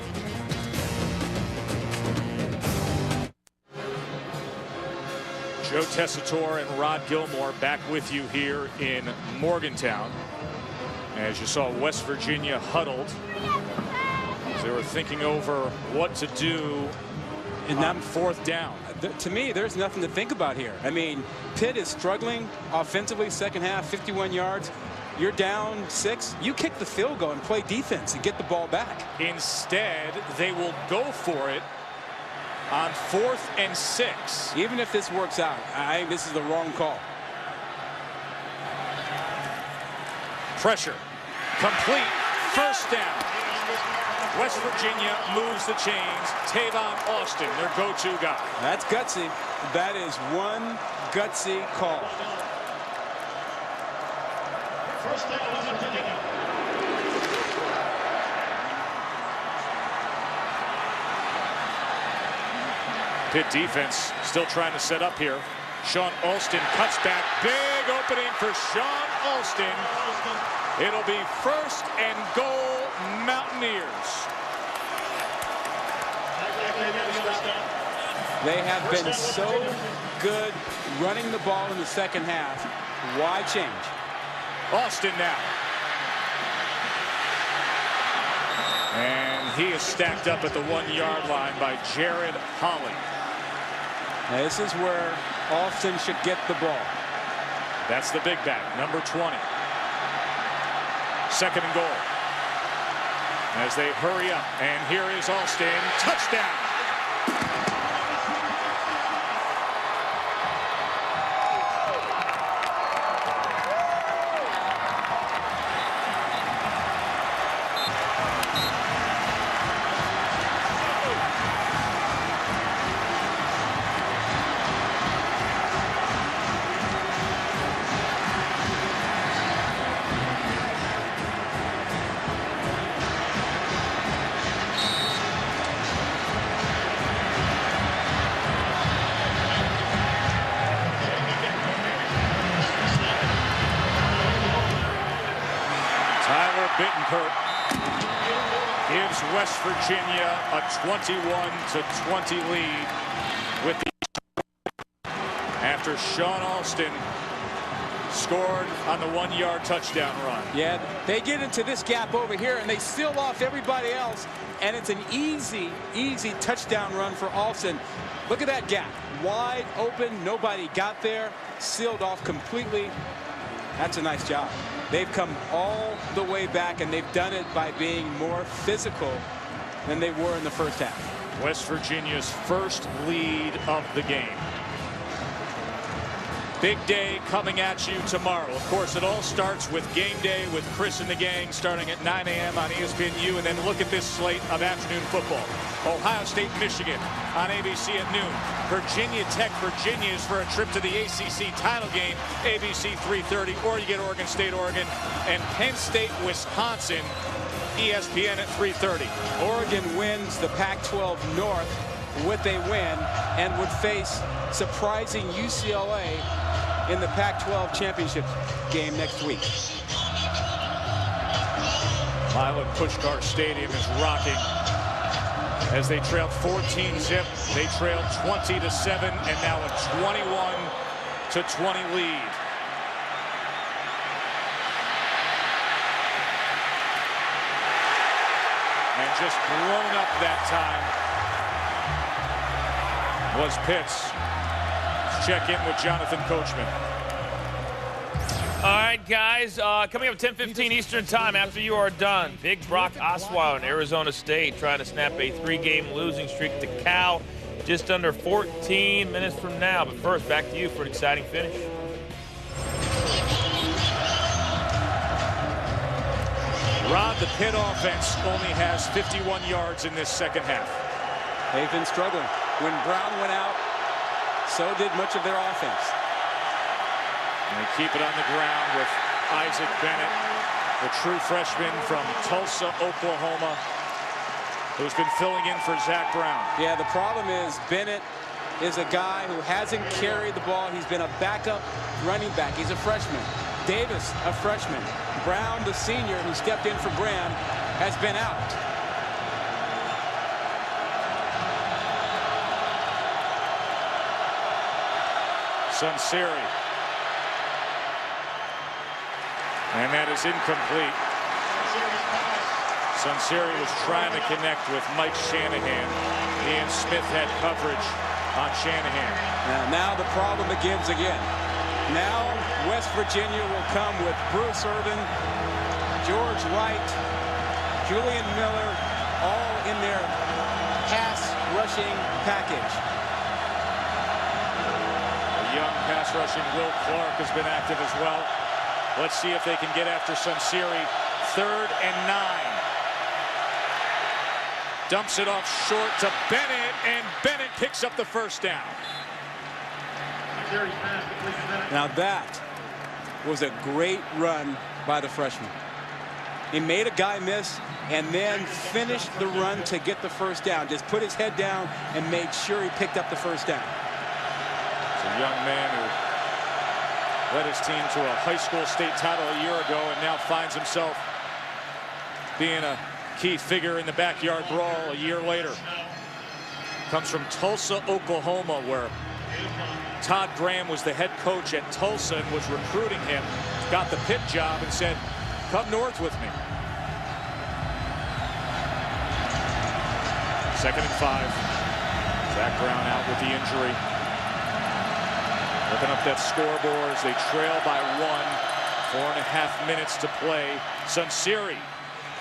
[SPEAKER 2] Joe Tessitore and Rod Gilmore back with you here in Morgantown. As you saw, West Virginia huddled as they were thinking over what to do on 4th down.
[SPEAKER 4] To me, there's nothing to think about here. I mean, Pitt is struggling offensively, second half, 51 yards. You're down 6. You kick the field goal and play defense and get the ball back.
[SPEAKER 2] Instead, they will go for it on 4th and 6.
[SPEAKER 4] Even if this works out, I think this is the wrong call.
[SPEAKER 2] Pressure. Complete. First down. West Virginia moves the chains. Tavon Austin, their go-to guy.
[SPEAKER 4] That's gutsy. That is one gutsy call.
[SPEAKER 6] First down, West Virginia.
[SPEAKER 2] Pitt defense still trying to set up here. Sean Alston cuts back. Big opening for Sean Alston. It'll be 1st and goal, Mountaineers.
[SPEAKER 4] They have been so good running the ball in the second half. Why change?
[SPEAKER 2] Austin now. And he is stacked up at the 1-yard line by Jared Holly.
[SPEAKER 4] Now this is where Austin should get the ball.
[SPEAKER 2] That's the big back, number 20. Second and goal. As they hurry up, and here is Austin. Touchdown. Gives West Virginia a 21-20 lead with the after Sean Alston scored on the 1-yard touchdown run.
[SPEAKER 4] Yeah, they get into this gap over here and they seal off everybody else, and it's an easy touchdown run for Alston. Look at that gap, wide open, nobody got there, sealed off completely. That's a nice job. They've come all the way back, and they've done it by being more physical than they were in the first half.
[SPEAKER 2] West Virginia's first lead of the game. Big day coming at you tomorrow. Of course, it all starts with game day with Chris and the gang starting at 9 a.m. on ESPNU. And then look at this slate of afternoon football. Ohio State, Michigan on ABC at noon. Virginia Tech, Virginia is for a trip to the ACC title game. ABC 3:30, or you get Oregon State, Oregon. And Penn State, Wisconsin, ESPN at 3:30.
[SPEAKER 4] Oregon wins the Pac-12 North would they win, and would face surprising UCLA in the Pac-12 championship game next week.
[SPEAKER 2] Milan Puskar Stadium is rocking as they trailed 14-zip. They trailed 20-7, and now a 21-20 lead. And just blown up that time was Pitt's. Check in with Jonathan Coachman.
[SPEAKER 14] All right, guys, coming up at 10:15 Eastern time after you are done, Big Brock Osweiler in Arizona State trying to snap a 3-game losing streak to Cal just under 14 minutes from now. But first, back to you for an exciting finish.
[SPEAKER 2] Rod, the Pitt offense only has 51 yards in this second half.
[SPEAKER 4] They've been struggling. When Brown went out, so did much of their offense.
[SPEAKER 2] And they keep it on the ground with Isaac Bennett, the true freshman from Tulsa, Oklahoma, who's been filling in for Zach Brown.
[SPEAKER 4] Yeah, the problem is Bennett is a guy who hasn't carried the ball. He's been a backup running back. He's a freshman. Davis, a freshman. Brown, the senior who stepped in for Graham, has been out.
[SPEAKER 2] Sunseri. And that is incomplete. Sunseri was trying to connect with Mike Shanahan. Ian Smith had coverage on Shanahan.
[SPEAKER 4] Now the problem begins again. Now West Virginia will come with Bruce Irvin, George Wright, Julian Miller, all in their pass rushing package.
[SPEAKER 2] Young pass rushing Will Clark has been active as well. Let's see if they can get after Sunseri. 3rd and 9. Dumps it off short to Bennett, and Bennett picks up the first down.
[SPEAKER 4] Now that was a great run by the freshman. He made a guy miss and then finished the run to get the first down. Just put his head down and made sure he picked up the first down.
[SPEAKER 2] A young man who led his team to a high school state title a year ago and now finds himself being a key figure in the backyard brawl a year later. Comes from Tulsa, Oklahoma, where Todd Graham was the head coach at Tulsa and was recruiting him. Got the Pitt job and said, come north with me. 2nd and 5. Zach Brown out with the injury. Looking up that scoreboard as they trail by 1. 4.5 minutes to play. Sunseri,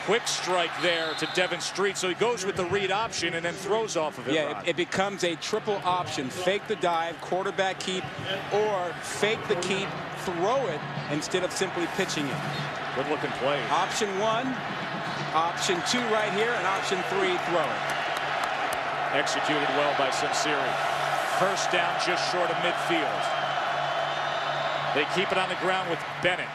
[SPEAKER 2] quick strike there to Devin Street, so he goes with the read option and then throws off of it.
[SPEAKER 4] Yeah, it becomes a triple option. Fake the dive, quarterback keep, or fake the keep, throw it instead of simply pitching it.
[SPEAKER 2] Good looking play.
[SPEAKER 4] Option 1, option 2 right here, and option 3, throw it.
[SPEAKER 2] Executed well by Sunseri. First down just short of midfield. They keep it on the ground with Bennett.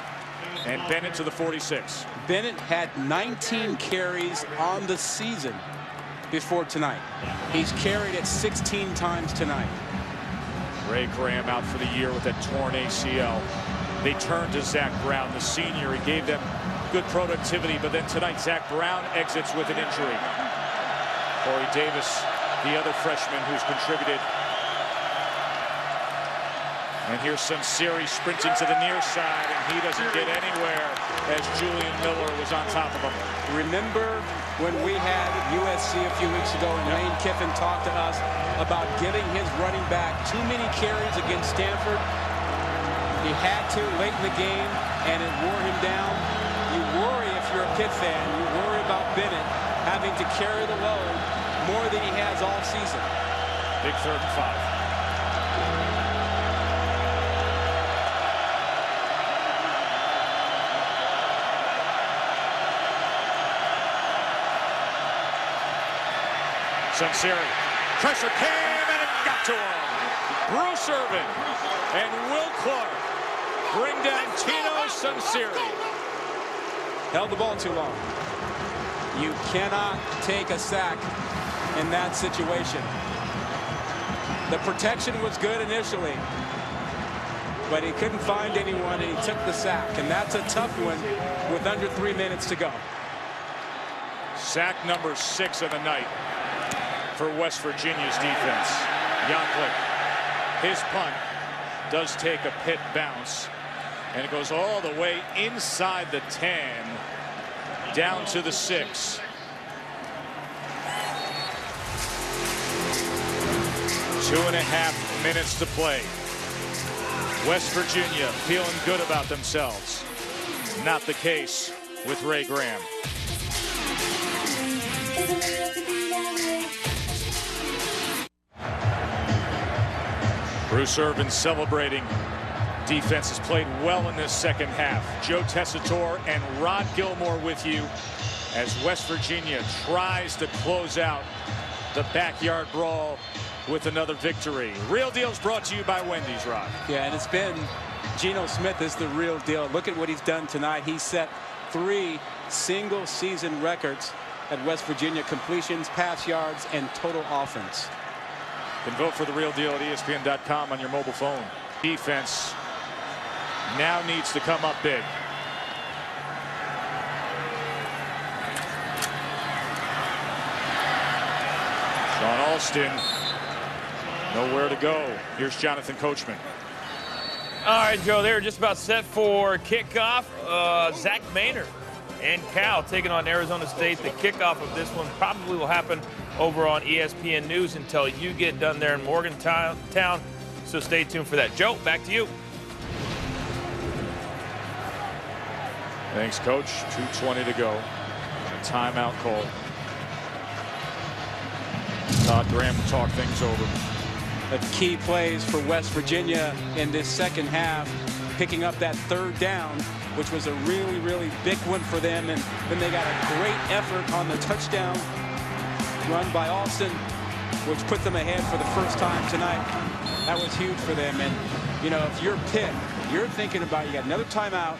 [SPEAKER 2] And Bennett to the 46.
[SPEAKER 4] Bennett had 19 carries on the season before tonight. He's carried it 16 times tonight.
[SPEAKER 2] Ray Graham out for the year with that torn ACL. They turned to Zach Brown, the senior. He gave them good productivity, but then tonight Zach Brown exits with an injury. Corey Davis, the other freshman who's contributed. And here's Sunseri sprinting to the near side, and he doesn't get anywhere as Julian Miller was on top of him.
[SPEAKER 4] Remember when we had USC a few weeks ago and Lane Kiffin talked to us about giving his running back too many carries against Stanford? He had to late in the game, and it wore him down. You worry if you're a Pitt fan. You worry about Bennett having to carry the load more than he has all season.
[SPEAKER 2] Big 3rd and 5. Sunseri, pressure came and it got to him. Bruce Irvin and Will Clark bring down Tino Sunseri.
[SPEAKER 4] Held the ball too long. You cannot take a sack in that situation. The protection was good initially, but he couldn't find anyone and he took the sack, and that's a tough one with under 3 minutes to go.
[SPEAKER 2] Sack number 6 of the night for West Virginia's defense. Yonkler, his punt does take a Pitt bounce, and it goes all the way inside the 10, down to the 6. 2.5 minutes to play. West Virginia feeling good about themselves. Not the case with Ray Graham. Bruce Irvin celebrating. Defense has played well in this second half. Joe Tessitore and Rod Gilmore with you as West Virginia tries to close out the backyard brawl with another victory. Real Deal's brought to you by Wendy's, Rod.
[SPEAKER 4] Yeah, and it's been Geno Smith is the real deal. Look at what he's done tonight. He set 3 single-season records at West Virginia: completions, pass yards, and total offense.
[SPEAKER 2] You can vote for the Real Deal at ESPN.com on your mobile phone. Defense now needs to come up big. Sean Alston, nowhere to go. Here's Jonathan Coachman.
[SPEAKER 14] All right, Joe, they're just about set for kickoff. Zach Maynard and Cal taking on Arizona State. The kickoff of this one probably will happen over on ESPN News until you get done there in Morgantown. So stay tuned for that. Joe, back to you.
[SPEAKER 2] Thanks, Coach. 2:20 to go. A timeout call. Todd Graham will talk things over.
[SPEAKER 4] The key plays for West Virginia in this second half, picking up that 3rd down, which was a really, really big one for them. And then they got a great effort on the touchdown run by Alston, which put them ahead for the first time tonight. That was huge for them. And, you know, if you're Pitt, you're thinking about, you got another timeout,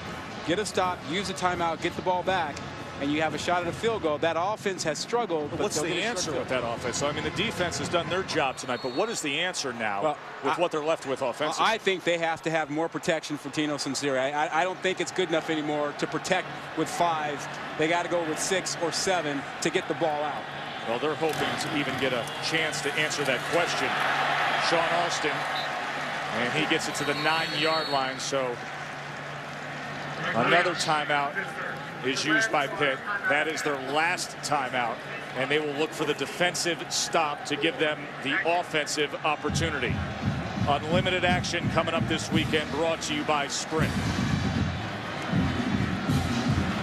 [SPEAKER 4] get a stop, use a timeout, get the ball back, and you have a shot at a field goal. That offense has struggled. But
[SPEAKER 2] what's the answer with that offense? So, I mean, the defense has done their job tonight, but what is the answer now with what they're left with offensively?
[SPEAKER 4] I think they have to have more protection for Tino Sunseri. I don't think it's good enough anymore to protect with 5. They got to go with 6 or 7 to get the ball out.
[SPEAKER 2] Well, they're hoping to even get a chance to answer that question. Sean Alston, and he gets it to the 9-yard line. So another timeout is used by Pitt. That is their last timeout, and they will look for the defensive stop to give them the offensive opportunity. Unlimited action coming up this weekend, brought to you by Sprint.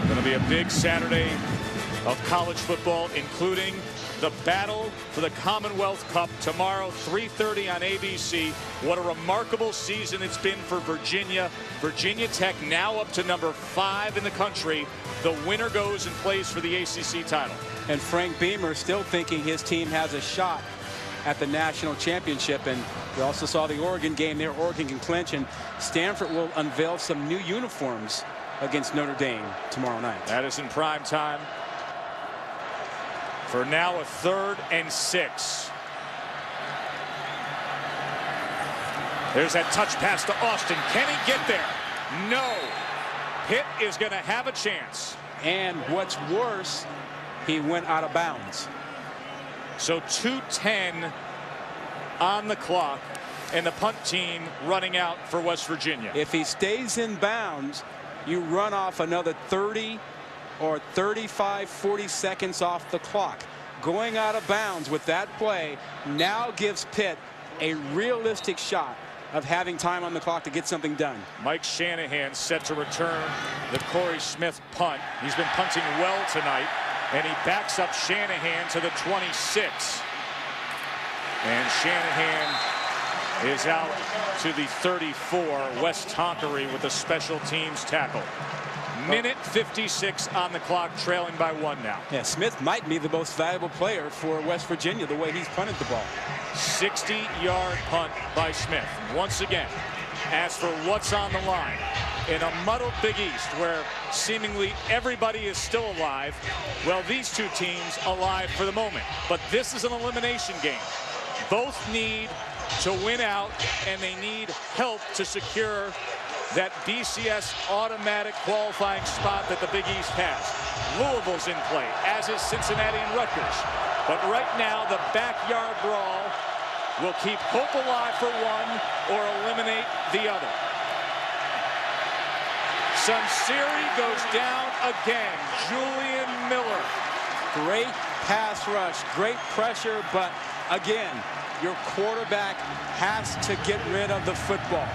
[SPEAKER 2] Going to be a big Saturday of college football, including the battle for the Commonwealth Cup tomorrow, 3:30 on ABC. What a remarkable season it's been for Virginia. Virginia Tech now up to number 5 in the country. The winner goes and plays for the ACC title.
[SPEAKER 4] And Frank Beamer still thinking his team has a shot at the national championship. And we also saw the Oregon game there. Oregon can clinch, and Stanford will unveil some new uniforms against Notre Dame tomorrow night.
[SPEAKER 2] That is in prime time. For now, a 3rd and 6. There's that touch pass to Austin. Can he get there? No. Pitt is going to have a chance.
[SPEAKER 4] And what's worse, he went out of bounds.
[SPEAKER 2] So 2:10 on the clock, and the punt team running out for West Virginia.
[SPEAKER 4] If he stays in bounds, you run off another 30 or 35, 40 seconds off the clock. Going out of bounds with that play now gives Pitt a realistic shot of having time on the clock to get something done.
[SPEAKER 2] Mike Shanahan set to return the Corey Smith punt. He's been punting well tonight, and he backs up Shanahan to the 26. And Shanahan is out to the 34. Wes Tonkery with a special teams tackle. Minute 56 on the clock, trailing by 1 now.
[SPEAKER 4] Yeah, Smith might be the most valuable player for West Virginia, the way he's punted the ball.
[SPEAKER 2] 60-yard punt by Smith. Once again, as for what's on the line, in a muddled Big East where seemingly everybody is still alive, well, these two teams alive for the moment. But this is an elimination game. Both need to win out, and they need help to secure that BCS automatic qualifying spot that the Big East has. Louisville's in play, as is Cincinnati and Rutgers. But right now, the backyard brawl will keep hope alive for one or eliminate the other. Sunseri goes down again. Julian Miller.
[SPEAKER 4] Great pass rush, great pressure, but again, your quarterback has to get rid of the football.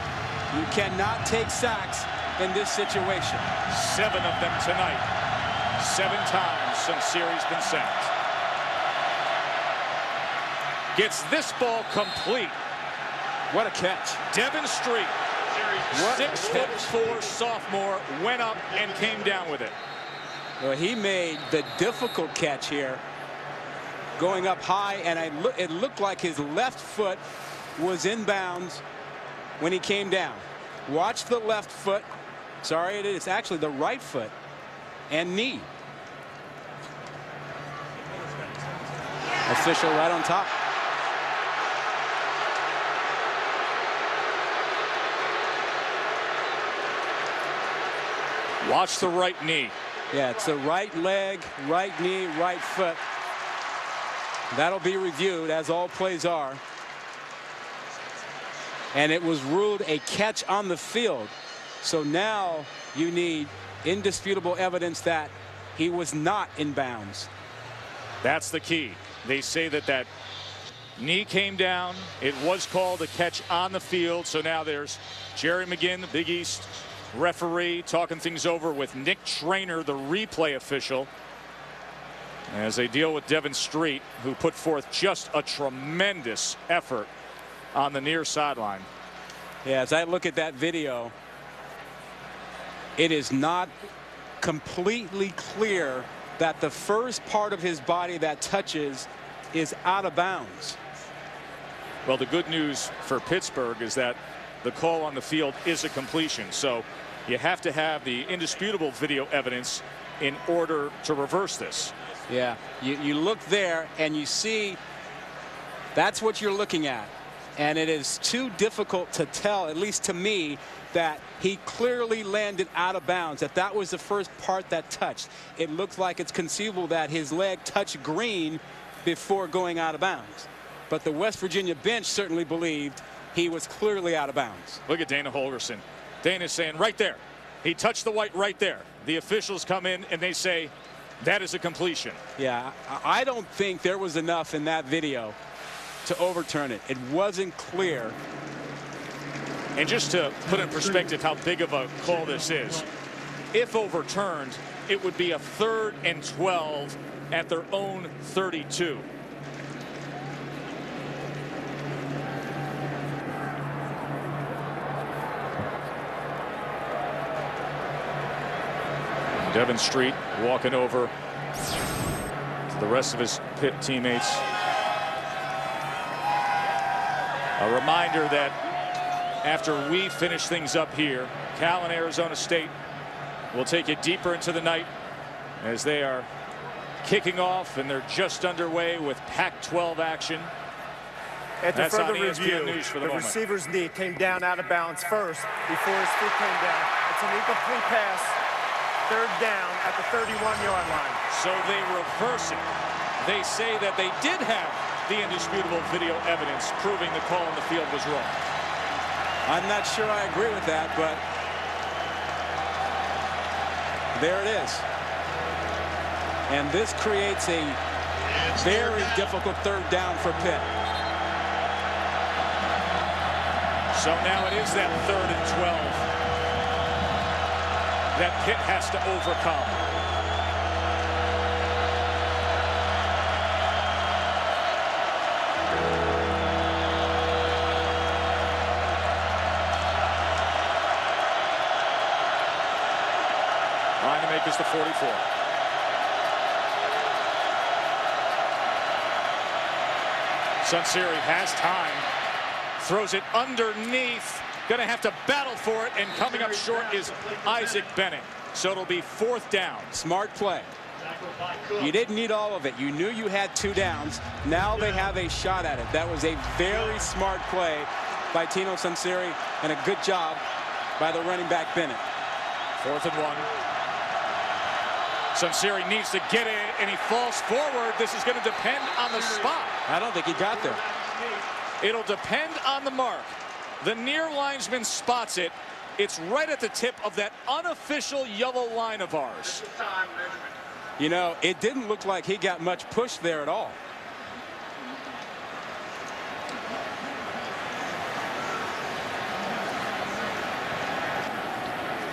[SPEAKER 4] You cannot take sacks in this situation.
[SPEAKER 2] 7 of them tonight. 7 times Sunseri's been sacked. Gets this ball complete.
[SPEAKER 4] What a catch.
[SPEAKER 2] Devin Street, 6'4" sophomore, went up and came down with it.
[SPEAKER 4] Well, he made the difficult catch here, going up high, and it looked like his left foot was in bounds when he came down. Watch the left foot. Sorry, it is actually the right foot and knee. Official right on top.
[SPEAKER 2] Watch the right knee.
[SPEAKER 4] Yeah, it's the right leg, right knee, right foot. That'll be reviewed, as all plays are. And it was ruled a catch on the field. So now you need indisputable evidence that he was not in bounds.
[SPEAKER 2] That's the key. They say that knee came down. It was called a catch on the field. So now there's Jerry McGinn, the Big East referee, talking things over with Nick Traynor, the replay official, as they deal with Devin Street, who put forth just a tremendous effort on the near sideline.
[SPEAKER 4] Yeah, as I look at that video, it is not completely clear that the first part of his body that touches is out of bounds.
[SPEAKER 2] Well, the good news for Pittsburgh is that the call on the field is a completion. So you have to have the indisputable video evidence in order to reverse this.
[SPEAKER 4] Yeah, you look there and you see that's what you're looking at. And it is too difficult to tell, at least to me, that he clearly landed out of bounds. If that was the first part that touched, it looks like it's conceivable that his leg touched green before going out of bounds. But the West Virginia bench certainly believed he was clearly out of bounds.
[SPEAKER 2] Look at Dana Holgerson. Dana's saying right there. He touched the white right there. The officials come in and they say that is a completion.
[SPEAKER 4] Yeah, I don't think there was enough in that video to overturn it. It wasn't clear.
[SPEAKER 2] And just to put in perspective how big of a call this is, if overturned, it would be a 3rd and 12 at their own 32. Devin Street walking over to the rest of his Pitt teammates. A reminder that after we finish things up here, Cal and Arizona State will take it deeper into the night as they are kicking off, and they're just underway with Pac-12 action.
[SPEAKER 3] After
[SPEAKER 2] That's
[SPEAKER 3] further
[SPEAKER 2] on ESPN
[SPEAKER 3] review,
[SPEAKER 2] News for the
[SPEAKER 3] the
[SPEAKER 2] moment.
[SPEAKER 3] receiver's knee came down out of bounds first before his foot came down. It's an incomplete pass, 3rd down at the 31-yard line.
[SPEAKER 2] So they reverse it. They say that they did have the indisputable video evidence proving the call on the field was wrong.
[SPEAKER 4] I'm not sure I agree with that, but there it is. And this creates a very difficult 3rd down for Pitt.
[SPEAKER 2] So now it is that 3rd and 12 that Pitt has to overcome. Line to make is the 44. Sunseri has time, throws it underneath, gonna have to battle for it, and coming up short is Isaac Bennett. So it'll be 4th down.
[SPEAKER 4] Smart play. You didn't need all of it. You knew you had 2 downs. Now they have a shot at it. That was a very smart play by Tino Sunseri, and a good job by the running back Bennett.
[SPEAKER 2] 4th and 1. Sunseri needs to get it, and he falls forward. This is going to depend on the spot.
[SPEAKER 4] I don't think he got there.
[SPEAKER 2] It'll depend on the mark. The near linesman spots it. It's right at the tip of that unofficial yellow line of ours.
[SPEAKER 4] You know, it didn't look like he got much push there at all.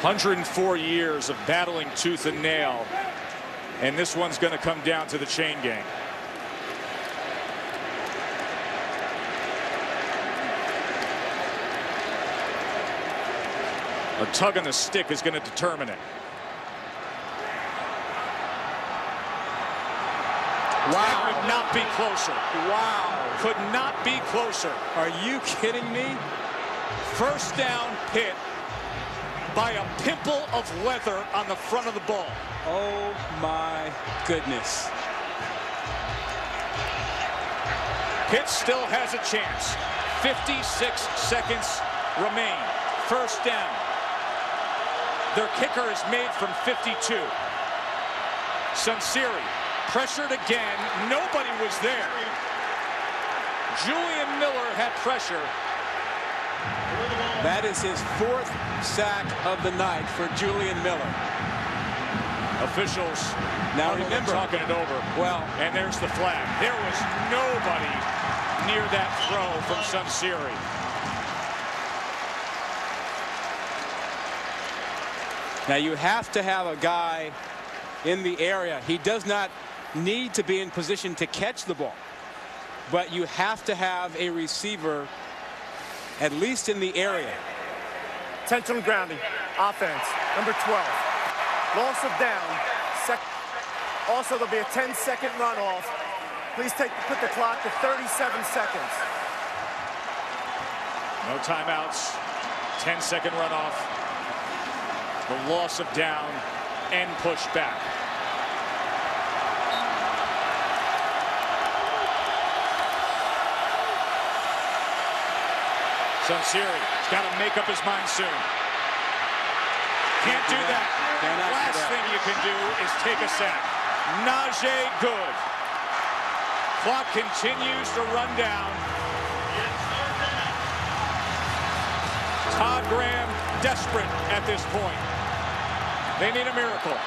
[SPEAKER 2] "104 years of battling tooth and nail, and this one's going to come down to the chain gang." A tug on the stick is going to determine it. Wow. Could not be closer. Wow. Could not be closer.
[SPEAKER 4] Are you kidding me?
[SPEAKER 2] 1st down, Pitt, by a pimple of leather on the front of the ball.
[SPEAKER 4] Oh my goodness.
[SPEAKER 2] Pitt still has a chance. 56 seconds remain. 1st down. Their kicker is made from 52. Sunseri pressured again. Nobody was there. Julian Miller had pressure.
[SPEAKER 4] That is his 4th sack of the night for Julian Miller.
[SPEAKER 2] Officials
[SPEAKER 4] now remember
[SPEAKER 2] talking it over.
[SPEAKER 4] Well,
[SPEAKER 2] and there's the flag. There was nobody near that throw from Sunseri.
[SPEAKER 4] Now you have to have a guy in the area. He does not need to be in position to catch the ball, but you have to have a receiver at least in the area.
[SPEAKER 3] Intentional grounding, offense, number 12. Loss of down. Also, there'll be a 10-second runoff. Please put the clock to 37 seconds.
[SPEAKER 2] No timeouts. 10-second runoff. The loss of down and push back. Sunseri's got to make up his mind soon. Can't do that. Last thing you can do is take a sack. Najee good. Clock continues to run down. Todd Graham desperate at this point. They need a miracle.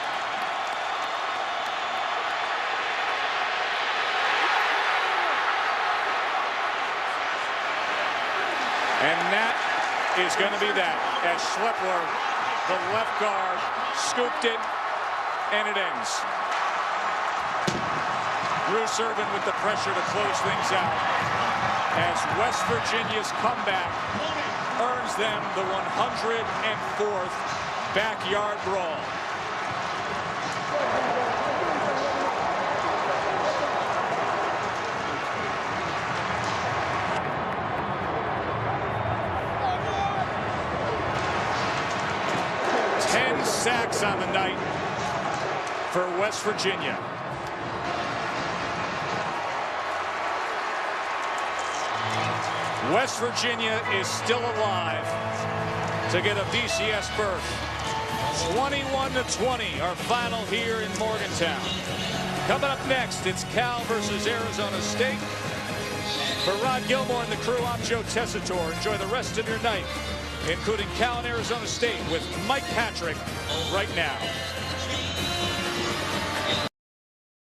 [SPEAKER 2] And that is going to be that, as Schlepper, the left guard, scooped it, and it ends. Bruce Irvin with the pressure to close things out, as West Virginia's comeback earns them the 104th backyard brawl. Sacks on the night for West Virginia. West Virginia is still alive to get a BCS berth. 21-20, our final here in Morgantown. Coming up next, it's Cal versus Arizona State. For Rod Gilmore and the crew, I'm Joe Tessitore. Enjoy the rest of your night, including Cal and Arizona State with Mike Patrick right now.